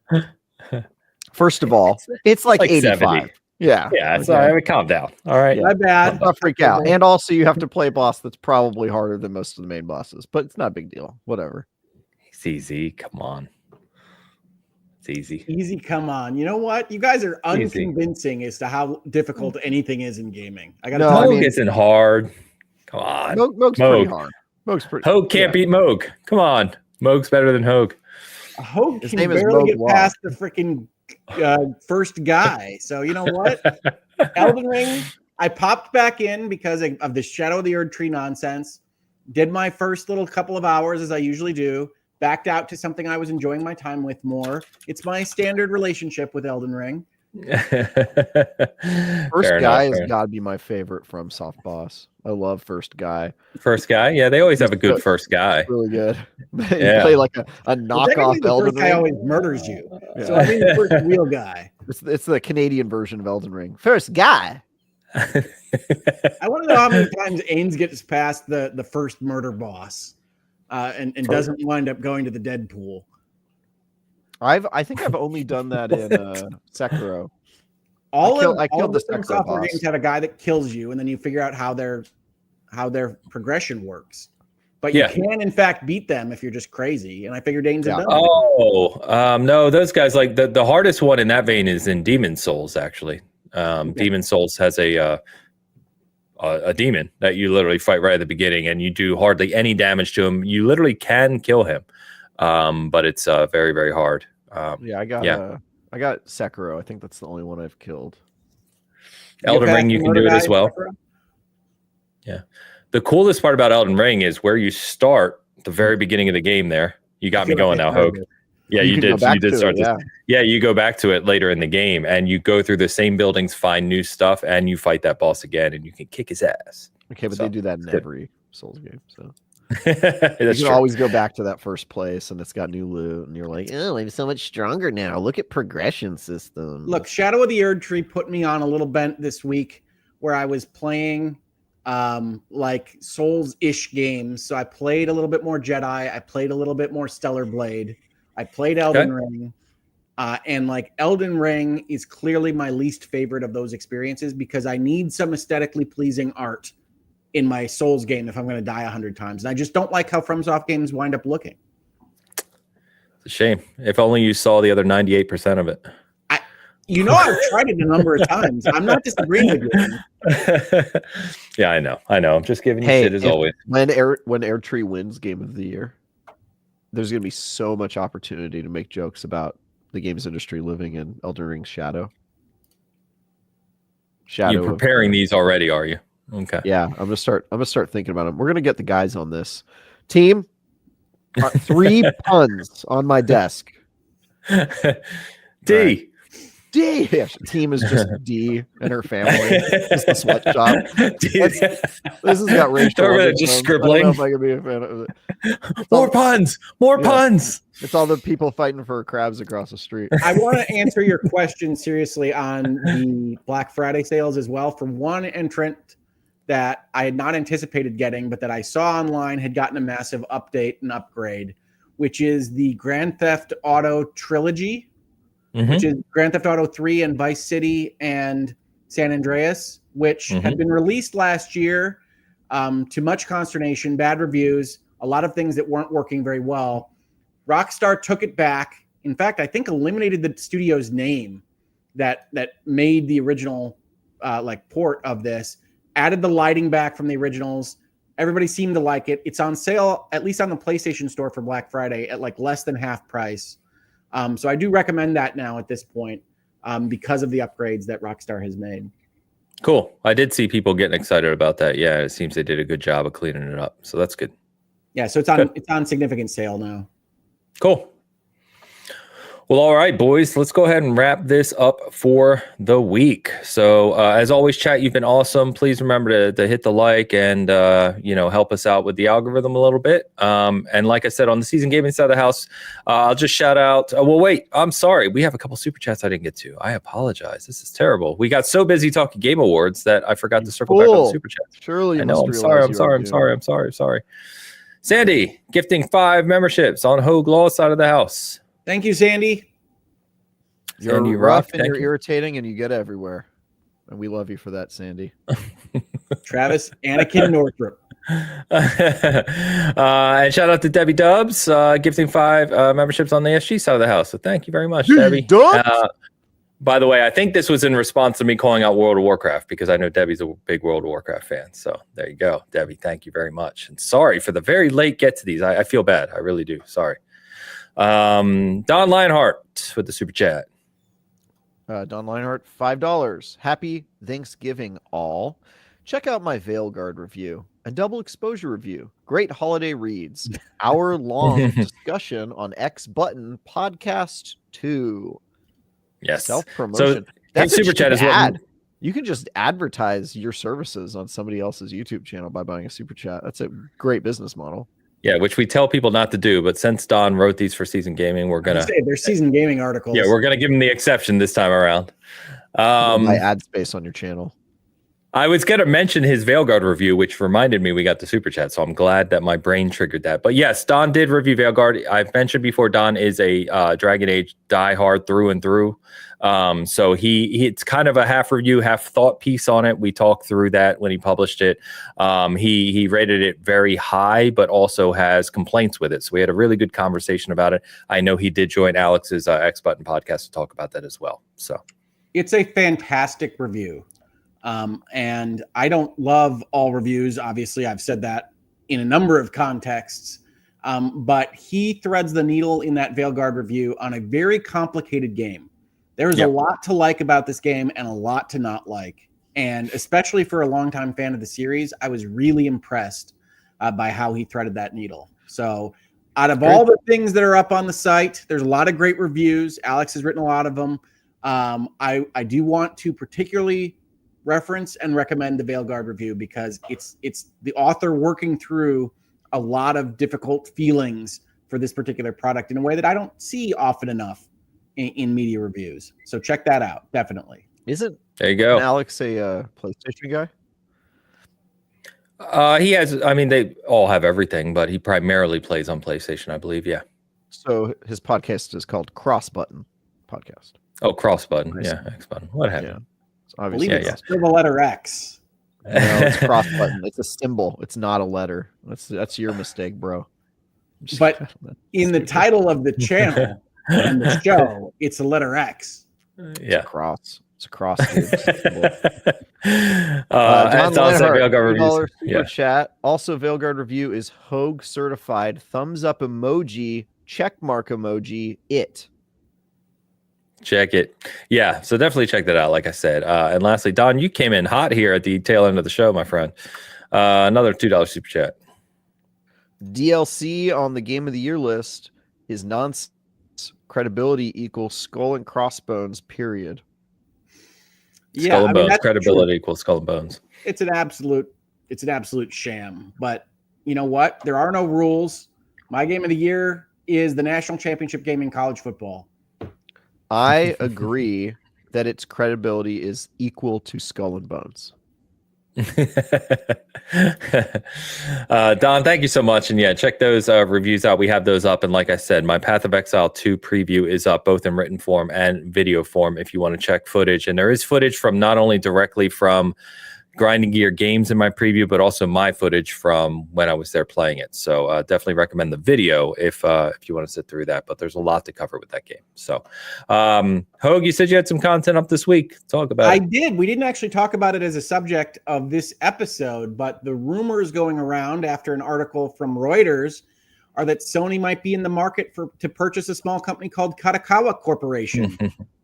First of all, it's like 85. 70. Yeah. Yeah. Okay. So calm down. All right. My bad. Don't freak out. And also you have to play a boss that's probably harder than most of the main bosses, but it's not a big deal. Whatever. It's easy. Come on. It's easy. Easy. Come on. You know what? You guys are unconvincing as to how difficult anything is in gaming. I got to tell you. Moog isn't hard. Come on. Moog's pretty hard. Moog's pretty Hogue can't beat Moog. Come on. Moog's better than Hogue. Hogue can barely get past the freaking first guy. So you know what? Elden Ring, I popped back in because of the Shadow of the Erd Tree nonsense. Did my first little couple of hours as I usually do. Backed out to something I was enjoying my time with more. It's my standard relationship with Elden Ring. First Fair Guy enough. has got to be my favorite from Soft Boss. I love First Guy. First Guy, yeah, they always He's have a good first guy. Really good. You Yeah. play like a Well, technically, knockoff the Elden first guy Ring. always murders you. Yeah. So I mean, the first real guy. It's the Canadian version of Elden Ring. First Guy. I want to know how many times Ains gets past the first murder boss, and doesn't wind up going to the dead pool. I think I've only done that in Sekiro. All I killed the From Sekiro software boss. games have a guy that kills you, and then you figure out how their progression works. But you Yeah. can, in fact, beat them if you're just crazy. And I figured Ains had done that. Oh, no, those guys, like the hardest one in that vein is in Demon Souls, actually. Demon Souls has a demon that you literally fight right at the beginning, and you do hardly any damage to him. You literally can kill him, but it's very, very hard. I got Sekiro. I think that's the only one I've killed. Elden Ring, you can do it as well. Sekiro? Yeah. The coolest part about Elden Ring is where you start at the very beginning of the game there. You got me going now, Hogue. Yeah, you did start this. Yeah, you go back to it later in the game, and you go through the same buildings, find new stuff, and you fight that boss again, and you can kick his ass. Okay, but they do that in every Souls game. So you can always go back to that first place, and it's got new loot, and you're like, oh, I'm so much stronger now. Look at progression system. Look, Shadow of the Erd Tree put me on a little bent this week where I was playing like Souls-ish games. So I played a little bit more Jedi. I played a little bit more Stellar Blade. I played Elden Ring. And like Elden Ring is clearly my least favorite of those experiences because I need some aesthetically pleasing art in my Souls game if I'm going to die 100 times. And I just don't like how FromSoft games wind up looking. It's a shame. If only you saw the other 98% of it. I've tried it a number of times. I'm not disagreeing with you. Yeah, I know. I'm just giving you shit as always. When Erd Tree wins Game of the Year, there's going to be so much opportunity to make jokes about the games industry living in Elden Ring's shadow. You're preparing these already, are you? Okay. Yeah, I'm gonna start thinking about them. We're gonna get the guys on this team. 3 puns on my desk. D. D. Yeah, team is just D and her family. Just the sweatshop. This has got racial. Just scribbling. I don't know if I can be a fan of it. More puns. More puns. It's all the people fighting for crabs across the street. I want to answer your question seriously on the Black Friday sales as well. From one entrant that I had not anticipated getting, but that I saw online had gotten a massive update and upgrade, which is the Grand Theft Auto trilogy, which is Grand Theft Auto 3 and Vice City and San Andreas, which had been released last year to much consternation, bad reviews, a lot of things that weren't working very well. Rockstar took it back. In fact, I think eliminated the studio's name that made the original port of this, added the lighting back from the originals. Everybody seemed to like it. It's on sale, at least on the PlayStation Store for Black Friday, at like less than half price. So I do recommend that now at this point because of the upgrades that Rockstar has made. Cool. I did see people getting excited about that. Yeah, it seems they did a good job of cleaning it up. So that's good. Yeah, so it's on significant sale now. Cool. Well, all right, boys, let's go ahead and wrap this up for the week. So as always, chat, you've been awesome. Please remember to hit the like and, help us out with the algorithm a little bit. And like I said, on the Season Gaming side of the house, I'll just shout out. Wait, I'm sorry. We have a couple super chats I didn't get to. I apologize. This is terrible. We got so busy talking Game Awards that I forgot to circle back on the super chats. Surely you I know. I'm sorry. Sandy, gifting 5 memberships on Hogue Law side of the house. Thank you, Sandy. You're Sandy rough Rock, and you're irritating and you get everywhere. And we love you for that, Sandy. Travis, Anakin Northrop. And shout out to Debbie Dubs, gifting 5 memberships on the SG side of the house. So thank you very much, Debbie. By the way, I think this was in response to me calling out World of Warcraft because I know Debbie's a big World of Warcraft fan. So there you go, Debbie. Thank you very much. And sorry for the very late get to these. I feel bad. I really do. Sorry. Don Lionheart with the super chat. Don Lionheart, $5. Happy Thanksgiving, all. Check out my Veilguard review and double exposure review. Great holiday reads. Hour-long discussion on X Button Podcast 2. Yes. Self-promotion. That's a Super cheap Chat is what ad. You can just advertise your services on somebody else's YouTube channel by buying a super chat. That's a great business model. Yeah, which we tell people not to do, but since Don wrote these for Season Gaming, we're gonna say they're Season Gaming articles. Yeah, we're gonna give him the exception this time around. Buy ad space on your channel. I was going to mention his Veilguard review, which reminded me we got the super chat, so I'm glad that my brain triggered that. But yes, Don did review Veilguard. I've mentioned before, Don is a Dragon Age diehard through and through. So he it's kind of a half review, half thought piece on it. We talked through that when he published it. He rated it very high, but also has complaints with it. So we had a really good conversation about it. I know he did join Alex's X Button podcast to talk about that as well. So it's a fantastic review. And I don't love all reviews. Obviously, I've said that in a number of contexts. But he threads the needle in that Veilguard review on a very complicated game. There's a lot to like about this game and a lot to not like. And especially for a longtime fan of the series, I was really impressed by how he threaded that needle. So out of all the things that are up on the site, there's a lot of great reviews. Alex has written a lot of them. I do want to particularly reference and recommend the Veilguard review because it's the author working through a lot of difficult feelings for this particular product in a way that I don't see often enough in media reviews. So check that out, definitely. Isn't there you go, Alex a PlayStation guy? He has. I mean, they all have everything, but he primarily plays on PlayStation, I believe. Yeah. So his podcast is called Cross Button Podcast. Oh, Cross Button. Yeah, X Button. What happened? Yeah. Obviously, it's still the letter X. No, it's cross button. It's a symbol. It's not a letter. That's your mistake, bro. But in the title of the channel and the show, it's a letter X. Yeah, it's a cross. Super chat. Also, Veilguard review is Hogue certified. Thumbs up emoji. Check mark emoji. Check it. Yeah, so definitely check that out, like I said. And lastly, Don, you came in hot here at the tail end of the show, my friend. Another $2 super chat. DLC on the Game of the Year list is nonsense. Credibility equals skull and crossbones, period. Skull and bones. Credibility equals skull and bones. It's an absolute sham. But you know what? There are no rules. My Game of the Year is the national championship game in college football. I agree that its credibility is equal to Skull and Bones. Don, thank you so much. And yeah, check those reviews out. We have those up. And like I said, my Path of Exile 2 preview is up both in written form and video form if you want to check footage. And there is footage from not only directly from Grinding Gear games in my preview, but also my footage from when I was there playing it. So definitely recommend the video if you want to sit through that. But there's a lot to cover with that game. So Hogue, you said you had some content up this week. Talk about it. I did. We didn't actually talk about it as a subject of this episode, but the rumors going around after an article from Reuters are that Sony might be in the market to purchase a small company called Katakawa Corporation.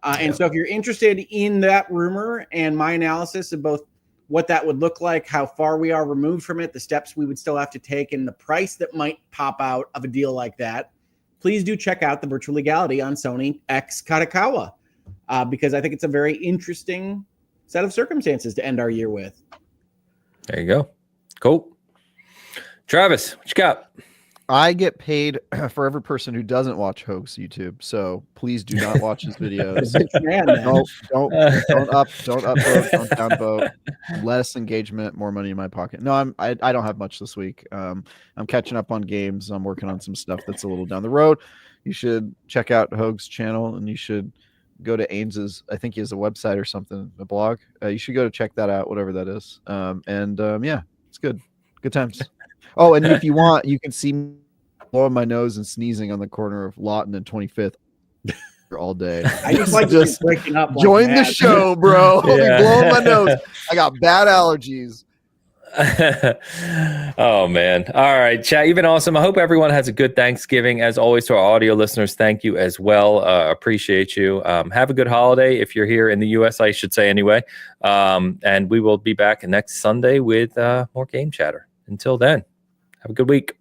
And so if you're interested in that rumor and my analysis of both what that would look like, how far we are removed from it, the steps we would still have to take, and the price that might pop out of a deal like that, please do check out the virtual legality on Sony X Katakawa, because I think it's a very interesting set of circumstances to end our year with. There you go. Cool. Travis, what you got? I get paid for every person who doesn't watch Hogue's YouTube, so please do not watch his videos. Don't upvote, don't downvote. Less engagement, more money in my pocket. No, I don't have much this week. I'm catching up on games. I'm working on some stuff that's a little down the road. You should check out Hogue's channel, and you should go to Ains's. I think he has a website or something, a blog. You should go to check that out, whatever that is. Yeah, it's good. Good times. Oh, and if you want, you can see me blowing my nose and sneezing on the corner of Lawton and 25th all day. I just like just breaking up. Join the show, bro. I'll be blowing my nose. I got bad allergies. Oh, man. All right, chat. You've been awesome. I hope everyone has a good Thanksgiving. As always, to our audio listeners, thank you as well. Appreciate you. Have a good holiday if you're here in the U.S., I should say anyway. And we will be back next Sunday with more Game Chatter. Until then, have a good week.